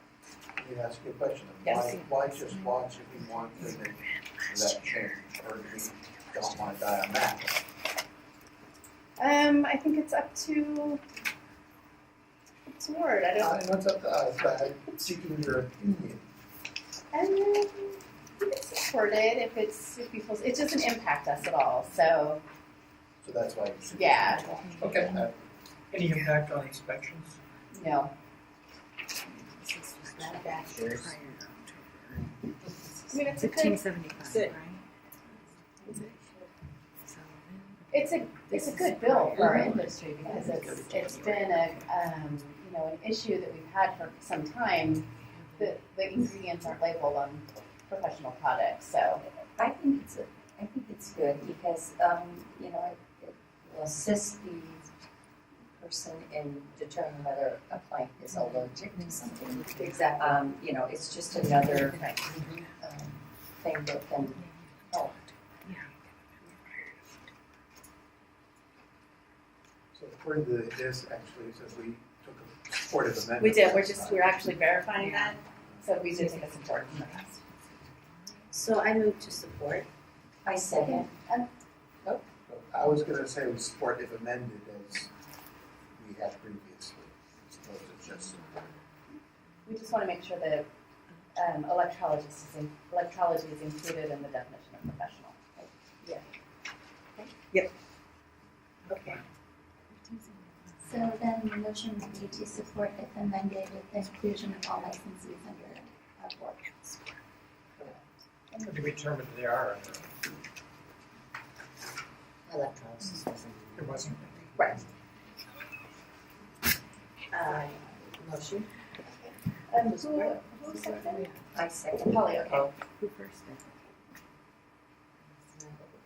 Let me ask you a question. Yes. Why just watch if you want to make that change, or if you don't want to die on that? I think it's up to Ward. I don't. It's up to us, but I'm seeking your opinion. You can support it if it doesn't impact us at all. So So that's why you should. Yeah. Okay. Any impact on inspections? No. Manufacturers. I mean, it's a good, it's a good bill for our industry because it's been an issue that we've had for some time. The ingredients aren't labeled on professional products, so. I think it's good because, it will assist the person in determining whether a client is allergic to something. Exactly. It's just another thing that can help. So according to this, actually, it says we took a supportive amendment. We did, we're actually verifying that, so we did take a support. So I move to support. I second. I was gonna say we support if amended as we had previously, as opposed to just. We just want to make sure that electrology is included in the definition of professional. Yeah. Yep. Okay. So then the motion would be to support if amended with the inclusion of all licensees under our board. When do we determine they are under? Electrolysis wasn't. It wasn't. Right. Motion. Who seconded? I second. Polly, okay. Who first?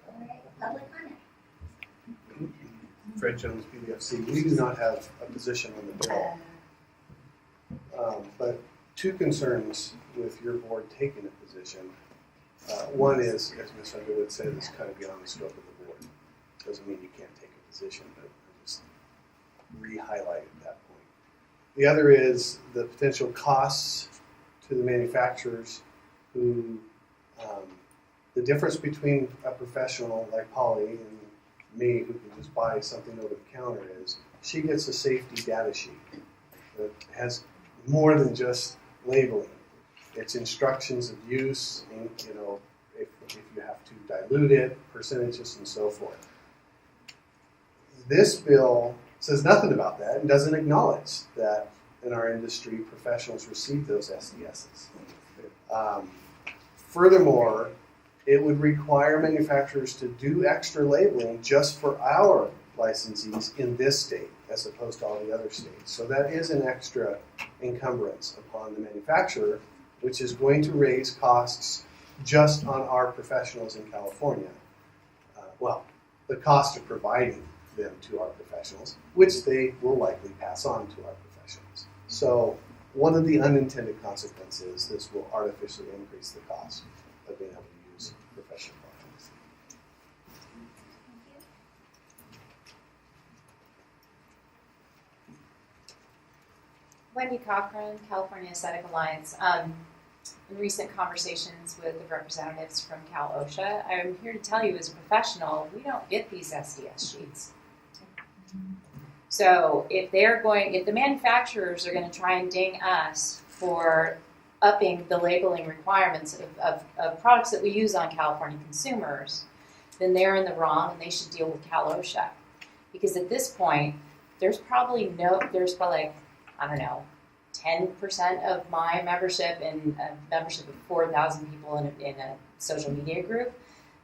All right, public comment. Fred Jones, PDFC. We do not have a position on the bill. But two concerns with your board taking a position. One is, as Ms. Underwood said, it's kind of beyond the scope of the board. Doesn't mean you can't take a position, but I just re-highlighted that point. The other is the potential costs to the manufacturers who, the difference between a professional like Polly and me who can just buy something over the counter is she gets a safety data sheet that has more than just labeling. It's instructions of use, and, if you have to dilute it, percentages, and so forth. This bill says nothing about that and doesn't acknowledge that in our industry professionals receive those SDSs. Furthermore, it would require manufacturers to do extra labeling just for our licensees in this state as opposed to all the other states. So that is an extra encumbrance upon the manufacturer, which is going to raise costs just on our professionals in California. The cost of providing them to our professionals, which they will likely pass on to our professionals. So one of the unintended consequences, this will artificially increase the cost of being able to use professional products. Wendy Cochran, California Aesthetic Alliance. In recent conversations with the representatives from Cal OSHA, I'm here to tell you as a professional, we don't get these SDS sheets. So if the manufacturers are going to try and ding us for upping the labeling requirements of products that we use on California consumers, then they're in the wrong and they should deal with Cal OSHA. Because at this point, there's probably I don't know, 10% of my membership and a membership of 4,000 people in a social media group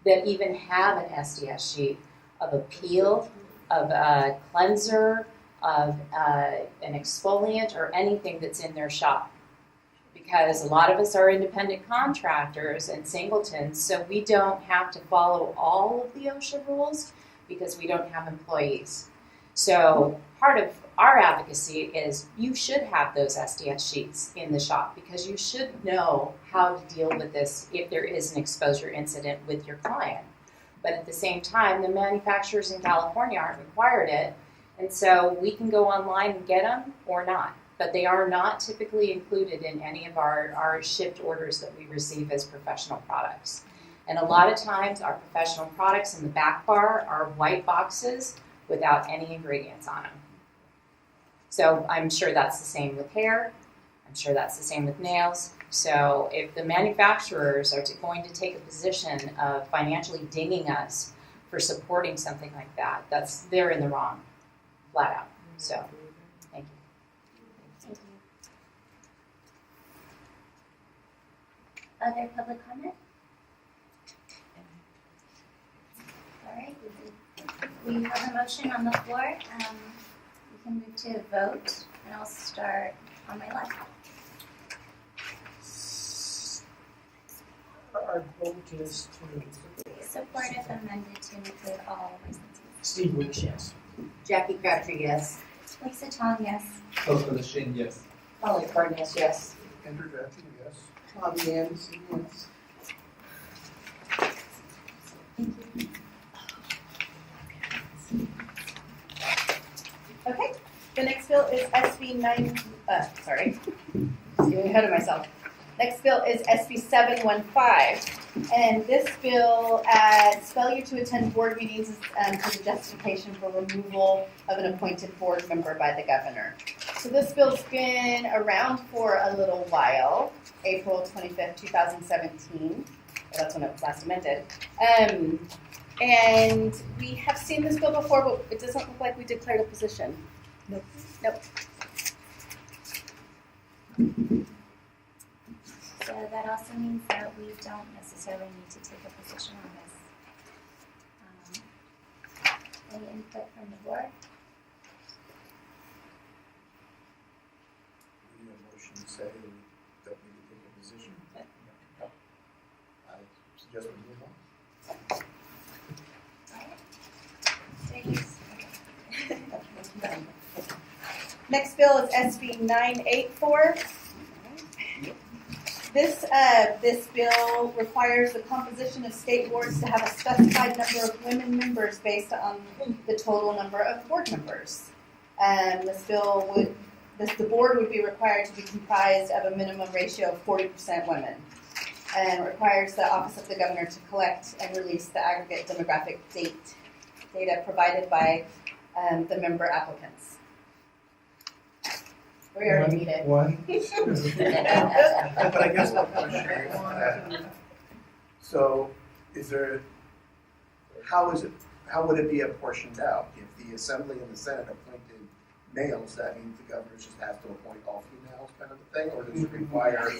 that even have an SDS sheet of a peel, of a cleanser, of an exfoliant, or anything that's in their shop. Because a lot of us are independent contractors and singletons, so we don't have to follow all of the OSHA rules because we don't have employees. So part of our advocacy is you should have those SDS sheets in the shop because you should know how to deal with this if there is an exposure incident with your client. But at the same time, the manufacturers in California aren't required it, and so we can go online and get them or not. But they are not typically included in any of our shipped orders that we receive as professional products. And a lot of times our professional products in the back bar are white boxes without any ingredients on them. So I'm sure that's the same with hair. I'm sure that's the same with nails. So if the manufacturers are going to take a position of financially dinging us for supporting something like that. They're in the wrong, flat out. So, thank you. Thank you. Other public comment? All right, we have a motion on the floor. We can move to a vote, and I'll start on my left. Our vote is to Support if amended to include all licensees. Steve Weeks, yes. Jackie Crabtree, yes. Lisa Tong, yes. Coco Lachine, yes. Holly Cardenas, yes. Andrew Jackson, yes. Bobby Anderson, yes. Okay, the next bill is SB 9, sorry, getting ahead of myself. Next bill is SB 715, and this bill adds failure to attend board meetings for the justification for removal of an appointed board member by the governor. So this bill's been around for a little while, April 25th, 2017. That's when it was last amended. And we have seen this bill before, but it doesn't look like we declared a position. Nope. So that also means that we don't necessarily need to take a position on this. Any input from the board? We need a motion to say we don't need to take a position. No. I suggest we move on. Next bill is SB 984. This bill requires the composition of state boards to have a specified number of women members based on the total number of board members. The board would be required to be comprised of a minimum ratio of 40% women, and requires the Office of the Governor to collect and release the aggregate demographic data provided by the member applicants. We already need it. But I guess my question is, so how would it be apportioned out? If the Assembly and the Senate appointed males, that means the governor just has to appoint all females kind of a thing? Or does it require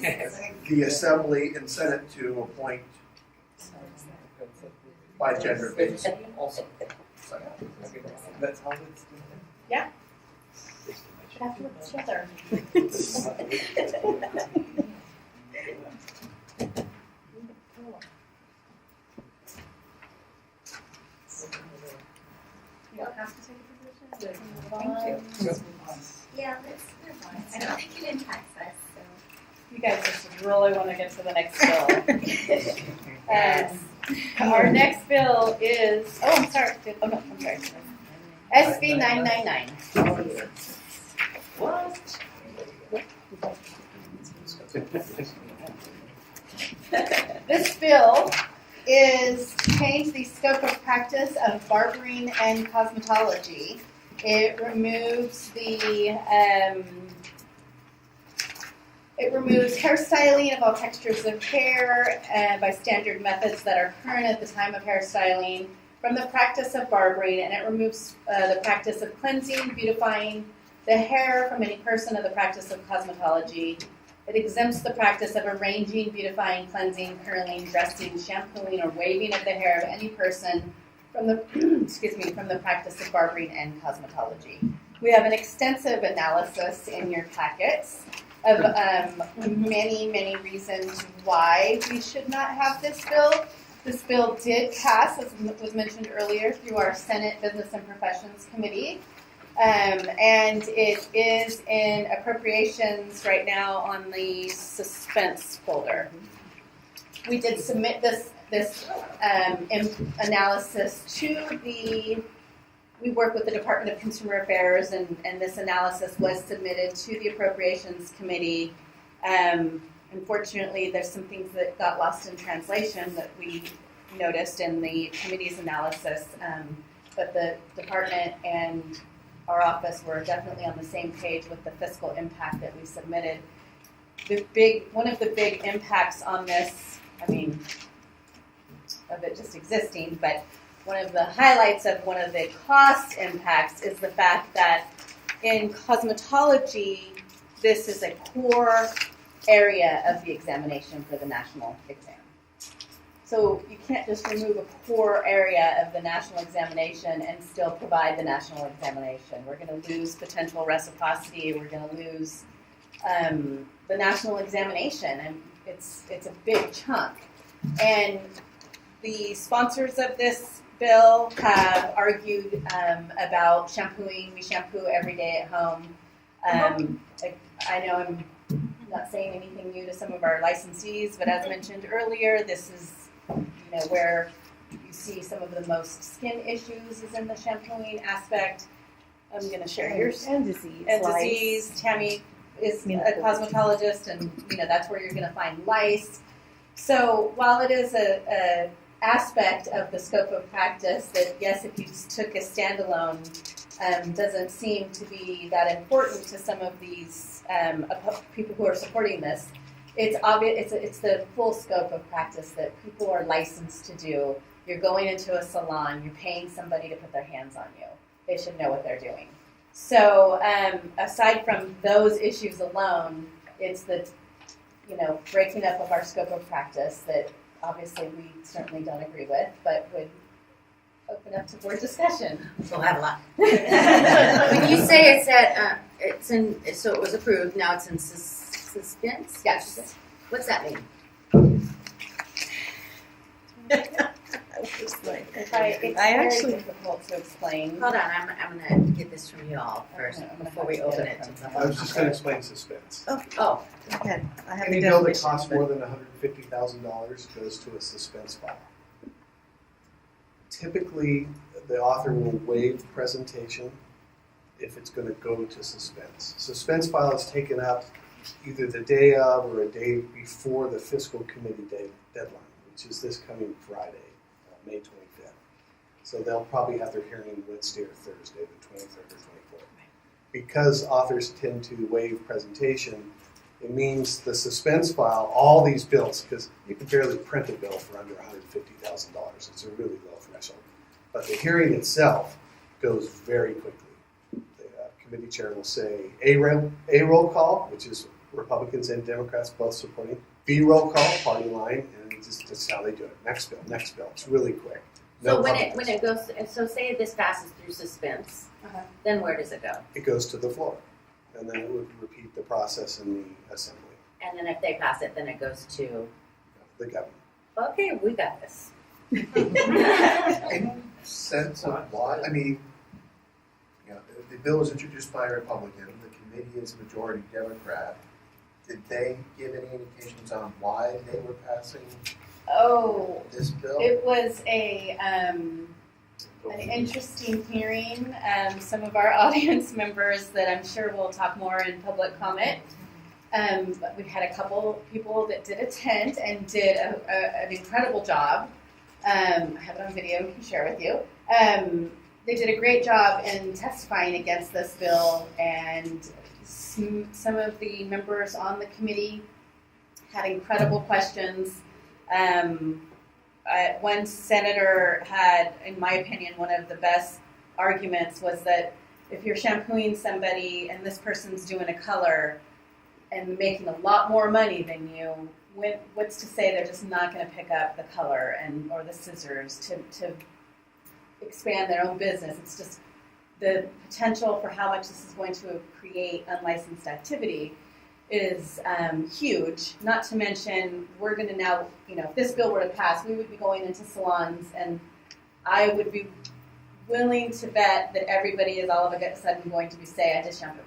the Assembly and Senate to appoint by gender based also? That's how it's Yeah. Have to look at each other. You don't have to take a position. Thank you. Yeah, let's move on. I don't think it impacts us, so. You guys just really want to get to the next bill. Our next bill is, I'm sorry. SB 999. What? This bill is to change the scope of practice of barbering and cosmetology. It removes hairstyling of all textures of hair by standard methods that are current at the time of hairstyling from the practice of barbering, and it removes the practice of cleansing, beautifying the hair from any person of the practice of cosmetology. It exempts the practice of arranging, beautifying, cleansing, curling, dressing, shampooing, or waving of the hair of any person from the from the practice of barbering and cosmetology. We have an extensive analysis in your packets of many, many reasons why we should not have this bill. This bill did pass, as was mentioned earlier, through our Senate Business and Professions Committee. And it is in appropriations right now on the suspense folder. We did submit this analysis to we work with the Department of Consumer Affairs, and this analysis was submitted to the Appropriations Committee. Unfortunately, there's some things that got lost in translation that we noticed in the committee's analysis, but the department and our office were definitely on the same page with the fiscal impact that we submitted. One of the big impacts on this, of it just existing, but one of the highlights of one of the cost impacts is the fact that in cosmetology, this is a core area of the examination for the national exam. So you can't just remove a core area of the national examination and still provide the national examination. We're going to lose potential reciprocity. We're going to lose the national examination, and it's a big chunk. And the sponsors of this bill have argued about shampooing. We shampoo every day at home. I know I'm not saying anything new to some of our licensees, but as mentioned earlier, this is where you see some of the most skin issues is in the shampooing aspect. I'm going to share yours. And disease. And lice. disease. Tammy is a cosmetologist, and that's where you're going to find lice. So while it is a aspect of the scope of practice that, yes, if you took a standalone, doesn't seem to be that important to some of these people who are supporting this. It's obvious. It's the full scope of practice that people are licensed to do. You're going into a salon. You're paying somebody to put their hands on you. They should know what they're doing. So aside from those issues alone, it's the breaking up of our scope of practice that obviously we certainly don't agree with, but would open up to board discussion. We'll have a lot. When you say so it was approved, now it's in suspense? Yes. What's that mean? It's I very actually- difficult to explain. Hold on, I'm going to get this from you all first before we open it to the I was just going to explain suspense. Oh. Okay. I have Any the bill that definition, costs but- more than $150,000 goes to a suspense file. Typically, the author will waive presentation if it's going to go to suspense. Suspense file is taken up either the day of or a day before the fiscal committee deadline, which is this coming Friday, May 25th. So they'll probably have their hearing Wednesday or Thursday, the 23rd or 24th. Because authors tend to waive presentation, it means the suspense file, all these bills, because you can barely print a bill for under $150,000. It's a really low threshold. But the hearing itself goes very quickly. The committee chair will say A roll call, which is Republicans and Democrats both supporting. B roll call, party line, and that's how they do it. Next bill, next bill. It's really quick. So when it goes, so say this passes through suspense, then where does it go? It goes to the floor, and then it would repeat the process in the assembly. And then if they pass it, then it goes to the government. Okay, we got this. Any sense of why? I mean, the bill was introduced by a Republican. The committee is majority Democrat. Did they give any indications on why they were passing this bill? It was an interesting hearing. Some of our audience members that I'm sure will talk more in public comment. But we had a couple people that did attend and did an incredible job. I have it on video, I can share with you. They did a great job in testifying against this bill, and some of the members on the committee had incredible questions. One senator had, in my opinion, one of the best arguments was that if you're shampooing somebody and this person's doing a color and making a lot more money than you, what's to say they're just not going to pick up the color or the scissors to expand their own business? It's just the potential for how much this is going to create unlicensed activity is huge. Not to mention, we're going to now, if this bill were to pass, we would be going into salons, and I would be willing to bet that everybody is all of a sudden going to be saying, I just shampoo.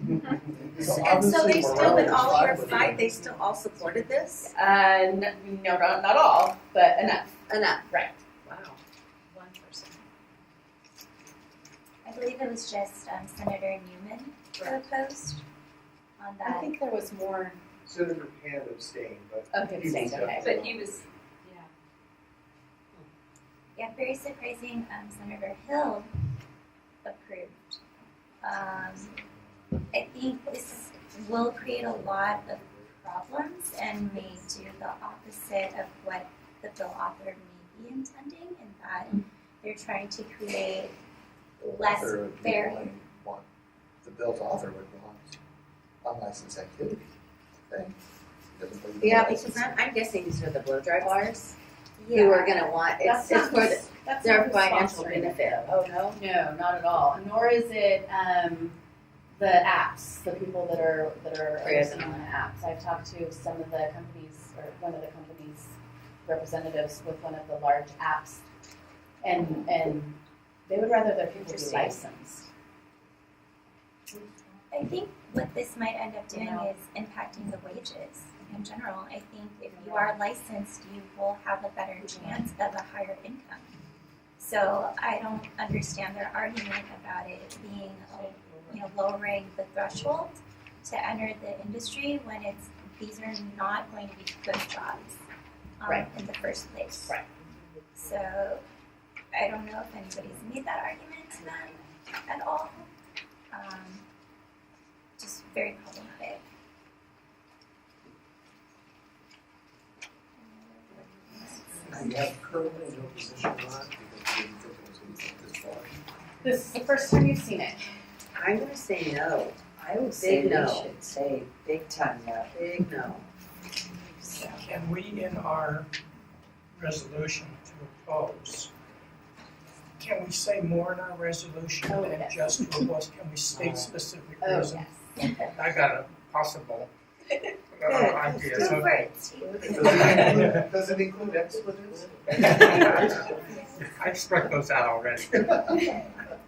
And so they still, with all your fight, they still all supported this? No, not all, but enough. Enough. Right. Wow. 1%. I believe it was just Senator Newman who opposed on that. I think there was more. Senator Pan abstained, but Okay, abstained, okay. But he was, Yeah, very surprising. Senator Hill approved. I think this will create a lot of problems and may do the opposite of what the bill author may be intending, in that they're trying to create less fair. The bill's author would want unlicensed activity, I think. Yeah, because I'm guessing these are the blow dry bars Yeah. who are gonna want, it's for That's their not the financial sponsoring. benefit. Oh, no? No, not at all. Nor is it, the apps, the people that are Creating overseeing the apps. I've talked to some of the companies, or one of the company's representatives with one of the large apps, and they would rather their people be Interesting. licensed. I think what this might end up doing Yeah. is impacting the wages in general. I think if you are licensed, you will have a better chance of a higher income. So I don't understand their argument about it being, lowering the threshold to enter the industry when these are not going to be good jobs in the first place. Right. So I don't know if anybody's made that argument to them at all. Just very problematic. You have currently no position on it because you didn't think it was going to get this far. This is the first time you've seen it. I'm gonna say no. I would say Big we no. should say big time no. Big no. Can we, in our resolution to oppose, can we say more in our resolution Oh, than yes. just to oppose? Can we state specific Oh, reasons? yes. I got a possible idea. Go for Okay. it, Steve. Does it include expletives? I struck those out already.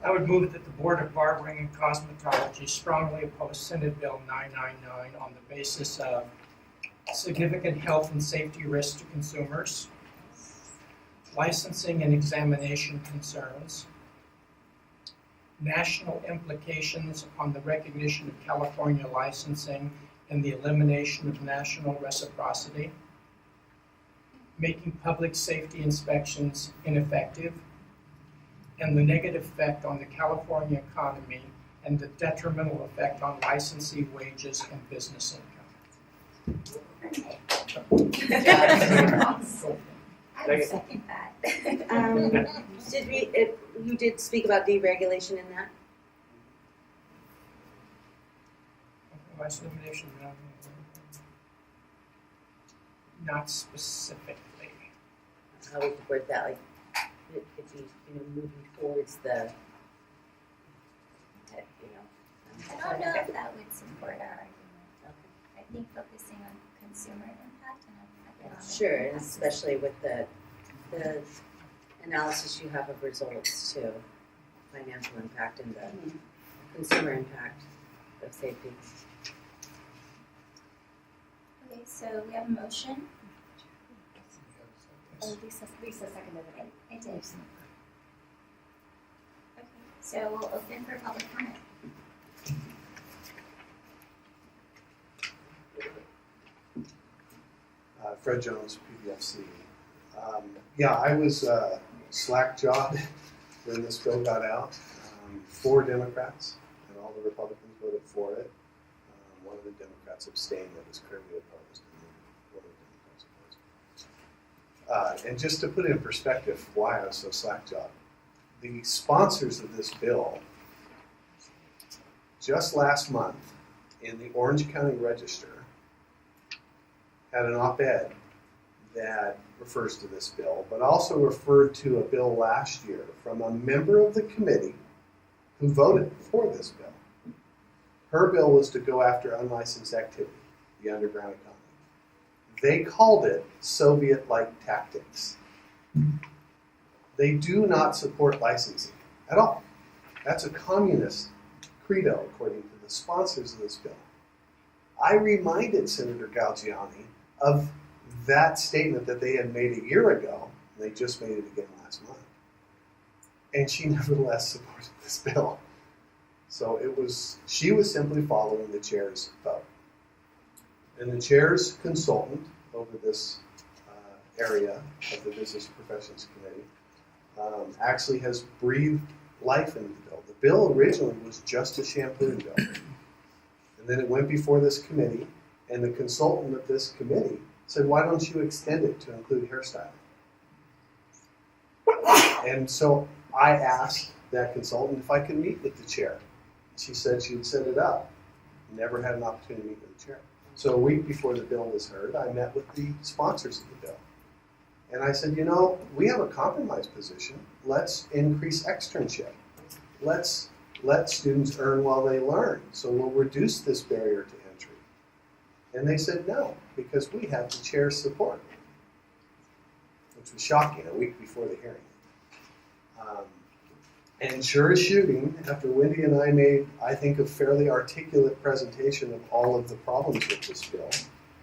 I would move that the Board of Barbering and Cosmetology strongly oppose Senate Bill 999 on the basis of significant health and safety risks to consumers, licensing and examination concerns, national implications on the recognition of California licensing and the elimination of national reciprocity, making public safety inspections ineffective, and the negative effect on the California economy and the detrimental effect on licensee wages and business income. I would second that. You did speak about deregulation in that? License elimination, not specifically. How we could word that, like, it could be, moving towards the, I don't know if that would support our argument. I think focusing on consumer impact and economic Sure, and impact. especially with the analysis you have of results too, financial impact and the consumer impact of safety. Okay, so we have a motion. Oh, Lisa seconded it. I did. Okay, so we'll open for public comment. Fred Jones, PBFC. I was slack-jawed when this bill got out. 4 Democrats and all the Republicans voted for it. One of the Democrats abstained that was clearly opposed, and then one of the Democrats opposed. And just to put it in perspective why I was so slack-jawed, the sponsors of this bill just last month in the Orange County Register had an op-ed that refers to this bill, but also referred to a bill last year from a member of the committee who voted for this bill. Her bill was to go after unlicensed activity, the underground economy. They called it Soviet-like tactics. They do not support licensing at all. That's a communist credo, according to the sponsors of this bill. I reminded Senator Galgiani of that statement that they had made a year ago, and they just made it again last month. And she nevertheless supported this bill. So she was simply following the chair's vote. And the chair's consultant over this area of the Business Professions Committee actually has breathed life into the bill. The bill originally was just a shampooing bill. And then it went before this committee, and the consultant of this committee said, why don't you extend it to include hairstyling? And so I asked that consultant if I could meet with the chair. She said she would set it up. Never had an opportunity to meet with the chair. So a week before the bill was heard, I met with the sponsors of the bill. And I said, we have a compromise position. Let's increase externship. Let's let students earn while they learn. So we'll reduce this barrier to entry. And they said no, because we have the chair's support, which was shocking a week before the hearing. And sure as shooting, after Wendy and I made, I think, a fairly articulate presentation of all of the problems with this bill,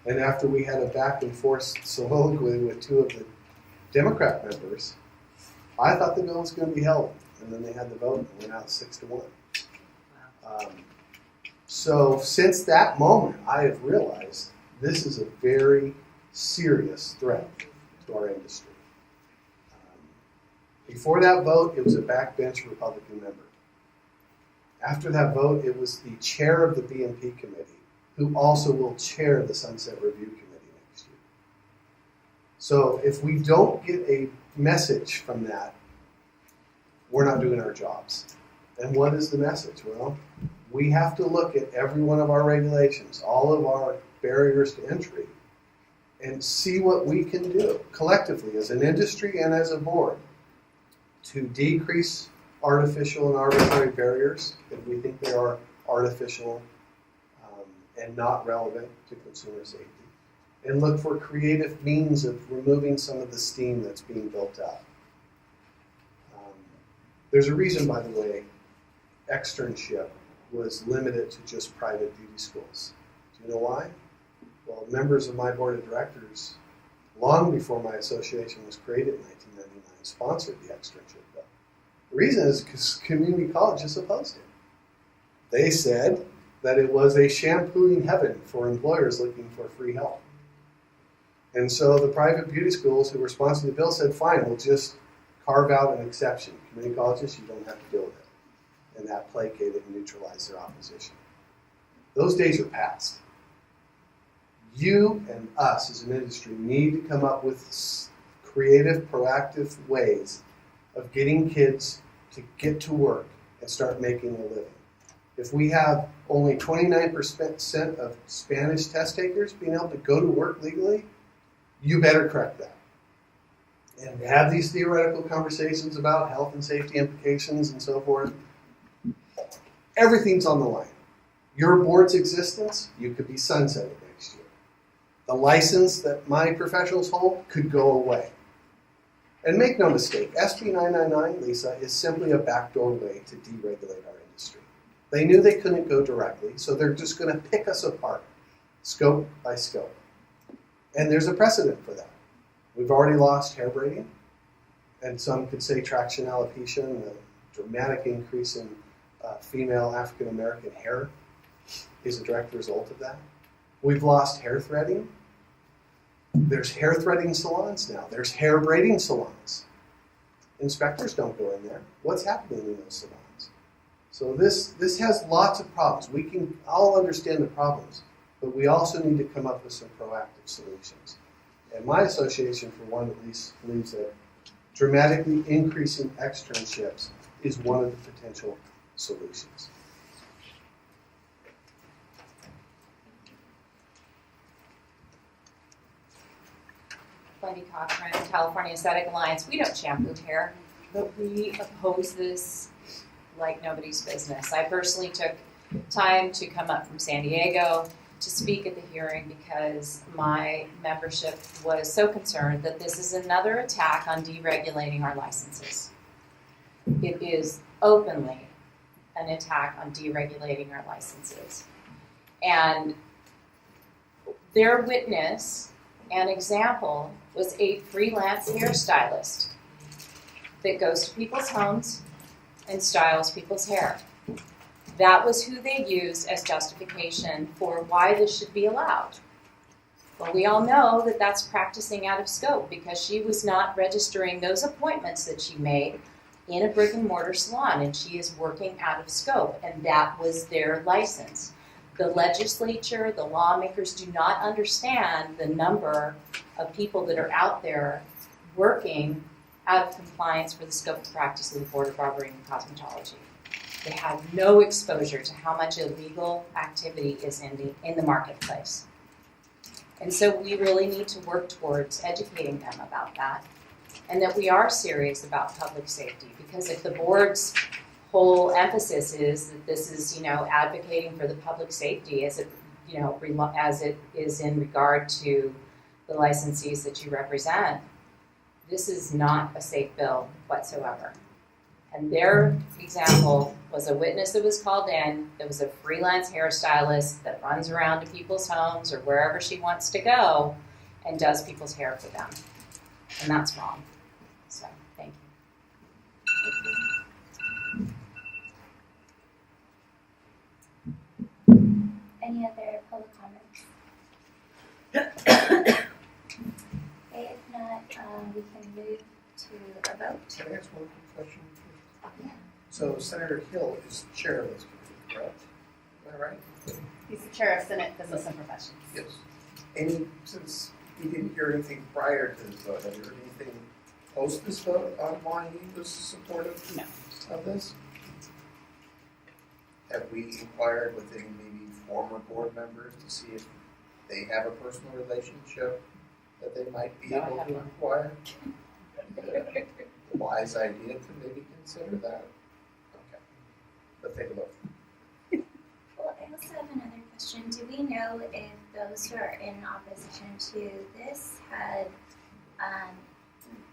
and after we had a back and forth soliloquy with two of the Democrat members, I thought the bill was going to be held. And then they had the vote and went out 6-1. So since that moment, I have realized this is a very serious threat to our industry. Before that vote, it was a backbench Republican member. After that vote, it was the chair of the B&P committee, who also will chair the Sunset Review Committee next year. So if we don't get a message from that, we're not doing our jobs. And what is the message? Well, we have to look at every one of our regulations, all of our barriers to entry, and see what we can do collectively as an industry and as a board to decrease artificial and arbitrary barriers if we think they are artificial and not relevant to consumer safety, and look for creative means of removing some of the steam that's being built up. There's a reason, by the way, externship was limited to just private beauty schools. Do you know why? Well, members of my board of directors, long before my association was created in 1999, sponsored the externship bill. The reason is because community colleges opposed it. They said that it was a shampooing heaven for employers looking for free help. And so the private beauty schools who were sponsoring the bill said, fine, we'll just carve out an exception. Community colleges, you don't have to deal with it. And that placated and neutralized their opposition. Those days are past. You and us as an industry need to come up with creative, proactive ways of getting kids to get to work and start making a living. If we have only 29% of Spanish test takers being able to go to work legally, you better correct that. And have these theoretical conversations about health and safety implications and so forth. Everything's on the line. Your board's existence, you could be sunsetted next year. The license that my professionals hold could go away. And make no mistake, SB 999, Lisa, is simply a backdoor way to deregulate our industry. They knew they couldn't go directly, so they're just going to pick us apart, scope by scope. And there's a precedent for that. We've already lost hair braiding, and some could say traction alopecia, and a dramatic increase in female African American hair is a direct result of that. We've lost hair threading. There's hair threading salons now. There's hair braiding salons. Inspectors don't go in there. What's happening in those salons? So this has lots of problems. We can all understand the problems, but we also need to come up with some proactive solutions. And my association, for one, at least believes that dramatically increasing externships is one of the potential solutions. Wendy Cochran, California Aesthetic Alliance. We don't shampoo hair, but we oppose this like nobody's business. I personally took time to come up from San Diego to speak at the hearing because my membership was so concerned that this is another attack on deregulating our licenses. It is openly an attack on deregulating our licenses. And their witness and example was a freelance hairstylist that goes to people's homes and styles people's hair. That was who they used as justification for why this should be allowed. Well, we all know that that's practicing out of scope because she was not registering those appointments that she made in a brick and mortar salon, and she is working out of scope, and that was their license. The legislature, the lawmakers do not understand the number of people that are out there working out of compliance for the scope of practice of the Board of Barbering and Cosmetology. They have no exposure to how much illegal activity is in the marketplace. And so we really need to work towards educating them about that, and that we are serious about public safety, because if the board's whole emphasis is that this is, advocating for the public safety as it is in regard to the licensees that you represent, this is not a safe bill whatsoever. And their example was a witness that was called in, that was a freelance hairstylist that runs around to people's homes or wherever she wants to go and does people's hair for them. And that's wrong. So, thank you. Any other public comments? Okay, if not, we can move to a vote. Can I ask one quick question? So Senator Hill is chair of this committee, correct? Am I right? He's the chair of Senate Business and Professions. Yes. Since we didn't hear anything prior to this vote, have you heard anything post this vote on why he was supportive of this? Have we inquired with any maybe former board members to see if they have a personal relationship that they might be able to inquire? Wise idea to maybe consider that. Okay, let's take a look. Well, I also have another question. Do we know if those who are in opposition to this had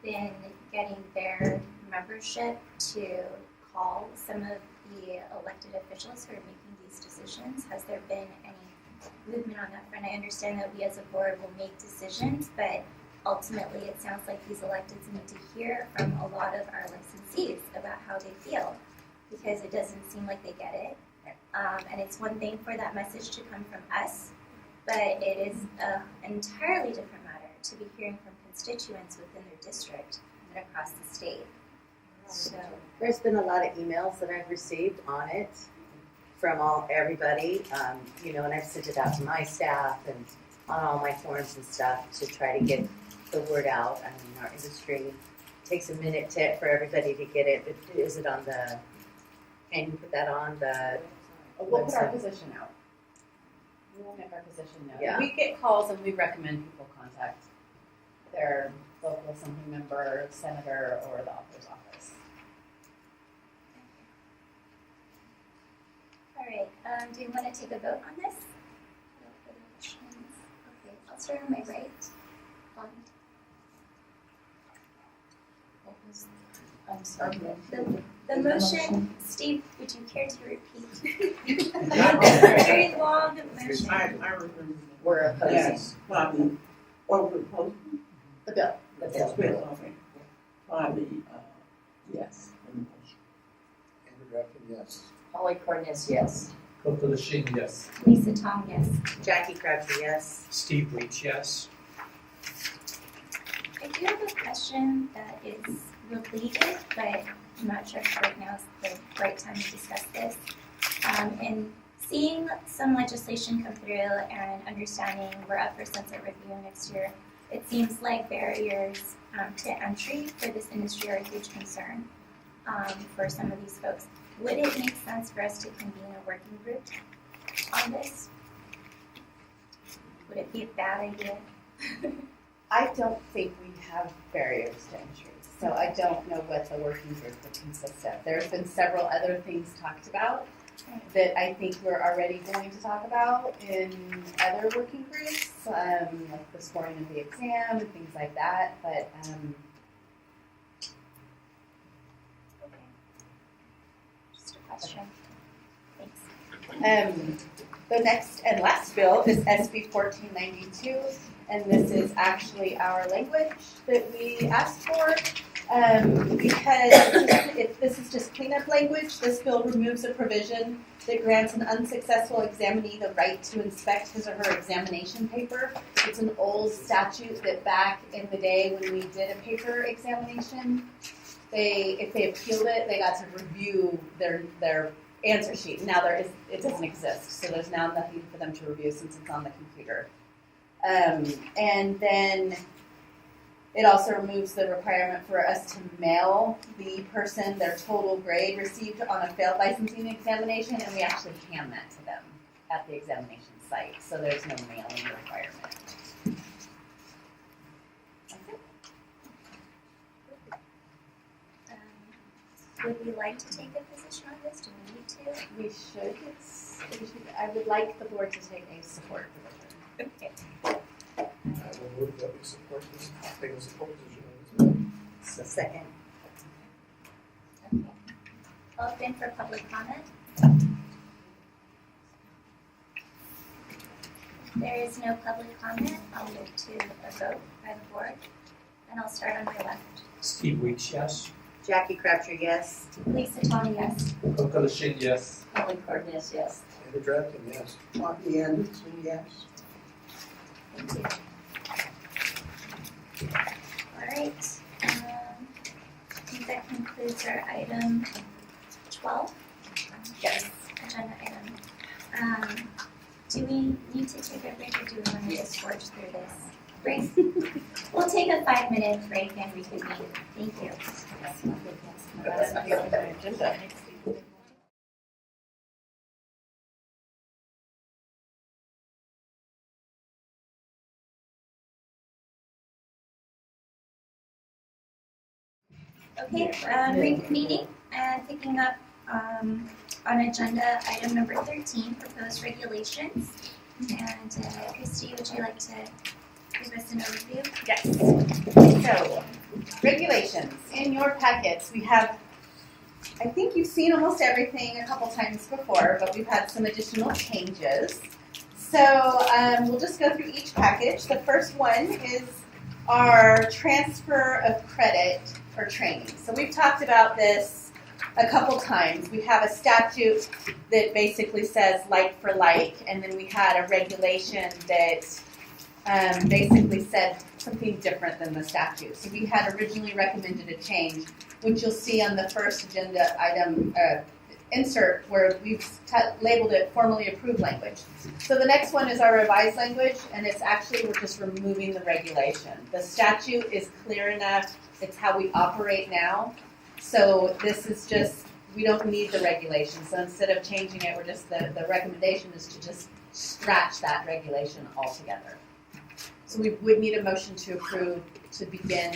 been getting their membership to call some of the elected officials who are making these decisions? Has there been any movement on that front? I understand that we as a board will make decisions, but ultimately it sounds like these electeds need to hear from a lot of our licensees about how they feel, because it doesn't seem like they get it. And it's one thing for that message to come from us, but it is an entirely different matter to be hearing from constituents within their district and across the state. So there's been a lot of emails that I've received on it from everybody, and I've sent it out to my staff and on all my forums and stuff to try to get the word out. I mean, our industry takes a minute for everybody to get it, but is it on the, can you put that on the We'll put our website? position out. We will make our position known. Yeah. We get calls and we recommend people contact their local assembly member, senator, or the author's office. all right, do you want to take a vote on this? No further questions? Okay, I'll start on my right. I'm sorry. The motion, Steve, would you care to repeat? Very long motion. I remember. We're opposing. Yes, probably, or we're opposing. The bill. The Yes, bill. okay. Probably, yes. Andrew Grafton, yes. Holly Cornus, yes. Dr. Lasheen, yes. Lisa Tong, yes. Jackie Crabtree, yes. Steve Leach, yes. I do have a question that is related, but I'm not sure if right now is the right time to discuss this. And seeing some legislation come through and understanding we're up for sunset review next year, it seems like barriers to entry for this industry are a huge concern for some of these folks. Would it make sense for us to convene a working group on this? Would it be a bad idea? I don't think we have barriers to entry, so I don't know what the working group would consist of. There's been several other things talked about that I think we're already going to talk about in other working groups, like the scoring of the exam and things like that, but Just a question. Thanks. The next and last bill is SB 1492, and this is actually our language that we asked for. Because this is just cleanup language, this bill removes a provision that grants an unsuccessful examinee the right to inspect his or her examination paper. It's an old statute that back in the day when we did a paper examination, if they appealed it, they got to review their answer sheet. Now it doesn't exist, so there's now nothing for them to review since it's on the computer. And then It also removes the requirement for us to mail the person their total grade received on a failed licensing examination, and we actually hand that to them at the examination site, so there's no mailing requirement. Would we like to take a position on this? Do we need to? We should. I would like the board to take a support position. Okay. I will move that we support this, take a support position. Second. Okay. Open for public comment. If there is no public comment, I'll move to a vote by the board. And I'll start on my left. Steve Weeks, yes. Jackie Crabtree, yes. Lisa Tony, yes. Coca Lachine, yes. Colleen Cardenas, yes. Andrew Drafton, yes. Marky Anderson, yes. Thank you. All right. I think that concludes our item 12. Yes. Agenda item. Do we need to take a break, or do we want to just forge through this? Break. We'll take a 5-minute break and reconvene. Thank you. Okay, reconvening and picking up on agenda item number 13, proposed regulations. And Christy, would you like to give us an overview? Yes. So, regulations. In your packets, we have, I think you've seen almost everything a couple times before, but we've had some additional changes. So, we'll just go through each package. The first one is our transfer of credit for training. So, we've talked about this a couple times. We have a statute that basically says like for like, and then we had a regulation that basically said something different than the statute. So we had originally recommended a change, which you'll see on the first agenda item insert, where we've labeled it formally approved language. So the next one is our revised language, and it's actually, we're just removing the regulation. The statute is clear enough. It's how we operate now. So this is just, we don't need the regulation. So instead of changing it, we're just, the recommendation is to just scratch that regulation altogether. So we would need a motion to approve to begin.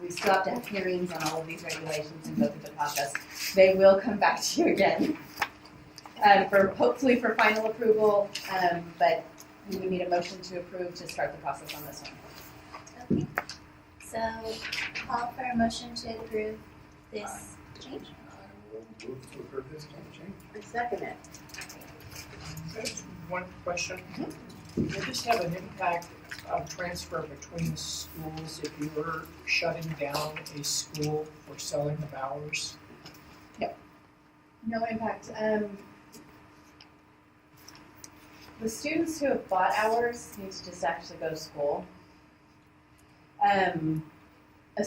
We still have to have hearings on all of these regulations and go through the process. They will come back to you again hopefully for final approval, but we would need a motion to approve to start the process on this one. Okay. So call for a motion to approve this change. I will move to approve this change. I second it. Just one question. Would this have an impact of transfer between schools if you were shutting down a school for selling of hours? No impact. The students who have bought hours need to just actually go to school. A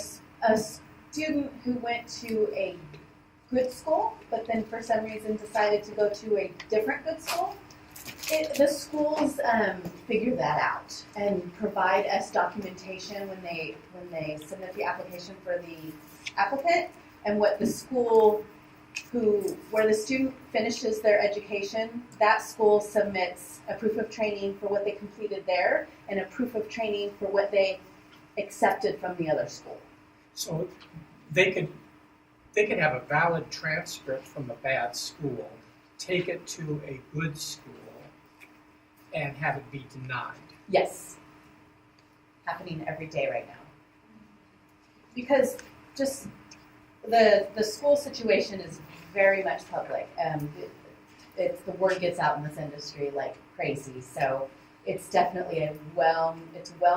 student who went to a good school, but then for some reason decided to go to a different good school, the schools figure that out and provide us documentation when they submit the application for the applicant, and what the school where the student finishes their education, that school submits a proof of training for what they completed there and a proof of training for what they accepted from the other school. So they could have a valid transcript from a bad school, take it to a good school, and have it be denied. Yes. Happening every day right now. Because just the school situation is very much public. It's the word gets out in this industry like crazy. So it's definitely it's well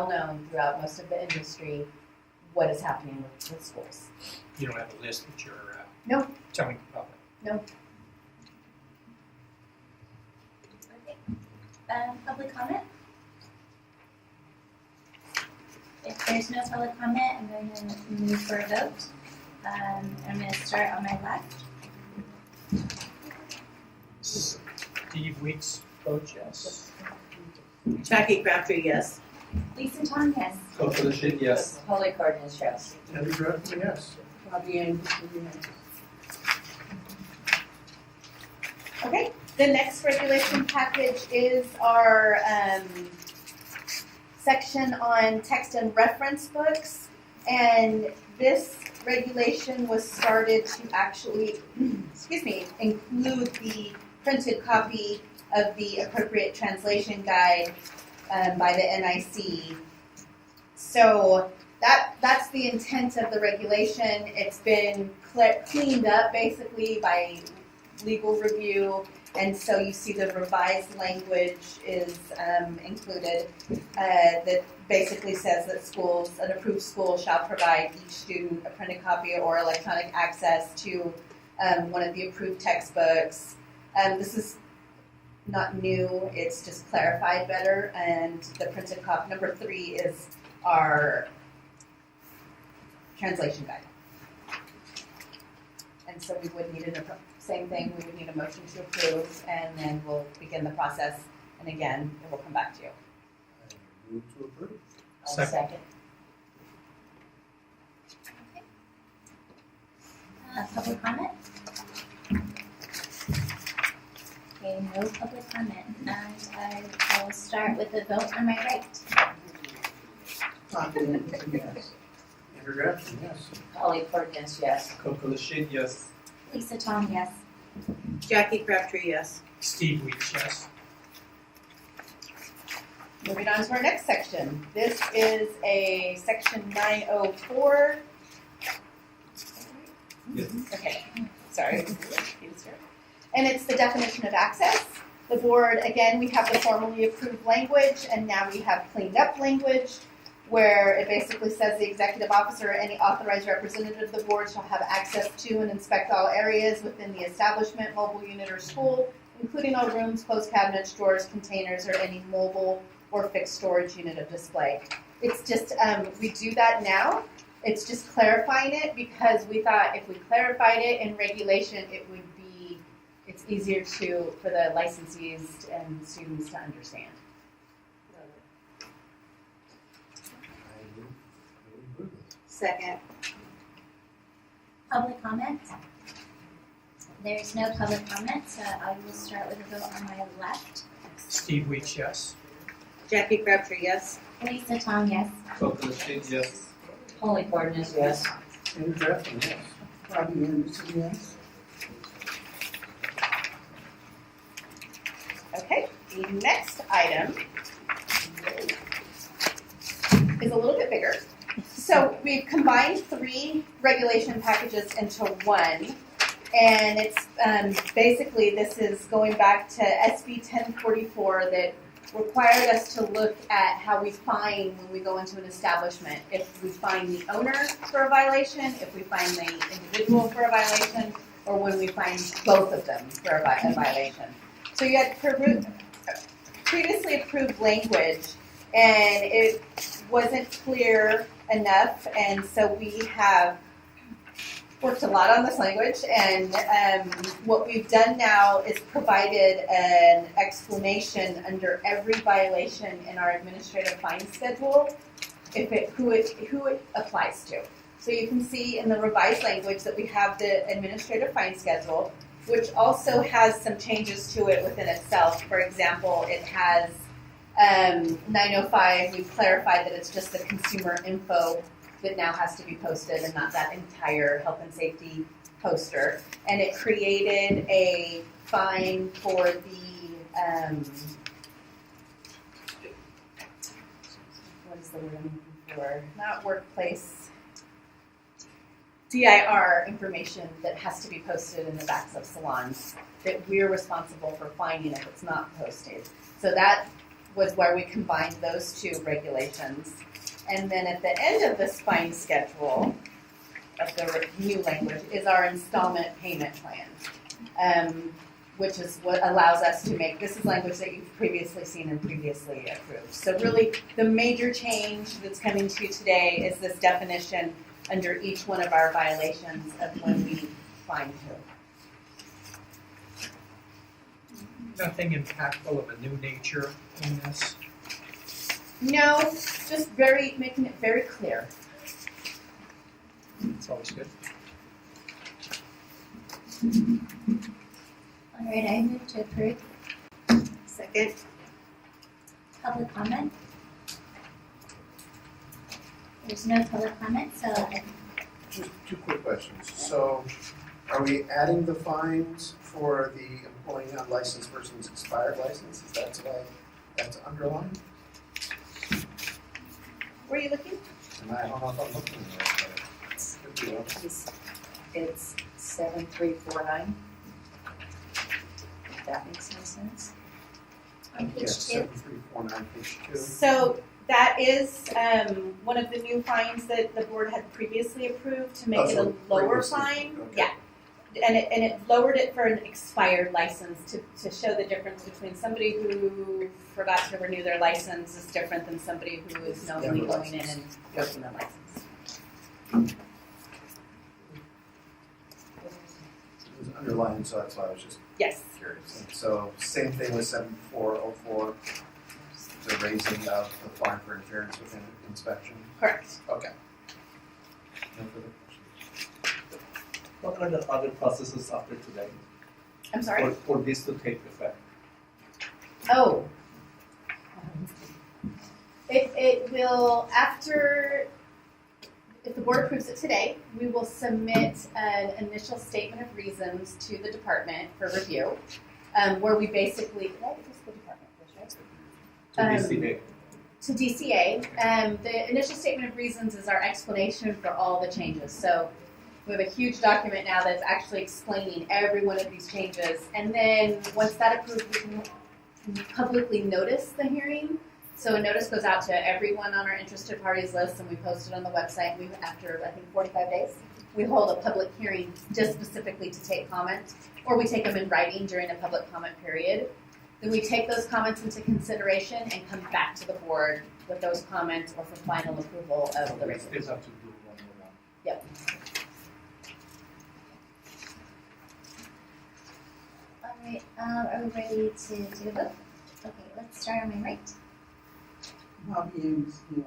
known throughout most of the industry what is happening with schools. You don't have a list that you're No. telling the public. No. Okay. Public comment? If there's no public comment, I'm going to move for a vote. I'm going to start on my left. Steve Weeks votes yes. Jackie Crabtree, yes. Lisa Tom, yes. Coalition, yes. Holly Cardenas, yes. Andrew Grafton, yes. Bobby Anderson, yes. Okay, the next regulation package is our section on text and reference books. And this regulation was started to actually, include the printed copy of the appropriate translation guide by the NIC. So that's the intent of the regulation. It's been cleaned up basically by legal review, and so you see the revised language is included that basically says that an approved school shall provide each student a printed copy or electronic access to one of the approved textbooks. This is not new, it's just clarified better, and the printed copy, number 3 is our translation guide. And so we would need same thing, we would need a motion to approve, and then we'll begin the process, and again, it will come back to you. I move to approve. Second. Public comment? Okay, no public comment, and I will start with the vote on my right. Bobby Anderson, yes. Andrew Grafton, yes. Holly Cardenas, yes. Coalition, yes. Lisa Tom, yes. Jackie Crabtree, yes. Steve Weeks, yes. Moving on to our next section. This is a section 904. Yes. Okay, sorry. And it's the definition of access. The board, again, we have the formally approved language, and now we have cleaned up language where it basically says the executive officer or any authorized representative of the board shall have access to and inspect all areas within the establishment, mobile unit, or school, including all rooms, closed cabinets, drawers, containers, or any mobile or fixed storage unit of display. It's just, we do that now. It's just clarifying it because we thought if we clarified it in regulation, it's easier for the licensees and students to understand. Second. Public comment? There's no public comment, so I will start with a vote on my left. Steve Weeks, yes. Jackie Crabtree, yes. Lisa Tom, yes. Coalition, yes. Holly Cardenas, yes. Andrew Grafton, yes. Bobby Anderson, yes. Okay, the next item is a little bit bigger. So we've combined 3 regulation packages into one, and it's basically this is going back to SB 1044 that required us to look at how we fine when we go into an establishment. If we fine the owner for a violation, if we fine the individual for a violation, or when we fine both of them for a violation. So you had previously approved language, and it wasn't clear enough, and so we have worked a lot on this language, and what we've done now is provided an explanation under every violation in our administrative fine schedule, who it applies to. So you can see in the revised language that we have the administrative fine schedule, which also has some changes to it within itself. For example, it has 905, we've clarified that it's just the consumer info that now has to be posted and not that entire health and safety poster. And it created a fine for the, what is the word I'm looking for? Not workplace, DIR information that has to be posted in the backs of salons that we're responsible for fining if it's not posted. So that was where we combined those 2 regulations. And then at the end of this fine schedule of the new language is our installment payment plan, which is what allows us to make, this is language that you've previously seen and previously approved. So really the major change that's coming to you today is this definition under each one of our violations of when we fine who. Nothing impactful of a new nature in this. No, just making it very clear. It's always good. All right, I move to approve. Second. Public comment? There's no public comment, so Just two quick questions. So, are we adding the fines for the employing unlicensed person's expired license? Is that why that's underlined? Where are you looking? And I don't know if I'm looking at it, but it could be up. It's 7349. If that makes no sense. on page Yes, 2. 7349, page 2. So that is one of the new fines that the board had previously approved to make it a lower previously, fine. okay. Yeah. And it lowered it for an expired license to show the difference between somebody who forgot to renew their license is different than somebody who is knowingly going in and working their license. It was underlined, so that's why I was just Yes. curious. And so, same thing with 7404, the raising of the fine for interference with inspection. Correct. Okay. No further questions. What are the other processes after today? I'm sorry? For this to take effect? Oh. It will, if the board approves it today, we will submit an initial statement of reasons to the department for review, where we basically, did I just the department first, right? To DCA. To DCA. The initial statement of reasons is our explanation for all the changes. So we have a huge document now that's actually explaining every one of these changes. And then once that approved, we can publicly notice the hearing. So a notice goes out to everyone on our interested parties list, and we post it on the website. After, I think, 45 days, we hold a public hearing just specifically to take comments, or we take them in writing during a public comment period. Then we take those comments into consideration and come back to the board with those comments or for final approval of the We regulation. still have to do one more round. Yep. All right, are we ready to do a vote? Okay, let's start on my right. Bobby Ames, yes.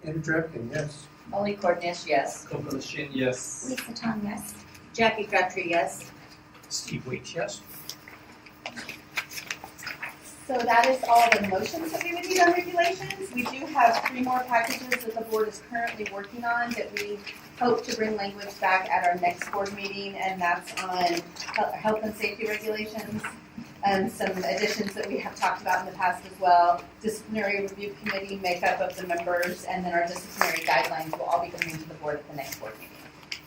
Andrew Drapkin, yes. Molly Cornish, yes. Coco Shin, yes. Lisa Tong, yes. Jackie Guthrie, yes. Steve Weeks, yes. So that is all the motions that we would need on regulations. We do have 3 more packages that the board is currently working on that we hope to bring language back at our next board meeting, and that's on health and safety regulations, and some additions that we have talked about in the past as well, disciplinary review committee makeup of the members, and then our disciplinary guidelines will all be coming to the board at the next board meeting,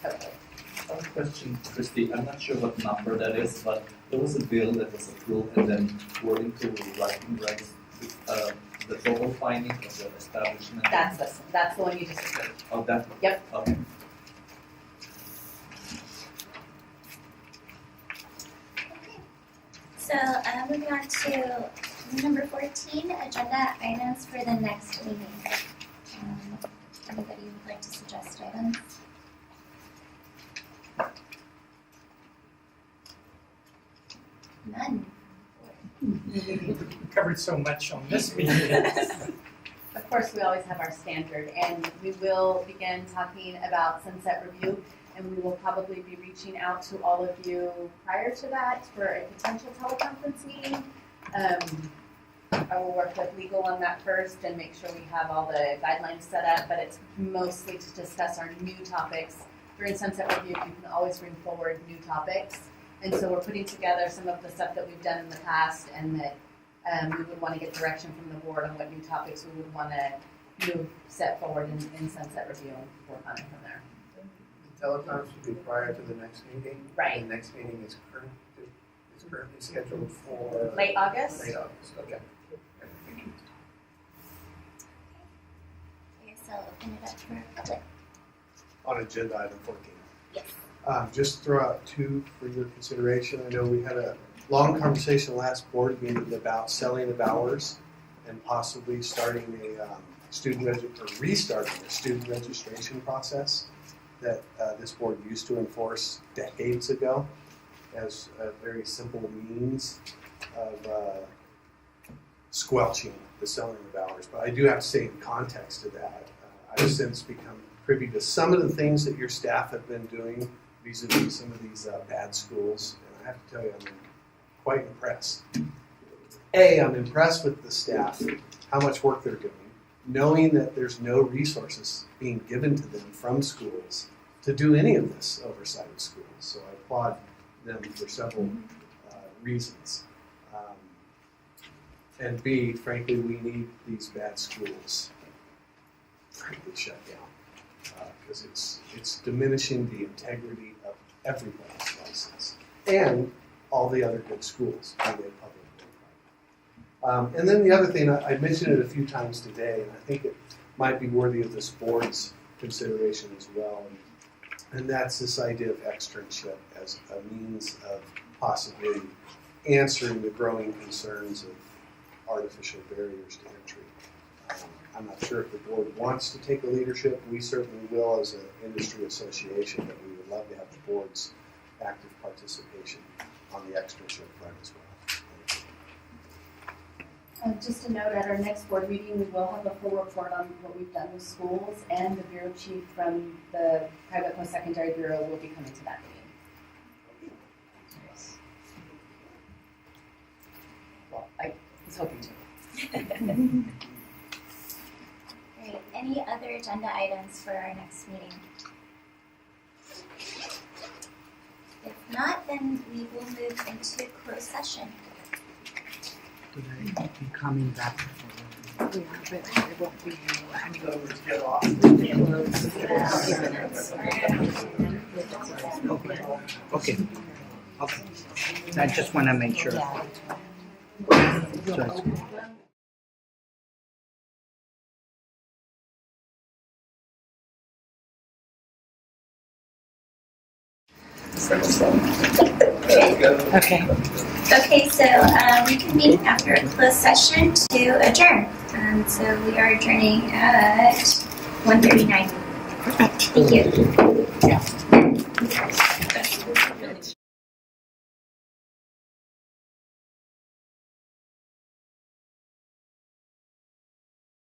hopefully. One question, Christy, I'm not sure what number that is, but there was a bill that was approved and then we're into writing rights, the total finding of the establishment. That's the one you just approved. Oh, that one? Yep. Okay. So moving on to number 14, agenda items for the next meeting. Anybody would like to suggest items? None. We covered so much on this meeting. Of course, we always have our standard, and we will begin talking about sunset review, and we will probably be reaching out to all of you prior to that for a potential teleconference meeting. I will work with legal on that first and make sure we have all the guidelines set up, but it's mostly to discuss our new topics. During sunset review, you can always bring forward new topics, and so we're putting together some of the stuff that we've done in the past, and that we would want to get direction from the board on what new topics we would want to set forward in sunset review and work on it from there. The teleconference will be prior to the next meeting. Right. The next meeting is currently scheduled for Late August? Late August, okay. Okay, so open it up for public. On agenda item 14. Yes. Just throw out 2 for your consideration. I know we had a long conversation last board meeting about selling of hours and possibly starting a restarting a student registration process that this board used to enforce decades ago as a very simple means of squelching the selling of hours. But I do have to say, in context to that, I've since become privy to some of the things that your staff have been doing vis-a-vis some of these bad schools, and I have to tell you, I'm quite impressed. I'm impressed with the staff, how much work they're doing, knowing that there's no resources being given to them from schools to do any of this oversight of schools. So I applaud them for several reasons. And B, frankly, we need these bad schools frankly shut down because it's diminishing the integrity of everybody's license and all the other good schools, be they public or private. And then the other thing, I mentioned it a few times today, and I think it might be worthy of this board's consideration as well, and that's this idea of externship as a means of possibly answering the growing concerns of artificial barriers to entry. I'm not sure if the board wants to take a leadership. We certainly will as an industry association, but we would love to have the board's active participation on the externship front as well. Just a note, at our next board meeting, we will have a full report on what we've done with schools, and the bureau chief from the private post-secondary bureau will be coming to that meeting. Well, I was hoping to. Great. Any other agenda items for our next meeting? If not, then we will move into closed session. Could I be coming back for a bit? It won't be any get off. Okay. I just want to make sure. Okay. Okay, so we convene after a closed session to adjourn. So we are adjourning at 1:39. Thank you.